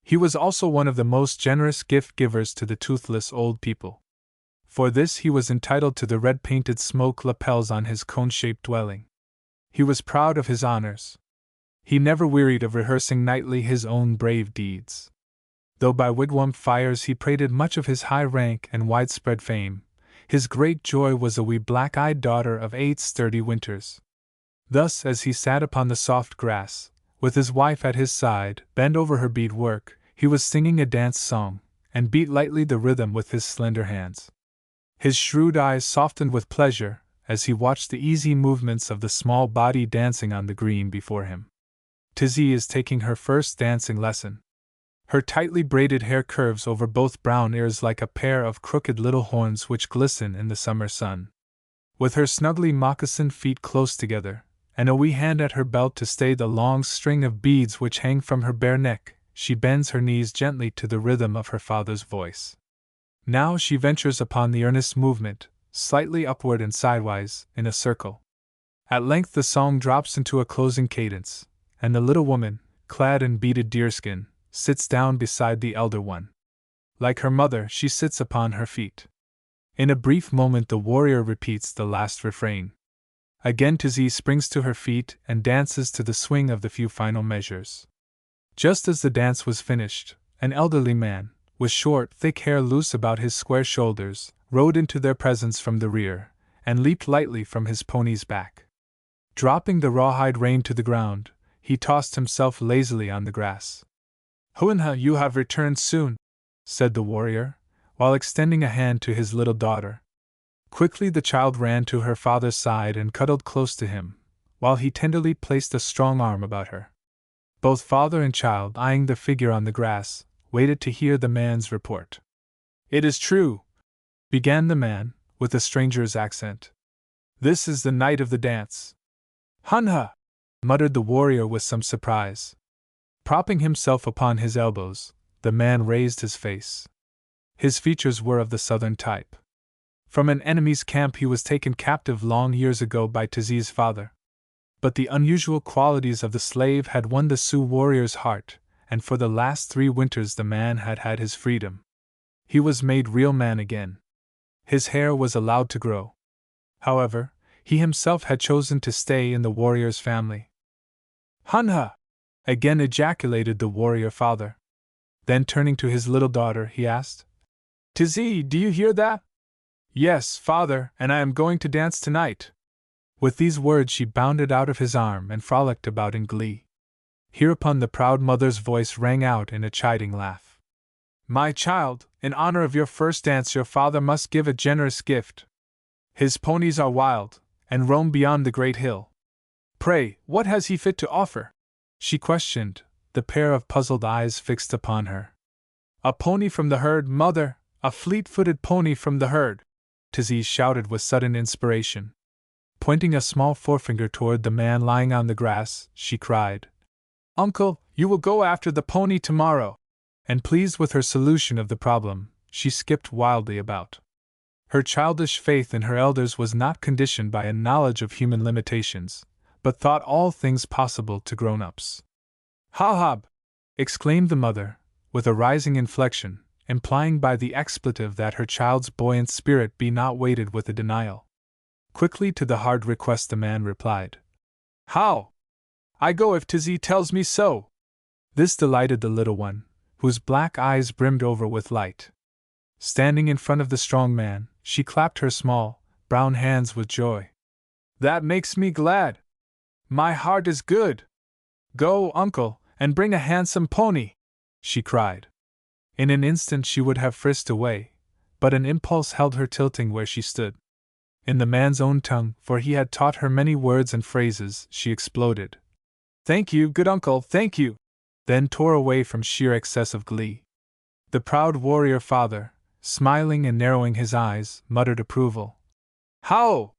He was also one of the most generous gift-givers to the toothless old people. For this he was entitled to the red-painted smoke lapels on his cone-shaped dwelling. He was proud of his honors. He never wearied of rehearsing nightly his own brave deeds. Though by wigwam fires he prated much of his high rank and widespread fame, his great joy was a wee black-eyed daughter of 8 sturdy winters. Thus, as he sat upon the soft grass, with his wife at his side, bent over her bead work, he was singing a dance song, and beat lightly the rhythm with his slender hands. His shrewd eyes softened with pleasure, as he watched the easy movements of the small body dancing on the green before him. Tizzy is taking her first dancing lesson. Her tightly braided hair curves over both brown ears like a pair of crooked little horns which glisten in the summer sun. With her snugly moccasined feet close together, and a wee hand at her belt to stay the long string of beads which hang from her bare neck, she bends her knees gently to the rhythm of her father's voice. Now she ventures upon the earnest movement, slightly upward and sidewise, in a circle. At length the song drops into a closing cadence, and the little woman, clad in beaded deerskin, sits down beside the elder one. Like her mother, she sits upon her feet. In a brief moment the warrior repeats the last refrain. Again Tizzy springs to her feet and dances to the swing of the few final measures. Just as the dance was finished, an elderly man, with short, thick hair loose about his square shoulders, rode into their presence from the rear, and leaped lightly from his pony's back. Dropping the rawhide rein to the ground, he tossed himself lazily on the grass. "Huinha, you have returned soon," said the warrior, while extending a hand to his little daughter. Quickly the child ran to her father's side and cuddled close to him, while he tenderly placed a strong arm about her. Both father and child, eyeing the figure on the grass, waited to hear the man's report. "It is true," began the man, with a stranger's accent. "This is the night of the dance." "Hunha!" muttered the warrior with some surprise. Propping himself upon his elbows, the man raised his face. His features were of the southern type. From an enemy's camp he was taken captive long years ago by Tizzy's father. But the unusual qualities of the slave had won the Sioux warrior's heart, and for the last 3 winters the man had had his freedom. He was made real man again. His hair was allowed to grow. However, he himself had chosen to stay in the warrior's family. "Hunha!" again ejaculated the warrior father. Then turning to his little daughter, he asked, "Tizzy, do you hear that?" "Yes, father, and I am going to dance tonight." With these words she bounded out of his arm and frolicked about in glee. Hereupon the proud mother's voice rang out in a chiding laugh. "My child, in honor of your first dance your father must give a generous gift. His ponies are wild, and roam beyond the great hill. Pray, what has he fit to offer?" she questioned, the pair of puzzled eyes fixed upon her. "A pony from the herd, mother, a fleet-footed pony from the herd," Tizzy shouted with sudden inspiration. Pointing a small forefinger toward the man lying on the grass, she cried, "Uncle, you will go after the pony tomorrow." And pleased with her solution of the problem, she skipped wildly about. Her childish faith in her elders was not conditioned by a knowledge of human limitations, but thought all things possible to grown-ups. "Ha-hob!" exclaimed the mother, with a rising inflection, implying by the expletive that her child's buoyant spirit be not weighted with a denial. Quickly to the hard request the man replied, "How? I go if Tizzy tells me so." This delighted the little one, whose black eyes brimmed over with light. Standing in front of the strong man, she clapped her small, brown hands with joy. "That makes me glad. My heart is good. Go, uncle, and bring a handsome pony," she cried. In an instant she would have frisked away, but an impulse held her tilting where she stood. In the man's own tongue, for he had taught her many words and phrases, she exploded, "Thank you, good uncle, thank you!" then tore away from sheer excess of glee. The proud warrior father, smiling and narrowing his eyes, muttered approval. "How!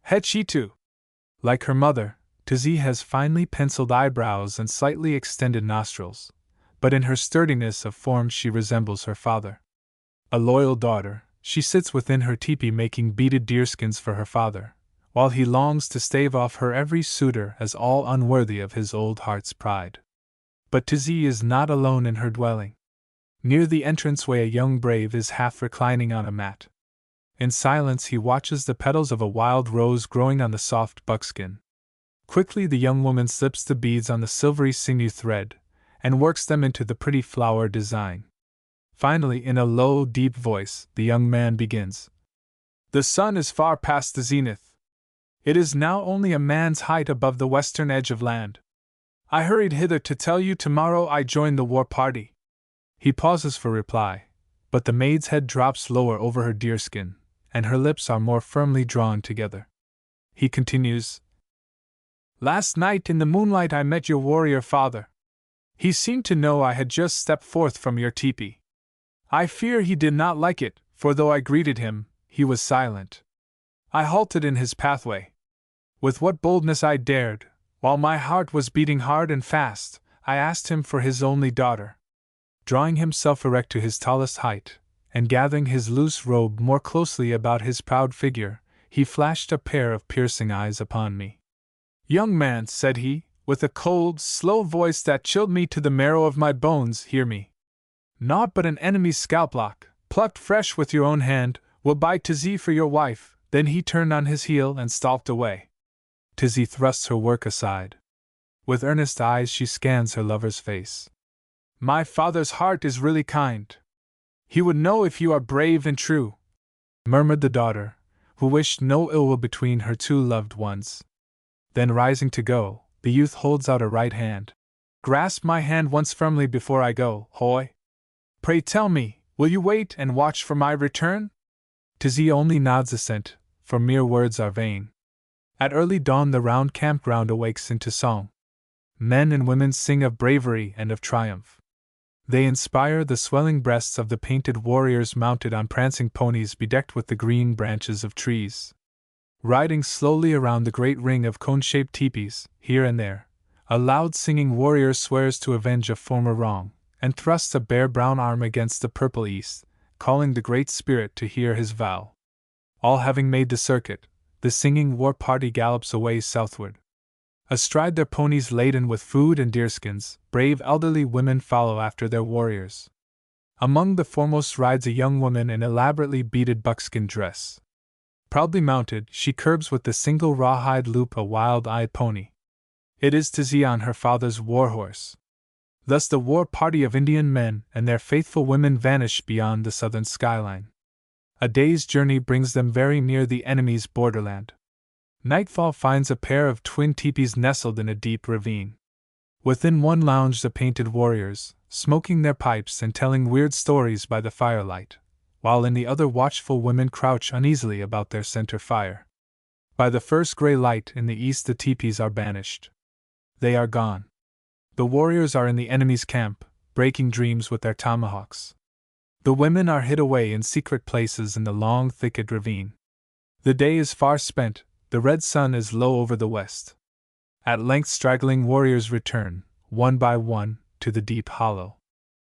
Het she too?" Like her mother, Tizzy has finely penciled eyebrows and slightly extended nostrils, but in her sturdiness of form she resembles her father. A loyal daughter, she sits within her teepee making beaded deerskins for her father, while he longs to stave off her every suitor as all unworthy of his old heart's pride. But Tizzy is not alone in her dwelling. Near the entranceway a young brave is half reclining on a mat. In silence he watches the petals of a wild rose growing on the soft buckskin. Quickly the young woman slips the beads on the silvery sinew thread, and works them into the pretty flower design. Finally, in a low, deep voice, the young man begins. "The sun is far past the zenith. It is now only a man's height above the western edge of land. I hurried hither to tell you tomorrow I join the war party." He pauses for reply, but the maid's head drops lower over her deerskin, and her lips are more firmly drawn together. He continues, "Last night in the moonlight I met your warrior father. He seemed to know I had just stepped forth from your teepee. I fear he did not like it, for though I greeted him, he was silent. I halted in his pathway. With what boldness I dared, while my heart was beating hard and fast, I asked him for his only daughter. Drawing himself erect to his tallest height, and gathering his loose robe more closely about his proud figure, he flashed a pair of piercing eyes upon me. 'Young man,' said he, with a cold, slow voice that chilled me to the marrow of my bones, 'hear me. Naught but an enemy's scalplock, plucked fresh with your own hand, will buy Tizzy for your wife.' Then he turned on his heel and stalked away." Tizzy thrusts her work aside. With earnest eyes she scans her lover's face. "My father's heart is really kind. He would know if you are brave and true," murmured the daughter, who wished no ill will between her two loved ones. Then rising to go, the youth holds out a right hand. "Grasp my hand once firmly before I go, hoy. Pray tell me, will you wait and watch for my return?" Tizzy only nods assent, for mere words are vain. At early dawn the round campground awakes into song. Men and women sing of bravery and of triumph. They inspire the swelling breasts of the painted warriors mounted on prancing ponies bedecked with the green branches of trees. Riding slowly around the great ring of cone-shaped teepees, here and there, a loud singing warrior swears to avenge a former wrong, and thrusts a bare brown arm against the purple east, calling the Great Spirit to hear his vow. All having made the circuit, the singing war party gallops away southward. Astride their ponies laden with food and deerskins, brave elderly women follow after their warriors. Among the foremost rides a young woman in elaborately beaded buckskin dress. Proudly mounted, she curbs with the single rawhide loop a wild-eyed pony. It is Tizzy on her father's war-horse. Thus the war party of Indian men and their faithful women vanish beyond the southern skyline. A day's journey brings them very near the enemy's borderland. Nightfall finds a pair of twin teepees nestled in a deep ravine. Within one lounge the painted warriors, smoking their pipes and telling weird stories by the firelight, while in the other watchful women crouch uneasily about their center fire. By the first gray light in the east the teepees are banished. They are gone. The warriors are in the enemy's camp, breaking dreams with their tomahawks. The women are hid away in secret places in the long, thicket ravine. The day is far spent, the red sun is low over the west. At length straggling warriors return, one by one, to the deep hollow.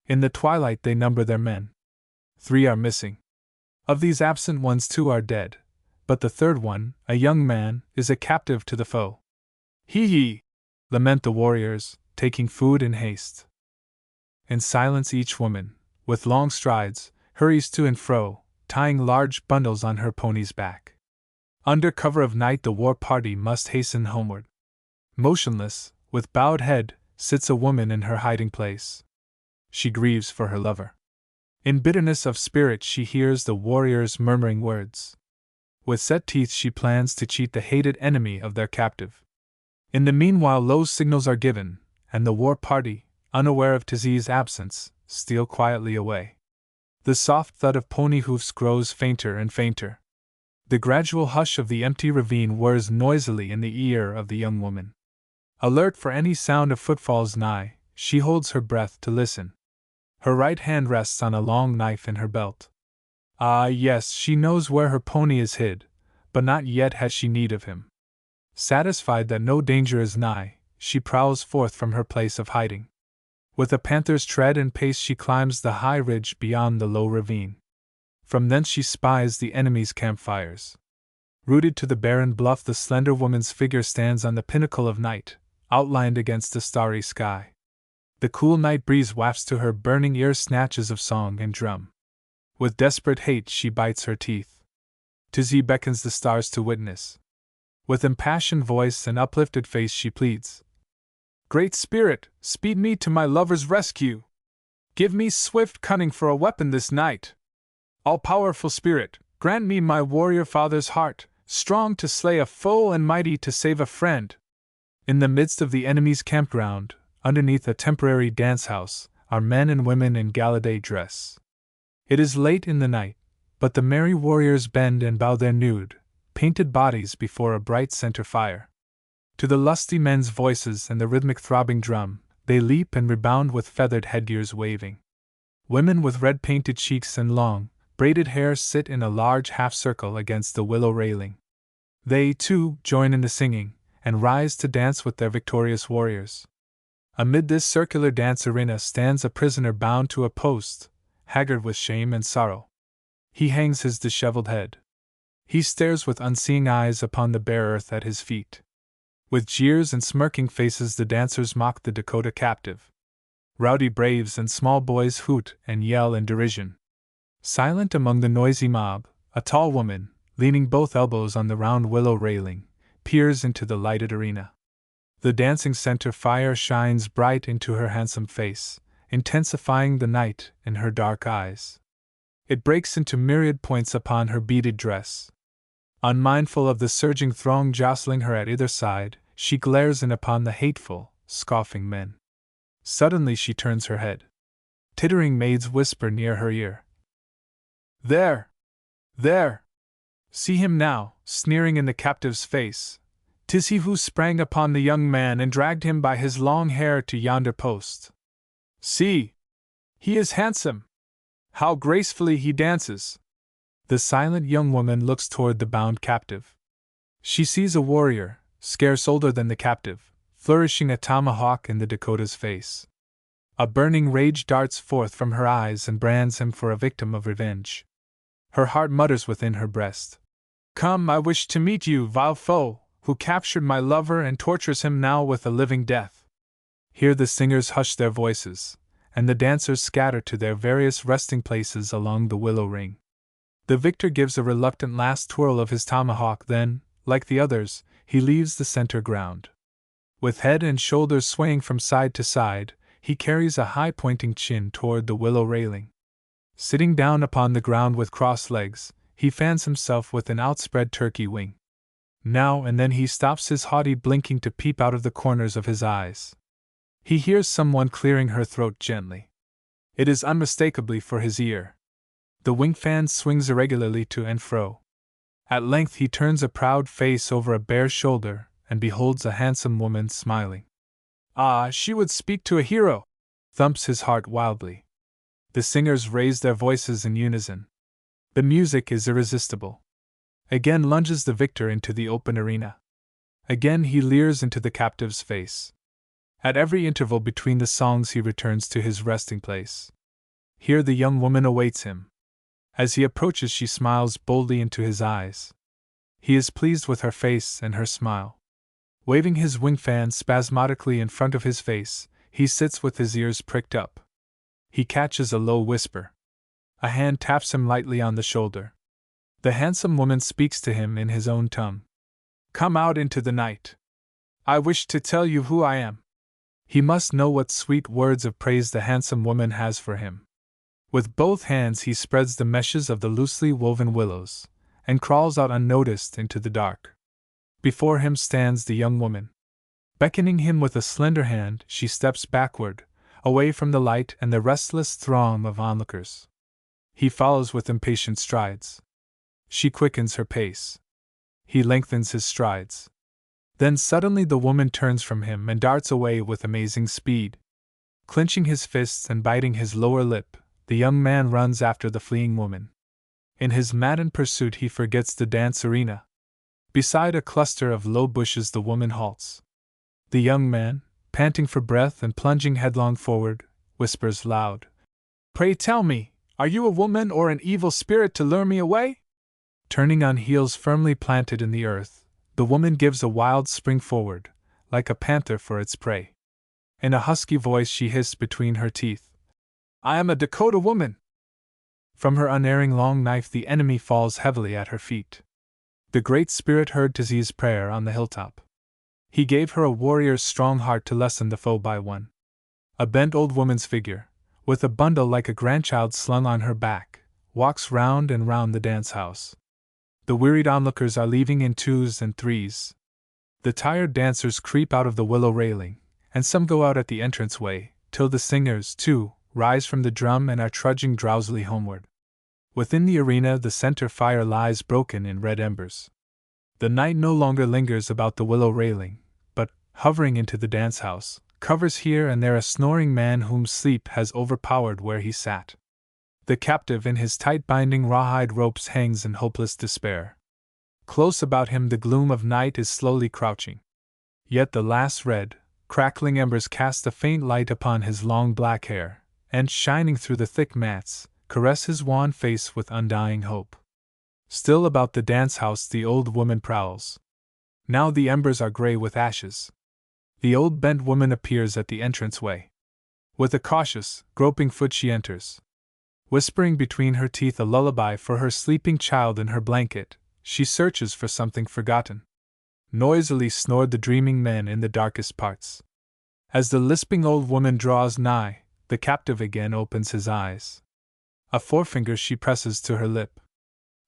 In the twilight they number their men. 3 are missing. Of these absent ones 2 are dead, but the third one, a young man, is a captive to the foe. Hee! Lament the warriors, taking food in haste. In silence each woman, with long strides, hurries to and fro, tying large bundles on her pony's back. Under cover of night the war party must hasten homeward. Motionless, with bowed head, sits a woman in her hiding place. She grieves for her lover. In bitterness of spirit she hears the warriors' murmuring words. With set teeth she plans to cheat the hated enemy of their captive. In the meanwhile low signals are given, and the war party, unaware of Tizi's absence, steal quietly away. The soft thud of pony hoofs grows fainter and fainter. The gradual hush of the empty ravine whirs noisily in the ear of the young woman. Alert for any sound of footfalls nigh, she holds her breath to listen. Her right hand rests on a long knife in her belt. Ah, yes, she knows where her pony is hid, but not yet has she need of him. Satisfied that no danger is nigh, she prowls forth from her place of hiding. With a panther's tread and pace she climbs the high ridge beyond the low ravine. From thence she spies the enemy's campfires. Rooted to the barren bluff the slender woman's figure stands on the pinnacle of night, outlined against the starry sky. The cool night breeze wafts to her burning ear snatches of song and drum. With desperate hate she bites her teeth. Tizi beckons the stars to witness. With impassioned voice and uplifted face she pleads. Great Spirit, speed me to my lover's rescue. Give me swift cunning for a weapon this night. All-powerful Spirit, grant me my warrior father's heart, strong to slay a foe and mighty to save a friend. In the midst of the enemy's campground, underneath a temporary dance house, are men and women in gala-day dress. It is late in the night, but the merry warriors bend and bow their nude, painted bodies before a bright center fire. To the lusty men's voices and the rhythmic throbbing drum, they leap and rebound with feathered headgears waving. Women with red-painted cheeks and long, braided hair sit in a large half-circle against the willow railing. They, too, join in the singing, and rise to dance with their victorious warriors. Amid this circular dance arena stands a prisoner bound to a post, haggard with shame and sorrow. He hangs his disheveled head. He stares with unseeing eyes upon the bare earth at his feet. With jeers and smirking faces the dancers mock the Dakota captive. Rowdy braves and small boys hoot and yell in derision. Silent among the noisy mob, a tall woman, leaning both elbows on the round willow railing, peers into the lighted arena. The dancing center fire shines bright into her handsome face, intensifying the night in her dark eyes. It breaks into myriad points upon her beaded dress. Unmindful of the surging throng jostling her at either side, she glares in upon the hateful, scoffing men. Suddenly she turns her head. Tittering maids whisper near her ear. There! There! See him now, sneering in the captive's face. 'Tis he who sprang upon the young man and dragged him by his long hair to yonder post. See! He is handsome! How gracefully he dances! The silent young woman looks toward the bound captive. She sees a warrior, scarce older than the captive, flourishing a tomahawk in the Dakota's face. A burning rage darts forth from her eyes and brands him for a victim of revenge. Her heart mutters within her breast. Come, I wish to meet you, vile foe, who captured my lover and tortures him now with a living death. Here the singers hush their voices, and the dancers scatter to their various resting places along the willow ring. The victor gives a reluctant last twirl of his tomahawk, then, like the others, he leaves the center ground. With head and shoulders swaying from side to side, he carries a high-pointing chin toward the willow railing. Sitting down upon the ground with crossed legs, he fans himself with an outspread turkey wing. Now and then he stops his haughty blinking to peep out of the corners of his eyes. He hears someone clearing her throat gently. It is unmistakably for his ear. The wing fan swings irregularly to and fro. At length he turns a proud face over a bare shoulder and beholds a handsome woman smiling. Ah, she would speak to a hero! Thumps his heart wildly. The singers raise their voices in unison. The music is irresistible. Again lunges the victor into the open arena. Again he leers into the captive's face. At every interval between the songs he returns to his resting place. Here the young woman awaits him. As he approaches, she smiles boldly into his eyes. He is pleased with her face and her smile. Waving his wing fan spasmodically in front of his face, he sits with his ears pricked up. He catches a low whisper. A hand taps him lightly on the shoulder. The handsome woman speaks to him in his own tongue. Come out into the night. I wish to tell you who I am. He must know what sweet words of praise the handsome woman has for him. With both hands he spreads the meshes of the loosely woven willows, and crawls out unnoticed into the dark. Before him stands the young woman. Beckoning him with a slender hand, she steps backward, away from the light and the restless throng of onlookers. He follows with impatient strides. She quickens her pace. He lengthens his strides. Then suddenly the woman turns from him and darts away with amazing speed. Clenching his fists and biting his lower lip, the young man runs after the fleeing woman. In his maddened pursuit he forgets the dance arena. Beside a cluster of low bushes the woman halts. The young man, panting for breath and plunging headlong forward, whispers loud, "Pray tell me, are you a woman or an evil spirit to lure me away?" Turning on heels firmly planted in the earth, the woman gives a wild spring forward, like a panther for its prey. In a husky voice she hisses between her teeth, "I am a Dakota woman!" From her unerring long knife the enemy falls heavily at her feet. The Great Spirit heard Tizi's prayer on the hilltop. He gave her a warrior's strong heart to lessen the foe by one. A bent old woman's figure, with a bundle like a grandchild slung on her back, walks round and round the dance house. The wearied onlookers are leaving in twos and threes. The tired dancers creep out of the willow railing, and some go out at the entranceway, till the singers, too, rise from the drum and are trudging drowsily homeward. Within the arena the center fire lies broken in red embers. The night no longer lingers about the willow railing, but, hovering into the dance house, covers here and there a snoring man whom sleep has overpowered where he sat. The captive in his tight-binding rawhide ropes hangs in hopeless despair. Close about him the gloom of night is slowly crouching. Yet the last red, crackling embers cast a faint light upon his long black hair, and, shining through the thick mats, caress his wan face with undying hope. Still about the dance-house the old woman prowls. Now the embers are gray with ashes. The old bent woman appears at the entranceway. With a cautious, groping foot she enters. Whispering between her teeth a lullaby for her sleeping child in her blanket, she searches for something forgotten. Noisily snored the dreaming men in the darkest parts. As the lisping old woman draws nigh, the captive again opens his eyes. A forefinger she presses to her lip.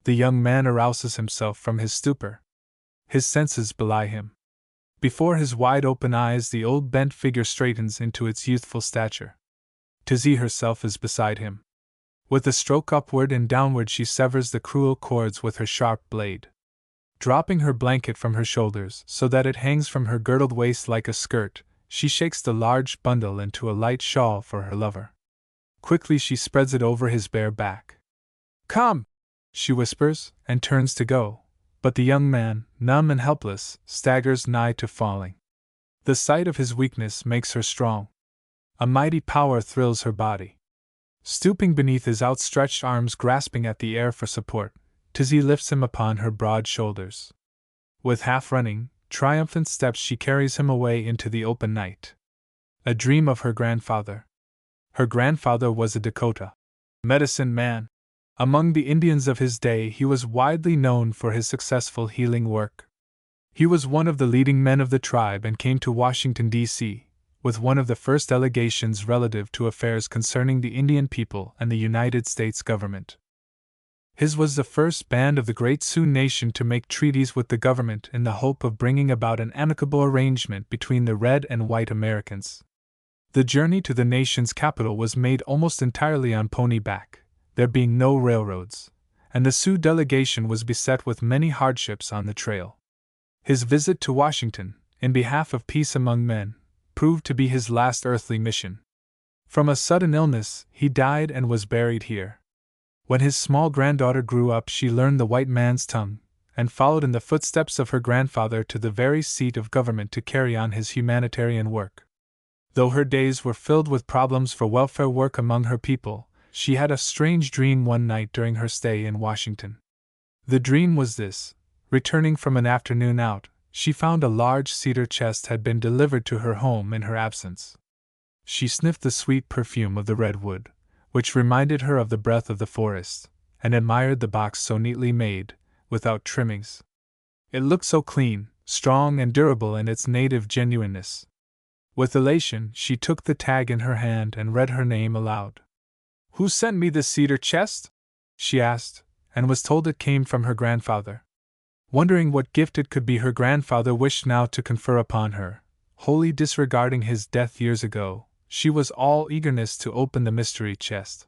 The young man arouses himself from his stupor. His senses belie him. Before his wide-open eyes the old bent figure straightens into its youthful stature. Tizi herself is beside him. With a stroke upward and downward she severs the cruel cords with her sharp blade. Dropping her blanket from her shoulders so that it hangs from her girdled waist like a skirt, she shakes the large bundle into a light shawl for her lover. Quickly she spreads it over his bare back. "Come!" she whispers, and turns to go, but the young man, numb and helpless, staggers nigh to falling. The sight of his weakness makes her strong. A mighty power thrills her body. Stooping beneath his outstretched arms grasping at the air for support, Tizi lifts him upon her broad shoulders. With half-running, triumphant steps she carries him away into the open night. A dream of her grandfather. Her grandfather was a Dakota medicine man. Among the Indians of his day he was widely known for his successful healing work. He was one of the leading men of the tribe and came to Washington, D.C., with one of the first delegations relative to affairs concerning the Indian people and the United States government. His was the first band of the great Sioux nation to make treaties with the government in the hope of bringing about an amicable arrangement between the red and white Americans. The journey to the nation's capital was made almost entirely on pony back, there being no railroads, and the Sioux delegation was beset with many hardships on the trail. His visit to Washington, in behalf of peace among men, proved to be his last earthly mission. From a sudden illness, he died and was buried here. When his small granddaughter grew up, she learned the white man's tongue, and followed in the footsteps of her grandfather to the very seat of government to carry on his humanitarian work. Though her days were filled with problems for welfare work among her people, she had a strange dream one night during her stay in Washington. The dream was this: returning from an afternoon out, she found a large cedar chest had been delivered to her home in her absence. She sniffed the sweet perfume of the redwood, which reminded her of the breath of the forest, and admired the box so neatly made, without trimmings. It looked so clean, strong, and durable in its native genuineness. With elation, she took the tag in her hand and read her name aloud. "Who sent me this cedar chest?" she asked, and was told it came from her grandfather. Wondering what gift it could be her grandfather wished now to confer upon her, wholly disregarding his death years ago, she was all eagerness to open the mystery chest.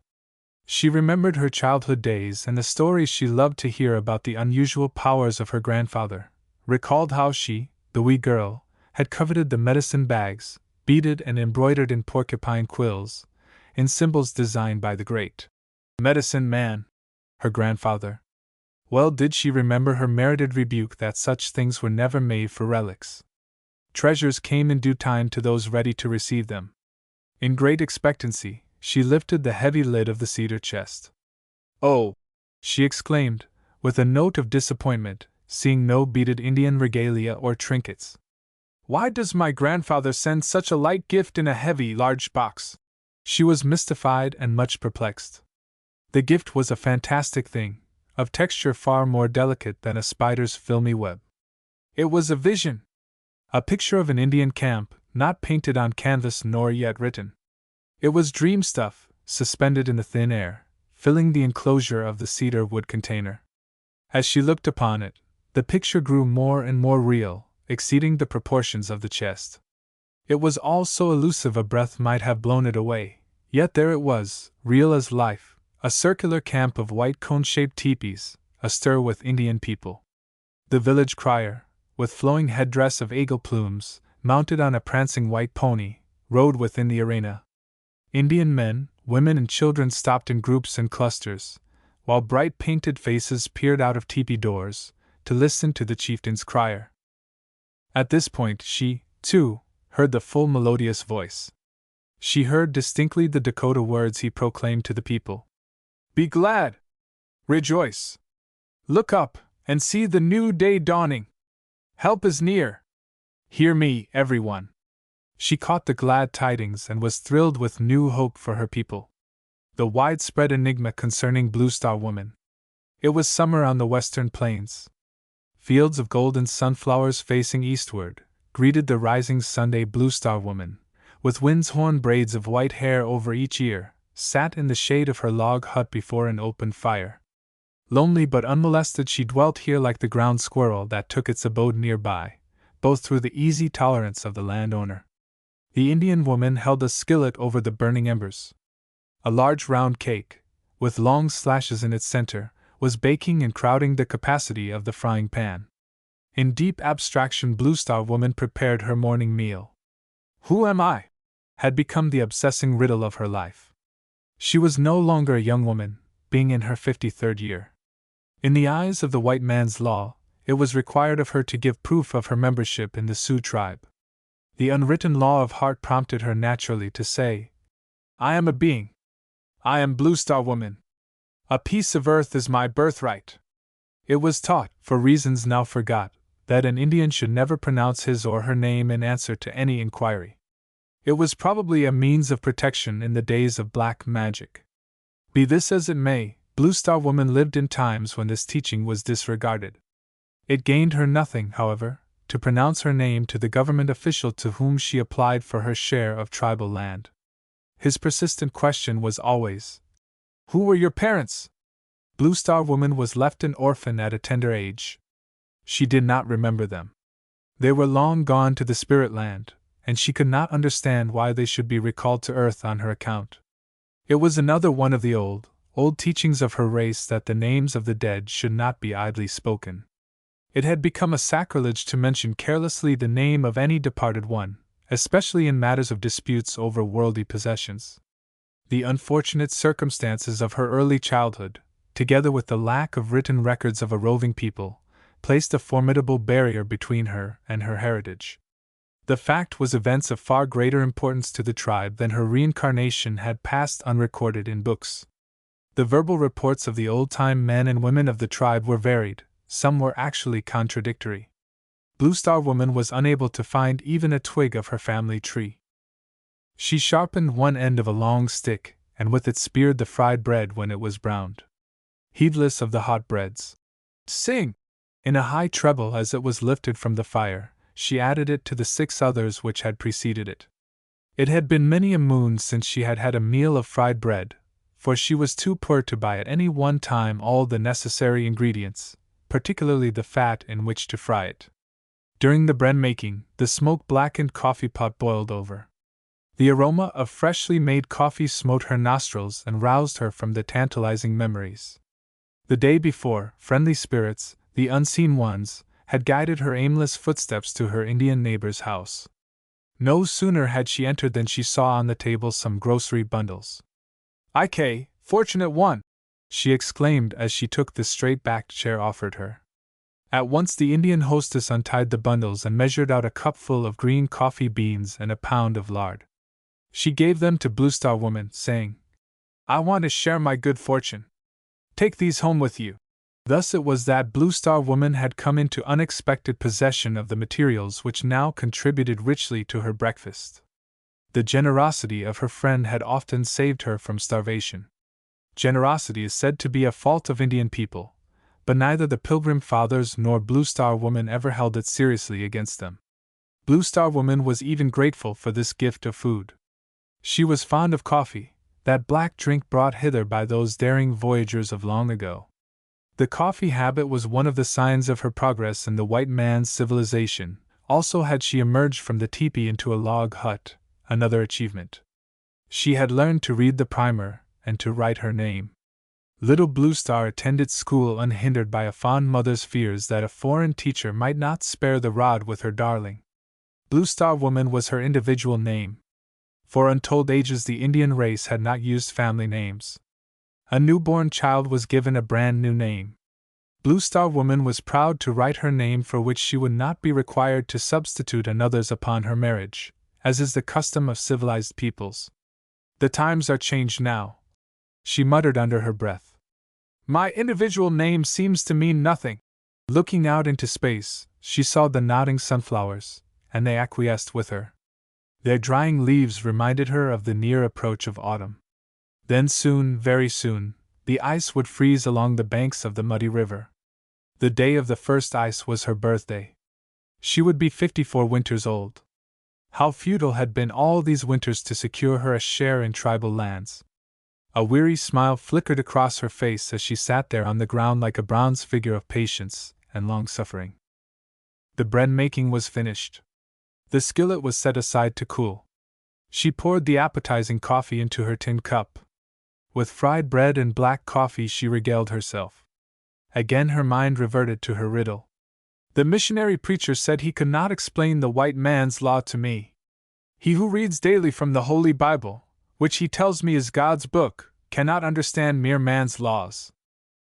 She remembered her childhood days and the stories she loved to hear about the unusual powers of her grandfather, recalled how she, the wee girl, had coveted the medicine bags, beaded and embroidered in porcupine quills, in symbols designed by the great medicine man, her grandfather. Well did she remember her merited rebuke that such things were never made for relics. Treasures came in due time to those ready to receive them. In great expectancy, she lifted the heavy lid of the cedar chest. "Oh!" she exclaimed, with a note of disappointment, seeing no beaded Indian regalia or trinkets. "Why does my grandfather send such a light gift in a heavy, large box?" She was mystified and much perplexed. The gift was a fantastic thing, of texture far more delicate than a spider's filmy web. It was a vision! A picture of an Indian camp, not painted on canvas nor yet written. It was dream stuff, suspended in the thin air, filling the enclosure of the cedar wood container. As she looked upon it, the picture grew more and more real, exceeding the proportions of the chest. It was all so elusive a breath might have blown it away, yet there it was, real as life, a circular camp of white cone-shaped teepees, astir with Indian people. The village crier, with flowing headdress of eagle plumes, mounted on a prancing white pony, rode within the arena. Indian men, women, and children stopped in groups and clusters, while bright painted faces peered out of teepee doors, to listen to the chieftain's crier. At this point she, too, heard the full melodious voice. She heard distinctly the Dakota words he proclaimed to the people. "Be glad! Rejoice! Look up, and see the new day dawning! Help is near! Hear me, everyone!" She caught the glad tidings and was thrilled with new hope for her people. The widespread enigma concerning Blue Star Woman. It was summer on the western plains. Fields of golden sunflowers facing eastward greeted the rising Sunday. Blue Star Woman, with wind's horn braids of white hair over each ear, sat in the shade of her log hut before an open fire. Lonely but unmolested, she dwelt here like the ground squirrel that took its abode nearby, both through the easy tolerance of the landowner. The Indian woman held a skillet over the burning embers. A large round cake, with long slashes in its center, was baking and crowding the capacity of the frying pan. In deep abstraction, Blue Star Woman prepared her morning meal. "Who am I?" had become the obsessing riddle of her life. She was no longer a young woman, being in her 53rd year. In the eyes of the white man's law, it was required of her to give proof of her membership in the Sioux tribe. The unwritten law of heart prompted her naturally to say, "I am a being. I am Blue Star Woman. A piece of earth is my birthright." It was taught, for reasons now forgot, that an Indian should never pronounce his or her name in answer to any inquiry. It was probably a means of protection in the days of black magic. Be this as it may, Blue Star Woman lived in times when this teaching was disregarded. It gained her nothing, however, to pronounce her name to the government official to whom she applied for her share of tribal land. His persistent question was always, "Who were your parents?" Blue Star Woman was left an orphan at a tender age. She did not remember them. They were long gone to the spirit land, and she could not understand why they should be recalled to earth on her account. It was another one of the old teachings of her race that the names of the dead should not be idly spoken. It had become a sacrilege to mention carelessly the name of any departed one, especially in matters of disputes over worldly possessions. The unfortunate circumstances of her early childhood, together with the lack of written records of a roving people, placed a formidable barrier between her and her heritage. The fact was events of far greater importance to the tribe than her reincarnation had passed unrecorded in books. The verbal reports of the old-time men and women of the tribe were varied, some were actually contradictory. Blue Star Woman was unable to find even a twig of her family tree. She sharpened one end of a long stick, and with it speared the fried bread when it was browned. Heedless of the hot breads. Sing! In a high treble as it was lifted from the fire, she added it to the 6 others which had preceded it. It had been many a moon since she had had a meal of fried bread, for she was too poor to buy at any one time all the necessary ingredients, particularly the fat in which to fry it. During the bread making, the smoke-blackened coffee pot boiled over. The aroma of freshly made coffee smote her nostrils and roused her from the tantalizing memories. The day before, friendly spirits, the unseen ones, had guided her aimless footsteps to her Indian neighbor's house. No sooner had she entered than she saw on the table some grocery bundles. "Ik, fortunate one!" she exclaimed as she took the straight-backed chair offered her. At once the Indian hostess untied the bundles and measured out a cupful of green coffee beans and a pound of lard. She gave them to Blue Star Woman, saying, "I want to share my good fortune. Take these home with you." Thus it was that Blue Star Woman had come into unexpected possession of the materials which now contributed richly to her breakfast. The generosity of her friend had often saved her from starvation. Generosity is said to be a fault of Indian people, but neither the Pilgrim Fathers nor Blue Star Woman ever held it seriously against them. Blue Star Woman was even grateful for this gift of food. She was fond of coffee, that black drink brought hither by those daring voyagers of long ago. The coffee habit was one of the signs of her progress in the white man's civilization, also had she emerged from the teepee into a log hut, another achievement. She had learned to read the primer, and to write her name. Little Blue Star attended school unhindered by a fond mother's fears that a foreign teacher might not spare the rod with her darling. Blue Star Woman was her individual name. For untold ages the Indian race had not used family names. A newborn child was given a brand new name. Blue Star Woman was proud to write her name, for which she would not be required to substitute another's upon her marriage, as is the custom of civilized peoples. "The times are changed now," she muttered under her breath. "My individual name seems to mean nothing." Looking out into space, she saw the nodding sunflowers, and they acquiesced with her. Their drying leaves reminded her of the near approach of autumn. Then soon, very soon, the ice would freeze along the banks of the muddy river. The day of the first ice was her birthday. She would be 54 winters old. How futile had been all these winters to secure her a share in tribal lands. A weary smile flickered across her face as she sat there on the ground like a bronze figure of patience and long-suffering. The bread-making was finished. The skillet was set aside to cool. She poured the appetizing coffee into her tin cup. With fried bread and black coffee she regaled herself. Again her mind reverted to her riddle. The missionary preacher said he could not explain the white man's law to me. He who reads daily from the Holy Bible, which he tells me is God's book, cannot understand mere man's laws.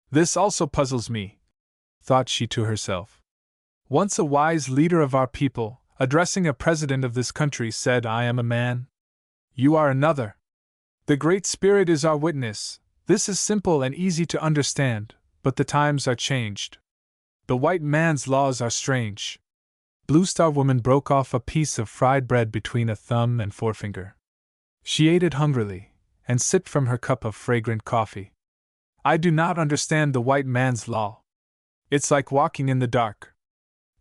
This also puzzles me, thought she to herself. Once a wise leader of our people, addressing a president of this country, said, "I am a man. You are another. The Great Spirit is our witness. This is simple and easy to understand, but the times are changed. The white man's laws are strange." Blue Star Woman broke off a piece of fried bread between a thumb and forefinger. She ate it hungrily, and sipped from her cup of fragrant coffee. "I do not understand the white man's law. It's like walking in the dark.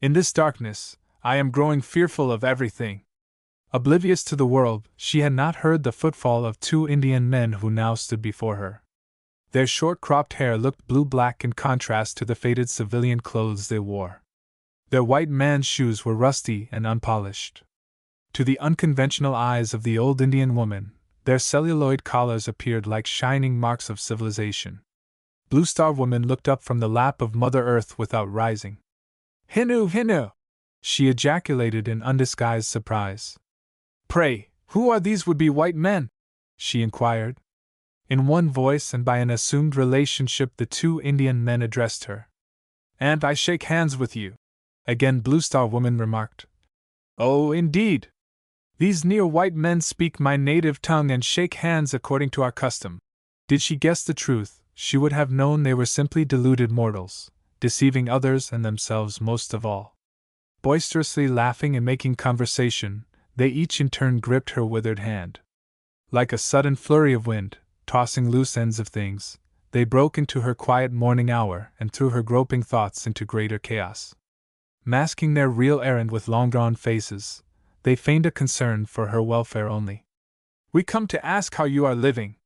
In this darkness, I am growing fearful of everything." Oblivious to the world, she had not heard the footfall of 2 Indian men who now stood before her. Their short-cropped hair looked blue-black in contrast to the faded civilian clothes they wore. Their white man's shoes were rusty and unpolished. To the unconventional eyes of the old Indian woman, their celluloid collars appeared like shining marks of civilization. Blue Star Woman looked up from the lap of Mother Earth without rising. "Hinnu, Hinnu!" she ejaculated in undisguised surprise. "Pray, who are these would-be white men?" she inquired. In one voice and by an assumed relationship the 2 Indian men addressed her. "And I shake hands with you," again Blue Star Woman remarked. "Oh, indeed! These near white men speak my native tongue and shake hands according to our custom." Did she guess the truth, she would have known they were simply deluded mortals, deceiving others and themselves most of all. Boisterously laughing and making conversation, they each in turn gripped her withered hand. Like a sudden flurry of wind, tossing loose ends of things, they broke into her quiet morning hour and threw her groping thoughts into greater chaos. Masking their real errand with long-drawn faces, they feigned a concern for her welfare only. "We come to ask how you are living.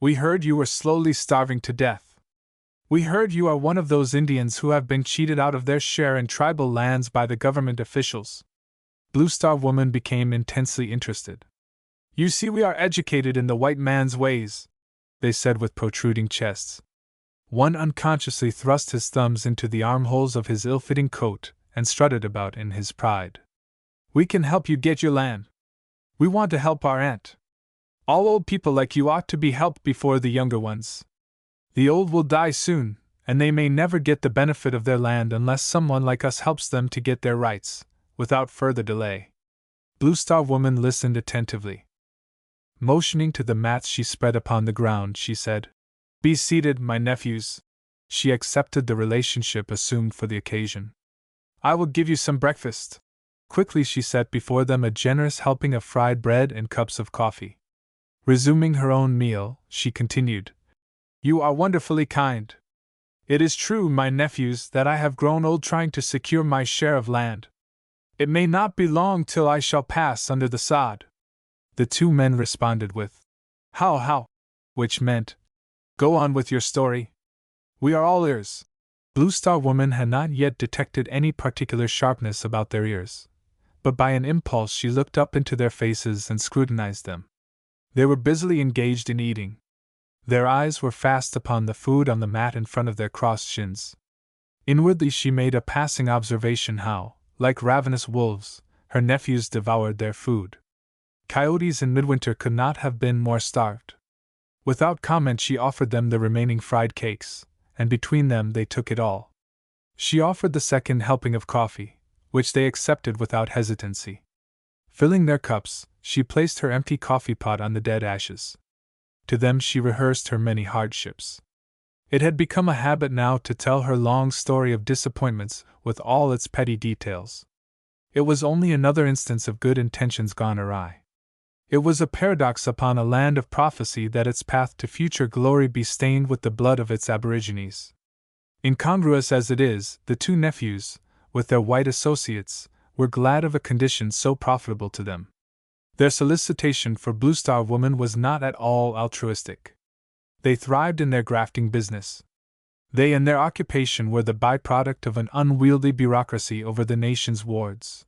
We heard you were slowly starving to death. We heard you are one of those Indians who have been cheated out of their share in tribal lands by the government officials." Blue Star Woman became intensely interested. "You see, we are educated in the white man's ways," they said with protruding chests. One unconsciously thrust his thumbs into the armholes of his ill-fitting coat and strutted about in his pride. "We can help you get your land. We want to help our aunt. All old people like you ought to be helped before the younger ones. The old will die soon, and they may never get the benefit of their land unless someone like us helps them to get their rights, without further delay." Blue Star Woman listened attentively. Motioning to the mats she spread upon the ground, she said, "Be seated, my nephews." She accepted the relationship assumed for the occasion. "I will give you some breakfast." Quickly she set before them a generous helping of fried bread and cups of coffee. Resuming her own meal, she continued, "You are wonderfully kind. It is true, my nephews, that I have grown old trying to secure my share of land. It may not be long till I shall pass under the sod." The two men responded with, How, which meant, "Go on with your story. We are all ears." Blue Star Woman had not yet detected any particular sharpness about their ears, but by an impulse she looked up into their faces and scrutinized them. They were busily engaged in eating. Their eyes were fast upon the food on the mat in front of their crossed shins. Inwardly she made a passing observation how, like ravenous wolves, her nephews devoured their food. Coyotes in midwinter could not have been more starved. Without comment she offered them the remaining fried cakes, and between them they took it all. She offered the second helping of coffee, which they accepted without hesitancy. Filling their cups, she placed her empty coffee pot on the dead ashes. To them she rehearsed her many hardships. It had become a habit now to tell her long story of disappointments with all its petty details. It was only another instance of good intentions gone awry. It was a paradox upon a land of prophecy that its path to future glory be stained with the blood of its aborigines. Incongruous as it is, the two nephews, with their white associates, were glad of a condition so profitable to them. Their solicitation for Blue Star Woman was not at all altruistic. They thrived in their grafting business. They and their occupation were the byproduct of an unwieldy bureaucracy over the nation's wards.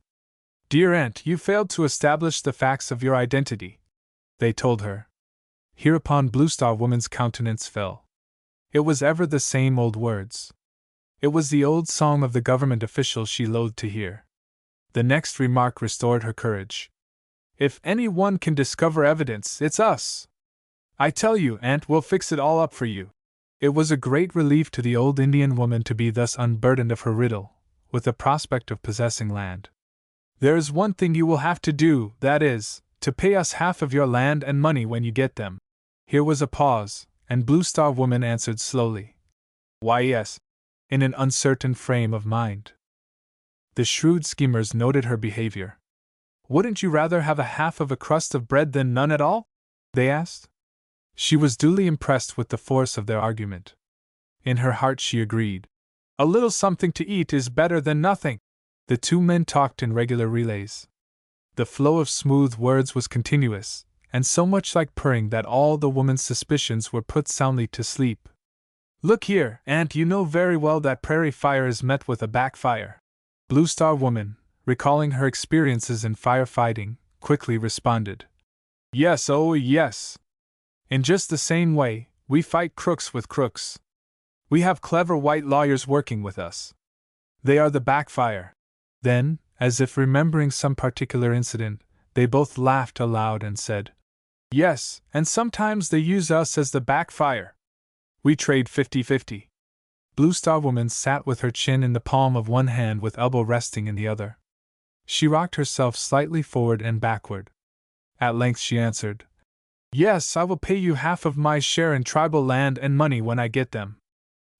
"Dear aunt, you failed to establish the facts of your identity," they told her. Hereupon Blue Star Woman's countenance fell. It was ever the same old words. It was the old song of the government official she loathed to hear. The next remark restored her courage. "If any one can discover evidence, it's us. I tell you, aunt, we'll fix it all up for you." It was a great relief to the old Indian woman to be thus unburdened of her riddle, with the prospect of possessing land. "There is one thing you will have to do, that is, to pay us half of your land and money when you get them." Here was a pause, and Blue Star Woman answered slowly, "Why, yes," in an uncertain frame of mind. The shrewd schemers noted her behavior. "Wouldn't you rather have a half of a crust of bread than none at all?" they asked. She was duly impressed with the force of their argument. In her heart she agreed. A little something to eat is better than nothing. The two men talked in regular relays. The flow of smooth words was continuous, and so much like purring that all the woman's suspicions were put soundly to sleep. "Look here, aunt, you know very well that prairie fire is met with a backfire." Blue Star Woman, recalling her experiences in firefighting, quickly responded, "Yes, oh yes. In just the same way, we fight crooks with crooks. We have clever white lawyers working with us. They are the backfire." Then, as if remembering some particular incident, they both laughed aloud and said, "Yes, and sometimes they use us as the backfire. We trade 50-50. Blue Star Woman sat with her chin in the palm of one hand with elbow resting in the other. She rocked herself slightly forward and backward. At length she answered, Yes, I will pay you half of my share in tribal land and money when I get them.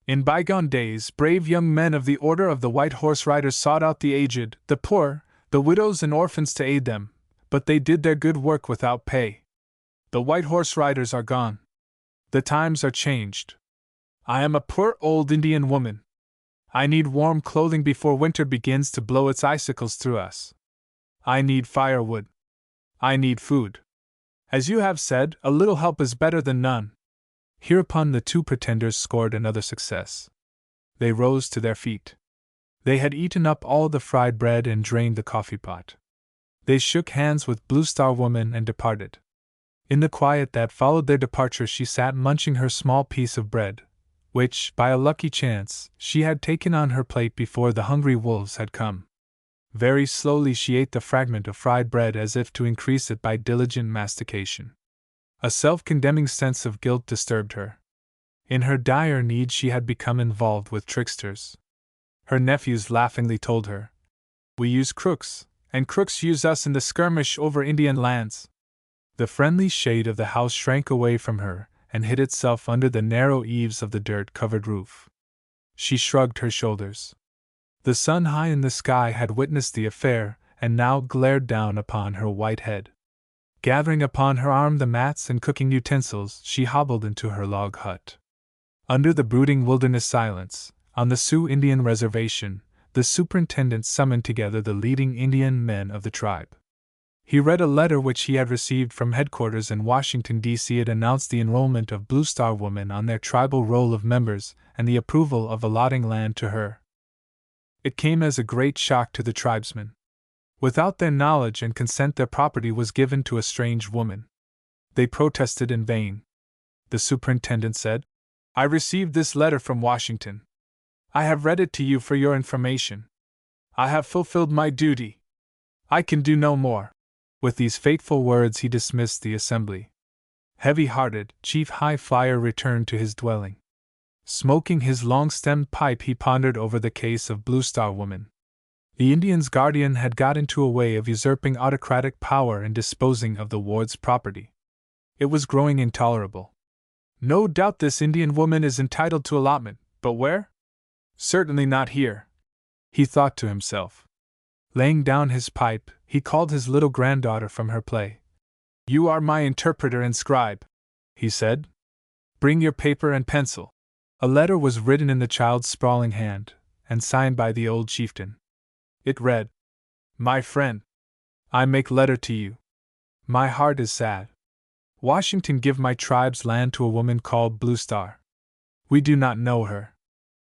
In bygone days, brave young men of the Order of the White Horse Riders sought out the aged, the poor, the widows and orphans to aid them, but they did their good work without pay. The White Horse Riders are gone. The times are changed. I am a poor old Indian woman. I need warm clothing before winter begins to blow its icicles through us. I need firewood. I need food. As you have said, a little help is better than none. Hereupon the two pretenders scored another success. They rose to their feet. They had eaten up all the fried bread and drained the coffee pot. They shook hands with Blue Star Woman and departed. In the quiet that followed their departure she sat munching her small piece of bread, which, by a lucky chance, she had taken on her plate before the hungry wolves had come. Very slowly she ate the fragment of fried bread as if to increase it by diligent mastication. A self-condemning sense of guilt disturbed her. In her dire need she had become involved with tricksters. Her nephews laughingly told her, "We use crooks, and crooks use us in the skirmish over Indian lands." The friendly shade of the house shrank away from her and hid itself under the narrow eaves of the dirt-covered roof. She shrugged her shoulders. The sun high in the sky had witnessed the affair and now glared down upon her white head. Gathering upon her arm the mats and cooking utensils, she hobbled into her log hut. Under the brooding wilderness silence, on the Sioux Indian reservation, the superintendent summoned together the leading Indian men of the tribe. He read a letter which he had received from headquarters in Washington, D.C. It announced the enrollment of Blue Star Woman on their tribal roll of members and the approval of allotting land to her. It came as a great shock to the tribesmen. Without their knowledge and consent, their property was given to a strange woman. They protested in vain. The superintendent said, "I received this letter from Washington. I have read it to you for your information. I have fulfilled my duty. I can do no more." With these fateful words he dismissed the assembly. Heavy-hearted, Chief High Flyer returned to his dwelling. Smoking his long-stemmed pipe, he pondered over the case of Blue Star Woman. The Indian's guardian had got into a way of usurping autocratic power and disposing of the ward's property. It was growing intolerable. No doubt this Indian woman is entitled to allotment, but where? Certainly not here, he thought to himself. Laying down his pipe, he called his little granddaughter from her play. "You are my interpreter and scribe," he said. "Bring your paper and pencil." A letter was written in the child's sprawling hand, and signed by the old chieftain. It read, "My friend, I make letter to you. My heart is sad. Washington give my tribe's land to a woman called Blue Star. We do not know her.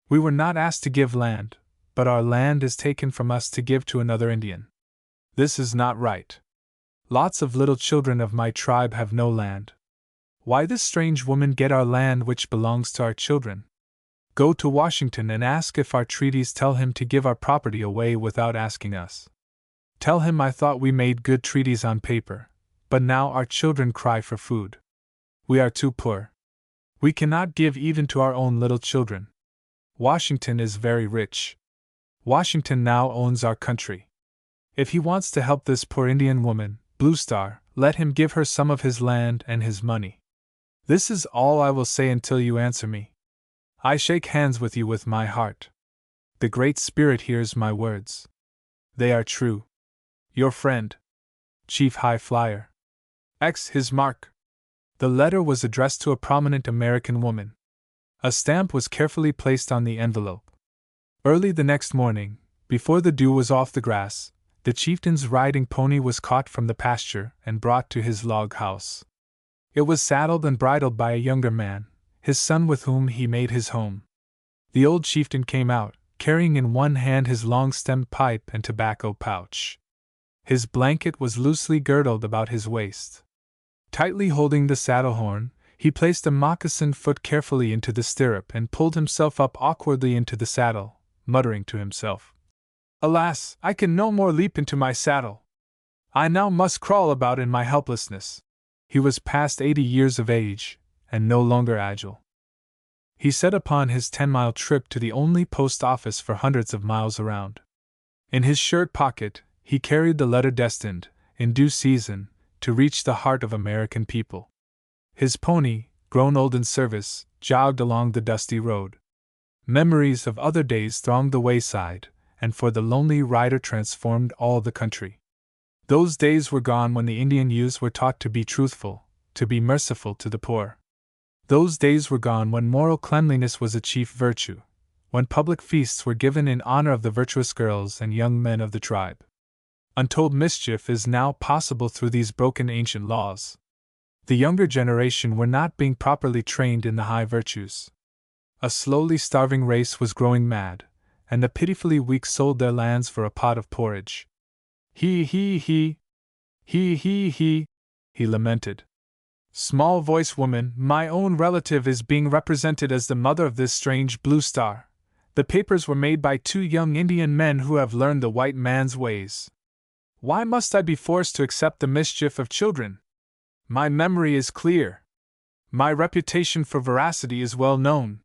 We were not asked to give land, but our land is taken from us to give to another Indian. This is not right. Lots of little children of my tribe have no land. Why this strange woman get our land which belongs to our children? Go to Washington and ask if our treaties tell him to give our property away without asking us. Tell him I thought we made good treaties on paper, but now our children cry for food. We are too poor. We cannot give even to our own little children. Washington is very rich. Washington now owns our country. If he wants to help this poor Indian woman, Blue Star, let him give her some of his land and his money. This is all I will say until you answer me. I shake hands with you with my heart. The Great Spirit hears my words. They are true. Your friend, Chief High Flyer. X his mark. The letter was addressed to a prominent American woman. A stamp was carefully placed on the envelope. Early the next morning, before the dew was off the grass, the chieftain's riding pony was caught from the pasture and brought to his log house. It was saddled and bridled by a younger man, his son with whom he made his home. The old chieftain came out, carrying in one hand his long-stemmed pipe and tobacco pouch. His blanket was loosely girdled about his waist. Tightly holding the saddle horn, he placed a moccasined foot carefully into the stirrup and pulled himself up awkwardly into the saddle, muttering to himself, "Alas, I can no more leap into my saddle. I now must crawl about in my helplessness." He was past 80 years of age, and no longer agile. He set upon his 10-mile trip to the only post office for hundreds of miles around. In his shirt pocket, he carried the letter destined, in due season, to reach the heart of American people. His pony, grown old in service, jogged along the dusty road. Memories of other days thronged the wayside, and for the lonely rider transformed all the country. Those days were gone when the Indian youths were taught to be truthful, to be merciful to the poor. Those days were gone when moral cleanliness was a chief virtue, when public feasts were given in honor of the virtuous girls and young men of the tribe. Untold mischief is now possible through these broken ancient laws. The younger generation were not being properly trained in the high virtues. A slowly starving race was growing mad, and the pitifully weak sold their lands for a pot of porridge. He, he, he lamented. Small voice woman, my own relative is being represented as the mother of this strange blue star. The papers were made by 2 young Indian men who have learned the white man's ways. Why must I be forced to accept the mischief of children? My memory is clear. My reputation for veracity is well known.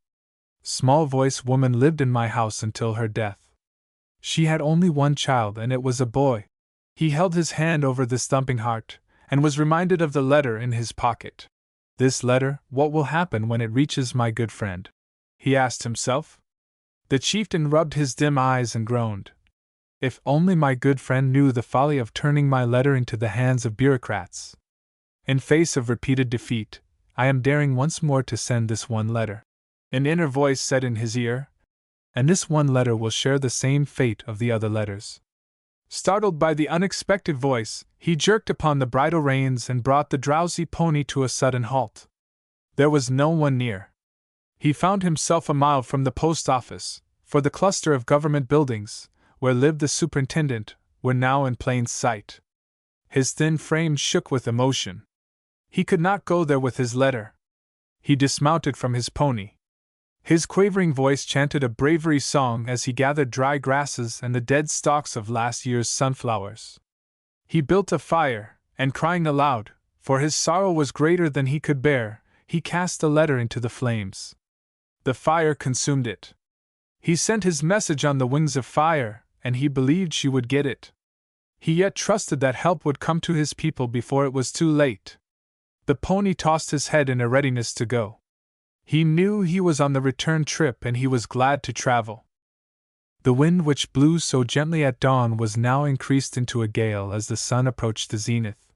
Small voice woman lived in my house until her death. She had only one child, and it was a boy. He held his hand over this thumping heart, and was reminded of the letter in his pocket. This letter, what will happen when it reaches my good friend? He asked himself. The chieftain rubbed his dim eyes and groaned. If only my good friend knew the folly of turning my letter into the hands of bureaucrats. In face of repeated defeat, I am daring once more to send this one letter. An inner voice said in his ear, and this one letter will share the same fate of the other letters. Startled by the unexpected voice, he jerked upon the bridle reins and brought the drowsy pony to a sudden halt. There was no one near. He found himself a mile from the post office, for the cluster of government buildings, where lived the superintendent, were now in plain sight. His thin frame shook with emotion. He could not go there with his letter. He dismounted from his pony. His quavering voice chanted a bravery song as he gathered dry grasses and the dead stalks of last year's sunflowers. He built a fire, and crying aloud, for his sorrow was greater than he could bear, he cast the letter into the flames. The fire consumed it. He sent his message on the wings of fire, and he believed she would get it. He yet trusted that help would come to his people before it was too late. The pony tossed his head in a readiness to go. He knew he was on the return trip and he was glad to travel. The wind which blew so gently at dawn was now increased into a gale as the sun approached the zenith.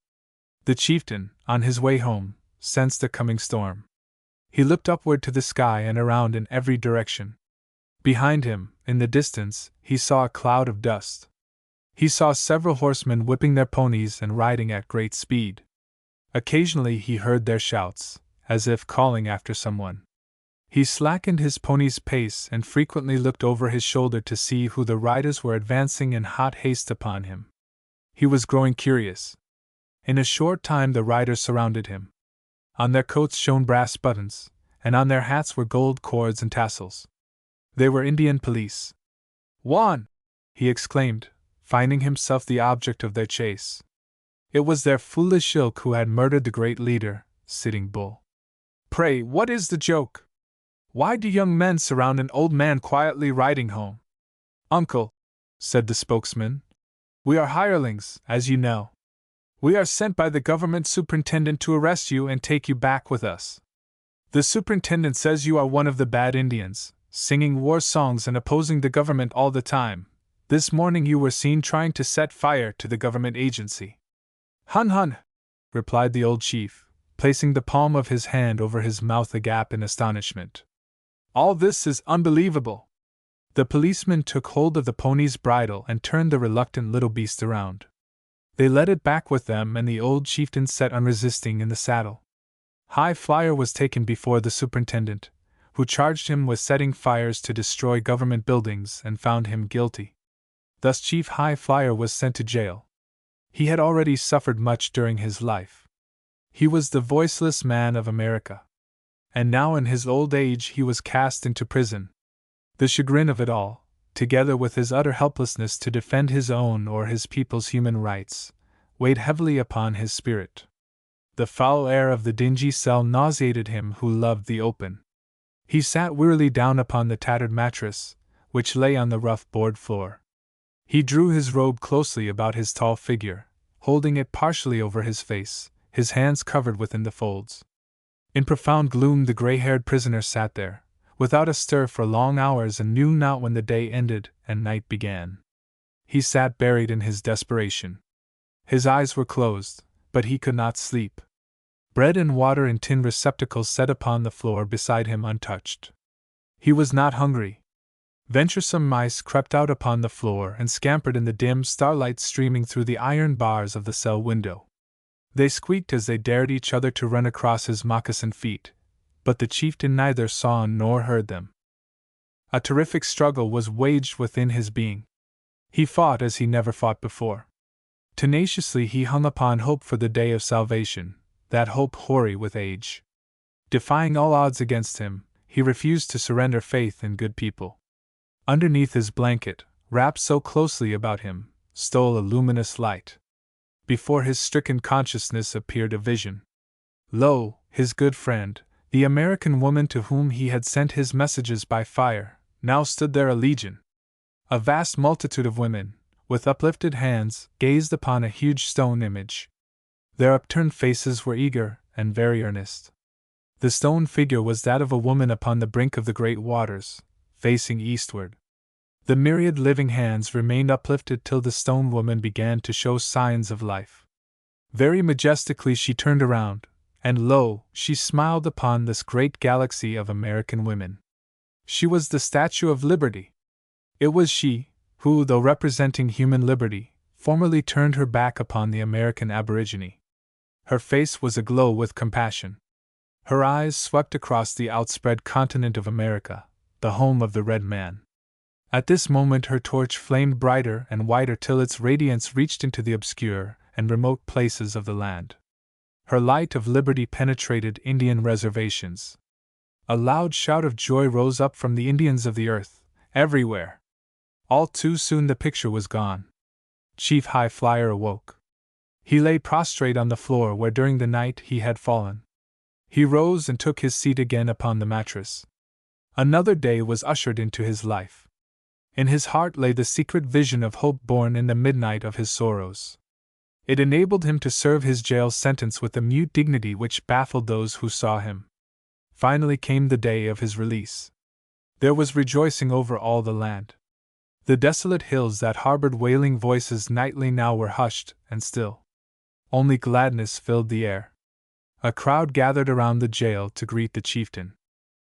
The chieftain, on his way home, sensed a coming storm. He looked upward to the sky and around in every direction. Behind him, in the distance, he saw a cloud of dust. He saw several horsemen whipping their ponies and riding at great speed. Occasionally he heard their shouts, as if calling after someone. He slackened his pony's pace and frequently looked over his shoulder to see who the riders were advancing in hot haste upon him. He was growing curious. In a short time the riders surrounded him. On their coats shone brass buttons, and on their hats were gold cords and tassels. They were Indian police. "Juan!" he exclaimed, finding himself the object of their chase. It was their foolish ilk who had murdered the great leader, Sitting Bull. "Pray, what is the joke? Why do young men surround an old man quietly riding home?" "Uncle," said the spokesman, "we are hirelings, as you know. We are sent by the government superintendent to arrest you and take you back with us. The superintendent says you are one of the bad Indians, singing war songs and opposing the government all the time. This morning you were seen trying to set fire to the government agency." "Hun hun," replied the old chief, placing the palm of his hand over his mouth agape in astonishment. "All this is unbelievable." The policeman took hold of the pony's bridle and turned the reluctant little beast around. They led it back with them, and the old chieftain sat unresisting in the saddle. High Flyer was taken before the superintendent, who charged him with setting fires to destroy government buildings and found him guilty. Thus Chief High Flyer was sent to jail. He had already suffered much during his life. He was the voiceless man of America. And now in his old age he was cast into prison. The chagrin of it all, together with his utter helplessness to defend his own or his people's human rights, weighed heavily upon his spirit. The foul air of the dingy cell nauseated him who loved the open. He sat wearily down upon the tattered mattress, which lay on the rough board floor. He drew his robe closely about his tall figure, holding it partially over his face, his hands covered within the folds. In profound gloom the gray-haired prisoner sat there, without a stir for long hours, and knew not when the day ended and night began. He sat buried in his desperation. His eyes were closed, but he could not sleep. Bread and water in tin receptacles set upon the floor beside him untouched. He was not hungry. Venturesome mice crept out upon the floor and scampered in the dim starlight streaming through the iron bars of the cell window. They squeaked as they dared each other to run across his moccasined feet, but the chieftain neither saw nor heard them. A terrific struggle was waged within his being. He fought as he never fought before. Tenaciously he hung upon hope for the day of salvation, that hope hoary with age. Defying all odds against him, he refused to surrender faith in good people. Underneath his blanket, wrapped so closely about him, stole a luminous light. Before his stricken consciousness appeared a vision. Lo, his good friend, the American woman to whom he had sent his messages by fire, now stood there a legion. A vast multitude of women, with uplifted hands, gazed upon a huge stone image. Their upturned faces were eager and very earnest. The stone figure was that of a woman upon the brink of the great waters, facing eastward. The myriad living hands remained uplifted till the stone woman began to show signs of life. Very majestically she turned around, and lo, she smiled upon this great galaxy of American women. She was the Statue of Liberty. It was she, who, though representing human liberty, formerly turned her back upon the American aborigine. Her face was aglow with compassion. Her eyes swept across the outspread continent of America, the home of the red man. At this moment her torch flamed brighter and whiter till its radiance reached into the obscure and remote places of the land. Her light of liberty penetrated Indian reservations. A loud shout of joy rose up from the Indians of the earth, everywhere. All too soon the picture was gone. Chief High Flyer awoke. He lay prostrate on the floor where during the night he had fallen. He rose and took his seat again upon the mattress. Another day was ushered into his life. In his heart lay the secret vision of hope born in the midnight of his sorrows. It enabled him to serve his jail sentence with a mute dignity which baffled those who saw him. Finally came the day of his release. There was rejoicing over all the land. The desolate hills that harbored wailing voices nightly now were hushed and still. Only gladness filled the air. A crowd gathered around the jail to greet the chieftain.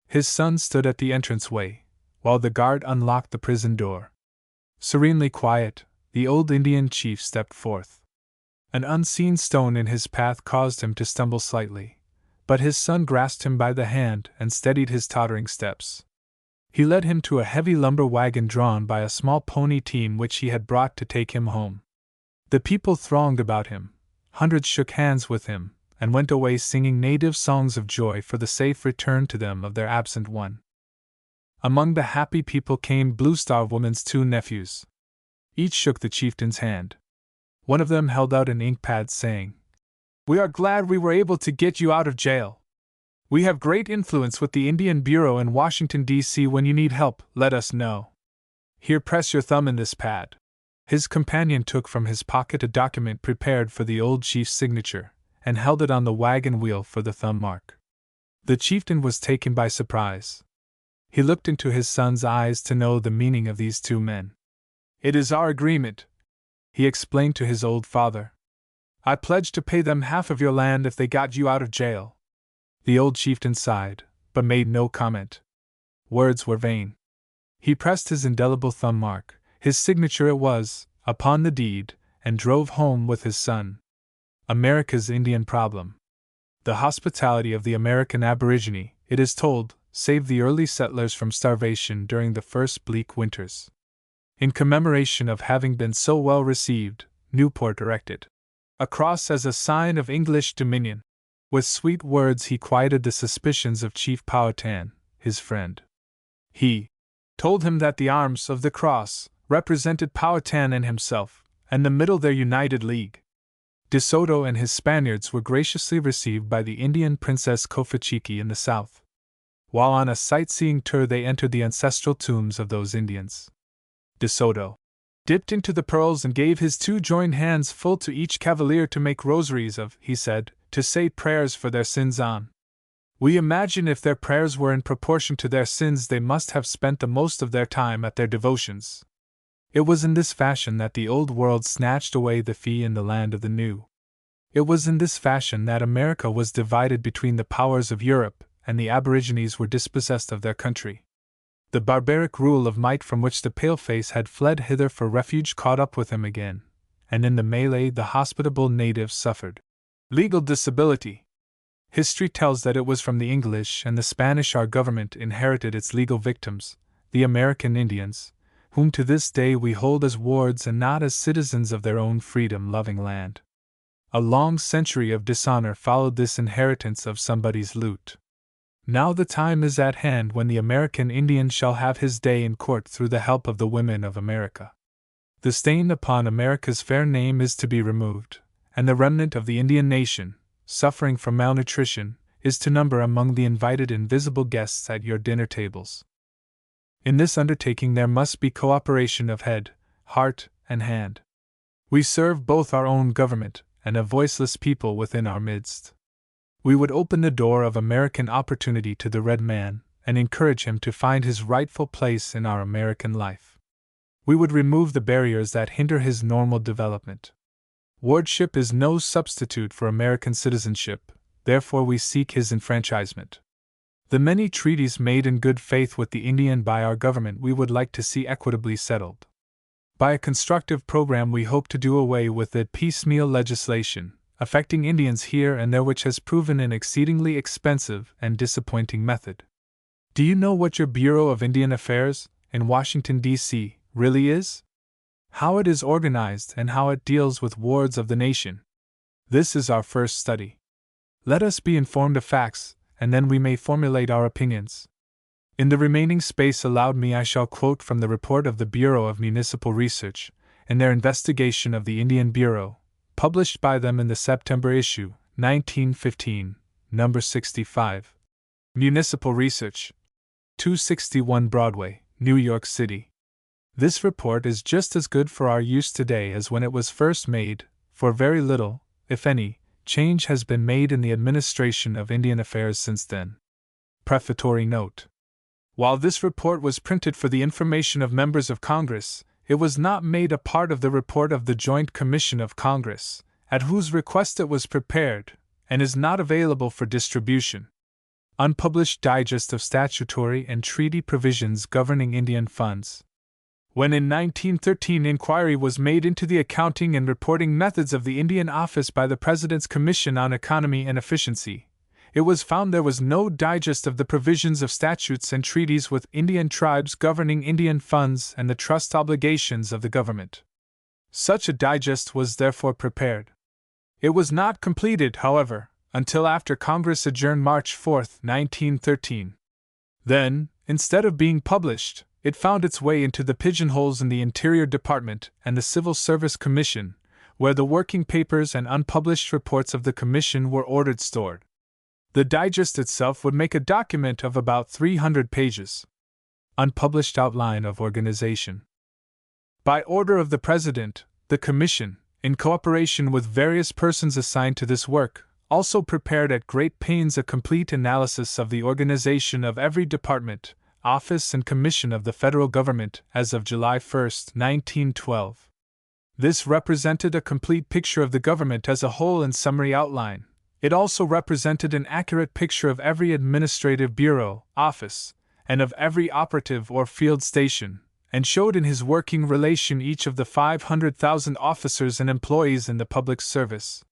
His son stood at the entranceway, while the guard unlocked the prison door. Serenely quiet, the old Indian chief stepped forth. An unseen stone in his path caused him to stumble slightly, but his son grasped him by the hand and steadied his tottering steps. He led him to a heavy lumber wagon drawn by a small pony team which he had brought to take him home. The people thronged about him, hundreds shook hands with him, and went away singing native songs of joy for the safe return to them of their absent one. Among the happy people came Blue Star Woman's 2 nephews. Each shook the chieftain's hand. One of them held out an ink pad, saying, "We are glad we were able to get you out of jail. We have great influence with the Indian Bureau in Washington, D.C. When you need help, let us know. Here, press your thumb in this pad." His companion took from his pocket a document prepared for the old chief's signature, and held it on the wagon wheel for the thumb mark. The chieftain was taken by surprise. He looked into his son's eyes to know the meaning of these 2 men. "It is our agreement," he explained to his old father. "I pledged to pay them half of your land if they got you out of jail." The old chieftain sighed, but made no comment. Words were vain. He pressed his indelible thumb mark, his signature it was, upon the deed, and drove home with his son. America's Indian problem. The hospitality of the American aborigine, it is told, saved the early settlers from starvation during the first bleak winters. In commemoration of having been so well received, Newport erected a cross as a sign of English dominion. With sweet words he quieted the suspicions of Chief Powhatan, his friend. He told him that the arms of the cross represented Powhatan and himself, and the middle their united league. De Soto and his Spaniards were graciously received by the Indian Princess Cofachiqui in the south. While on a sightseeing tour they entered the ancestral tombs of those Indians. De Soto dipped into the pearls and gave his 2 joined hands full to each cavalier to make rosaries of, he said, to say prayers for their sins on. We imagine if their prayers were in proportion to their sins, they must have spent the most of their time at their devotions. It was in this fashion that the Old World snatched away the fee in the land of the New. It was in this fashion that America was divided between the powers of Europe, and the aborigines were dispossessed of their country. The barbaric rule of might from which the paleface had fled hither for refuge caught up with him again, and in the melee the hospitable natives suffered legal disability. History tells that it was from the English and the Spanish our government inherited its legal victims, the American Indians, whom to this day we hold as wards and not as citizens of their own freedom-loving land. A long century of dishonor followed this inheritance of somebody's loot. Now the time is at hand when the American Indian shall have his day in court through the help of the women of America. The stain upon America's fair name is to be removed, and the remnant of the Indian nation, suffering from malnutrition, is to number among the invited invisible guests at your dinner tables. In this undertaking there must be cooperation of head, heart, and hand. We serve both our own government and a voiceless people within our midst. We would open the door of American opportunity to the red man and encourage him to find his rightful place in our American life. We would remove the barriers that hinder his normal development. Wardship is no substitute for American citizenship, therefore we seek his enfranchisement. The many treaties made in good faith with the Indian by our government we would like to see equitably settled. By a constructive program we hope to do away with the piecemeal legislation affecting Indians here and there which has proven an exceedingly expensive and disappointing method. Do you know what your Bureau of Indian Affairs, in Washington, D.C., really is? How it is organized and how it deals with wards of the nation? This is our first study. Let us be informed of facts, and then we may formulate our opinions. In the remaining space allowed me I shall quote from the report of the Bureau of Municipal Research, in their investigation of the Indian Bureau, published by them in the September issue, 1915, number 65. Municipal Research. 261 Broadway, New York City. This report is just as good for our use today as when it was first made, for very little, if any, change has been made in the administration of Indian affairs since then. Prefatory note. While this report was printed for the information of members of Congress, it was not made a part of the report of the Joint Commission of Congress, at whose request it was prepared, and is not available for distribution. Unpublished Digest of Statutory and Treaty Provisions Governing Indian Funds. When in 1913 inquiry was made into the accounting and reporting methods of the Indian Office by the President's Commission on Economy and Efficiency, it was found there was no digest of the provisions of statutes and treaties with Indian tribes governing Indian funds and the trust obligations of the government. Such a digest was therefore prepared. It was not completed, however, until after Congress adjourned March 4, 1913. Then, instead of being published, it found its way into the pigeonholes in the Interior Department and the Civil Service Commission, where the working papers and unpublished reports of the Commission were ordered stored. The digest itself would make a document of about 300 pages. Unpublished outline of organization. By order of the President, the Commission, in cooperation with various persons assigned to this work, also prepared at great pains a complete analysis of the organization of every department, office, and commission of the federal government as of July 1, 1912. This represented a complete picture of the government as a whole in summary outline. It also represented an accurate picture of every administrative bureau, office, and of every operative or field station, and showed in his working relation each of the 500,000 officers and employees in the public service.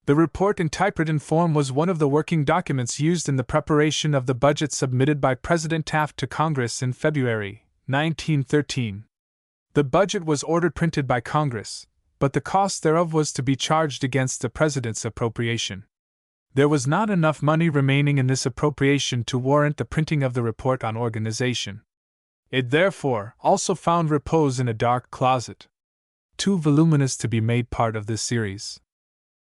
The report in typewritten form was one of the working documents used in the preparation of the budget submitted by President Taft to Congress in February 1913. The budget was ordered printed by Congress, but the cost thereof was to be charged against the President's appropriation. There was not enough money remaining in this appropriation to warrant the printing of the report on organization. It therefore also found repose in a dark closet, too voluminous to be made part of this series.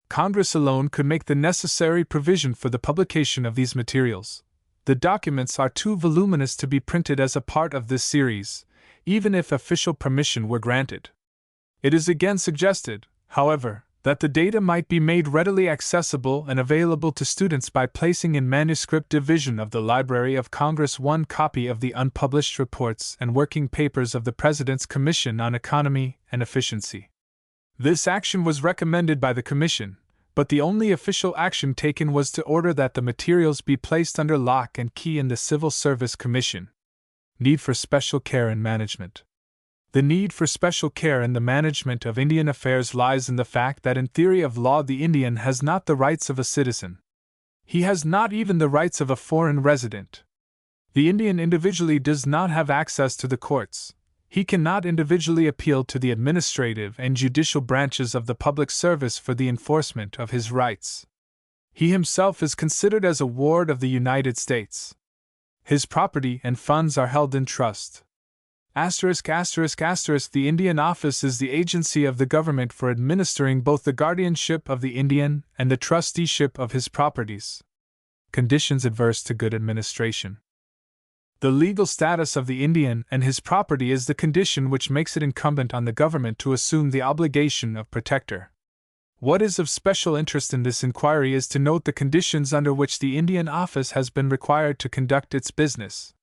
Congress alone could make the necessary provision for the publication of these materials. The documents are too voluminous to be printed as a part of this series, even if official permission were granted. It is again suggested, however, that the data might be made readily accessible and available to students by placing in manuscript division of the Library of Congress one copy of the unpublished reports and working papers of the President's Commission on Economy and Efficiency. This action was recommended by the Commission, but the only official action taken was to order that the materials be placed under lock and key in the Civil Service Commission. Need for special care and management. The need for special care in the management of Indian affairs lies in the fact that in theory of law the Indian has not the rights of a citizen. He has not even the rights of a foreign resident. The Indian individually does not have access to the courts. He cannot individually appeal to the administrative and judicial branches of the public service for the enforcement of his rights. He himself is considered as a ward of the United States. His property and funds are held in trust. The Indian Office is the agency of the government for administering both the guardianship of the Indian and the trusteeship of his properties. Conditions adverse to good administration. The legal status of the Indian and his property is the condition which makes it incumbent on the government to assume the obligation of protector. What is of special interest in this inquiry is to note the conditions under which the Indian Office has been required to conduct its business.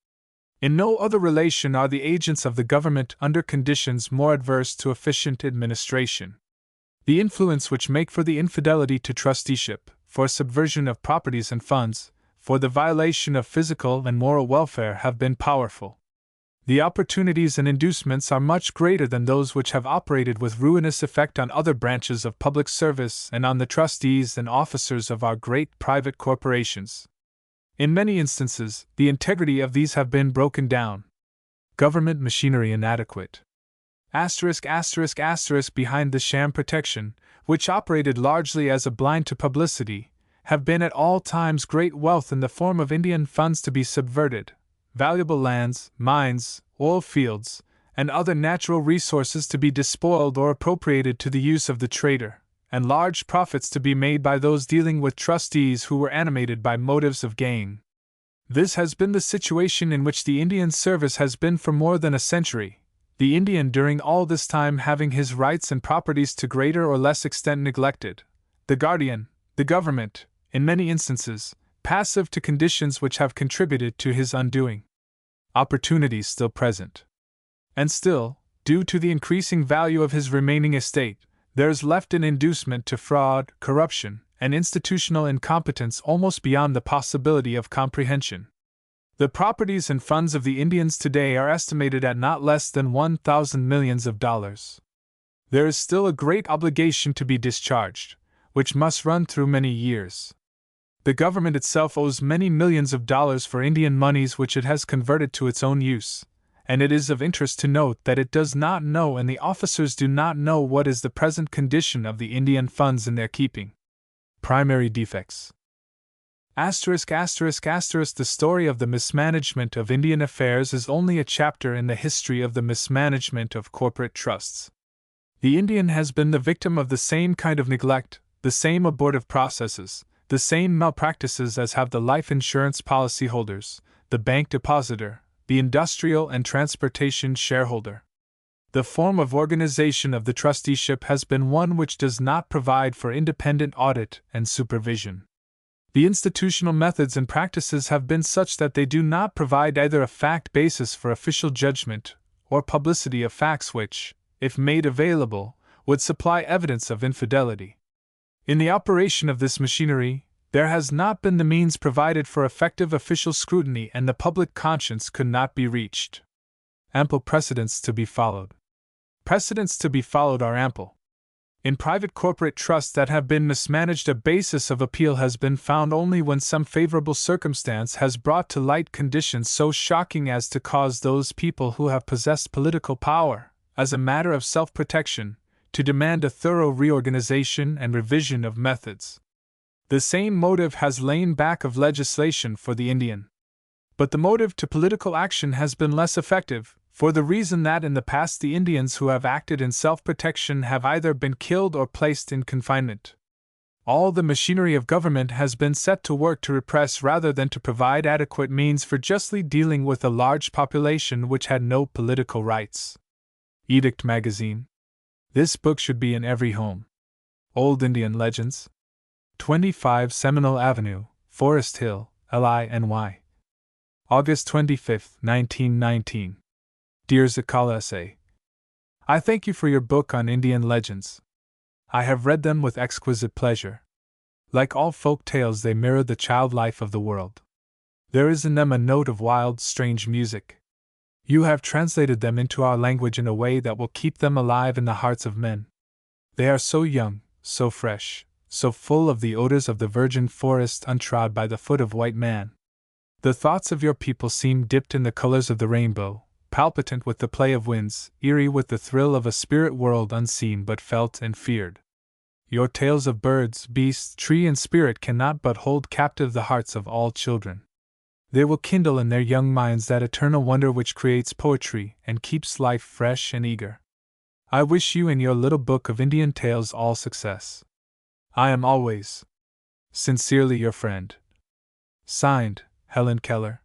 In no other relation are the agents of the government under conditions more adverse to efficient administration. The influence which make for the infidelity to trusteeship, for subversion of properties and funds, for the violation of physical and moral welfare have been powerful. The opportunities and inducements are much greater than those which have operated with ruinous effect on other branches of public service and on the trustees and officers of our great private corporations. In many instances, the integrity of these have been broken down. Government machinery inadequate. Behind the sham protection, which operated largely as a blind to publicity, have been at all times great wealth in the form of Indian funds to be subverted, valuable lands, mines, oil fields, and other natural resources to be despoiled or appropriated to the use of the trader, and large profits to be made by those dealing with trustees who were animated by motives of gain. This has been the situation in which the Indian service has been for more than a century, the Indian during all this time having his rights and properties to greater or less extent neglected, the guardian, the government, in many instances, passive to conditions which have contributed to his undoing. Opportunities still present. And still, due to the increasing value of his remaining estate, there is left an inducement to fraud, corruption, and institutional incompetence almost beyond the possibility of comprehension. The properties and funds of the Indians today are estimated at not less than 1,000 millions of dollars. There is still a great obligation to be discharged, which must run through many years. The government itself owes many millions of dollars for Indian moneys which it has converted to its own use, and it is of interest to note that it does not know and the officers do not know what is the present condition of the Indian funds in their keeping. Primary defects. The story of the mismanagement of Indian affairs is only a chapter in the history of the mismanagement of corporate trusts. The Indian has been the victim of the same kind of neglect, the same abortive processes, the same malpractices as have the life insurance policyholders, the bank depositor, the industrial and transportation shareholder. The form of organization of the trusteeship has been one which does not provide for independent audit and supervision. The institutional methods and practices have been such that they do not provide either a fact basis for official judgment or publicity of facts which, if made available, would supply evidence of infidelity. In the operation of this machinery, there has not been the means provided for effective official scrutiny and the public conscience could not be reached. Ample precedents to be followed. Precedents to be followed are ample. In private corporate trusts that have been mismanaged, a basis of appeal has been found only when some favorable circumstance has brought to light conditions so shocking as to cause those people who have possessed political power, as a matter of self-protection, to demand a thorough reorganization and revision of methods. The same motive has lain back of legislation for the Indian. But the motive to political action has been less effective, for the reason that in the past the Indians who have acted in self-protection have either been killed or placed in confinement. All the machinery of government has been set to work to repress rather than to provide adequate means for justly dealing with a large population which had no political rights. Edict Magazine. This book should be in every home. Old Indian Legends. 25 Seminole Avenue, Forest Hill, Illinois. August 25, 1919. Dear Zakala S.A., I thank you for your book on Indian legends. I have read them with exquisite pleasure. Like all folk tales, they mirror the child life of the world. There is in them a note of wild, strange music. You have translated them into our language in a way that will keep them alive in the hearts of men. They are so young, so fresh, so full of the odors of the virgin forest untrod by the foot of white man. The thoughts of your people seem dipped in the colors of the rainbow, palpitant with the play of winds, eerie with the thrill of a spirit world unseen but felt and feared. Your tales of birds, beast, tree, and spirit cannot but hold captive the hearts of all children. They will kindle in their young minds that eternal wonder which creates poetry and keeps life fresh and eager. I wish you in your little book of Indian tales all success. I am always, sincerely your friend. Signed, Helen Keller.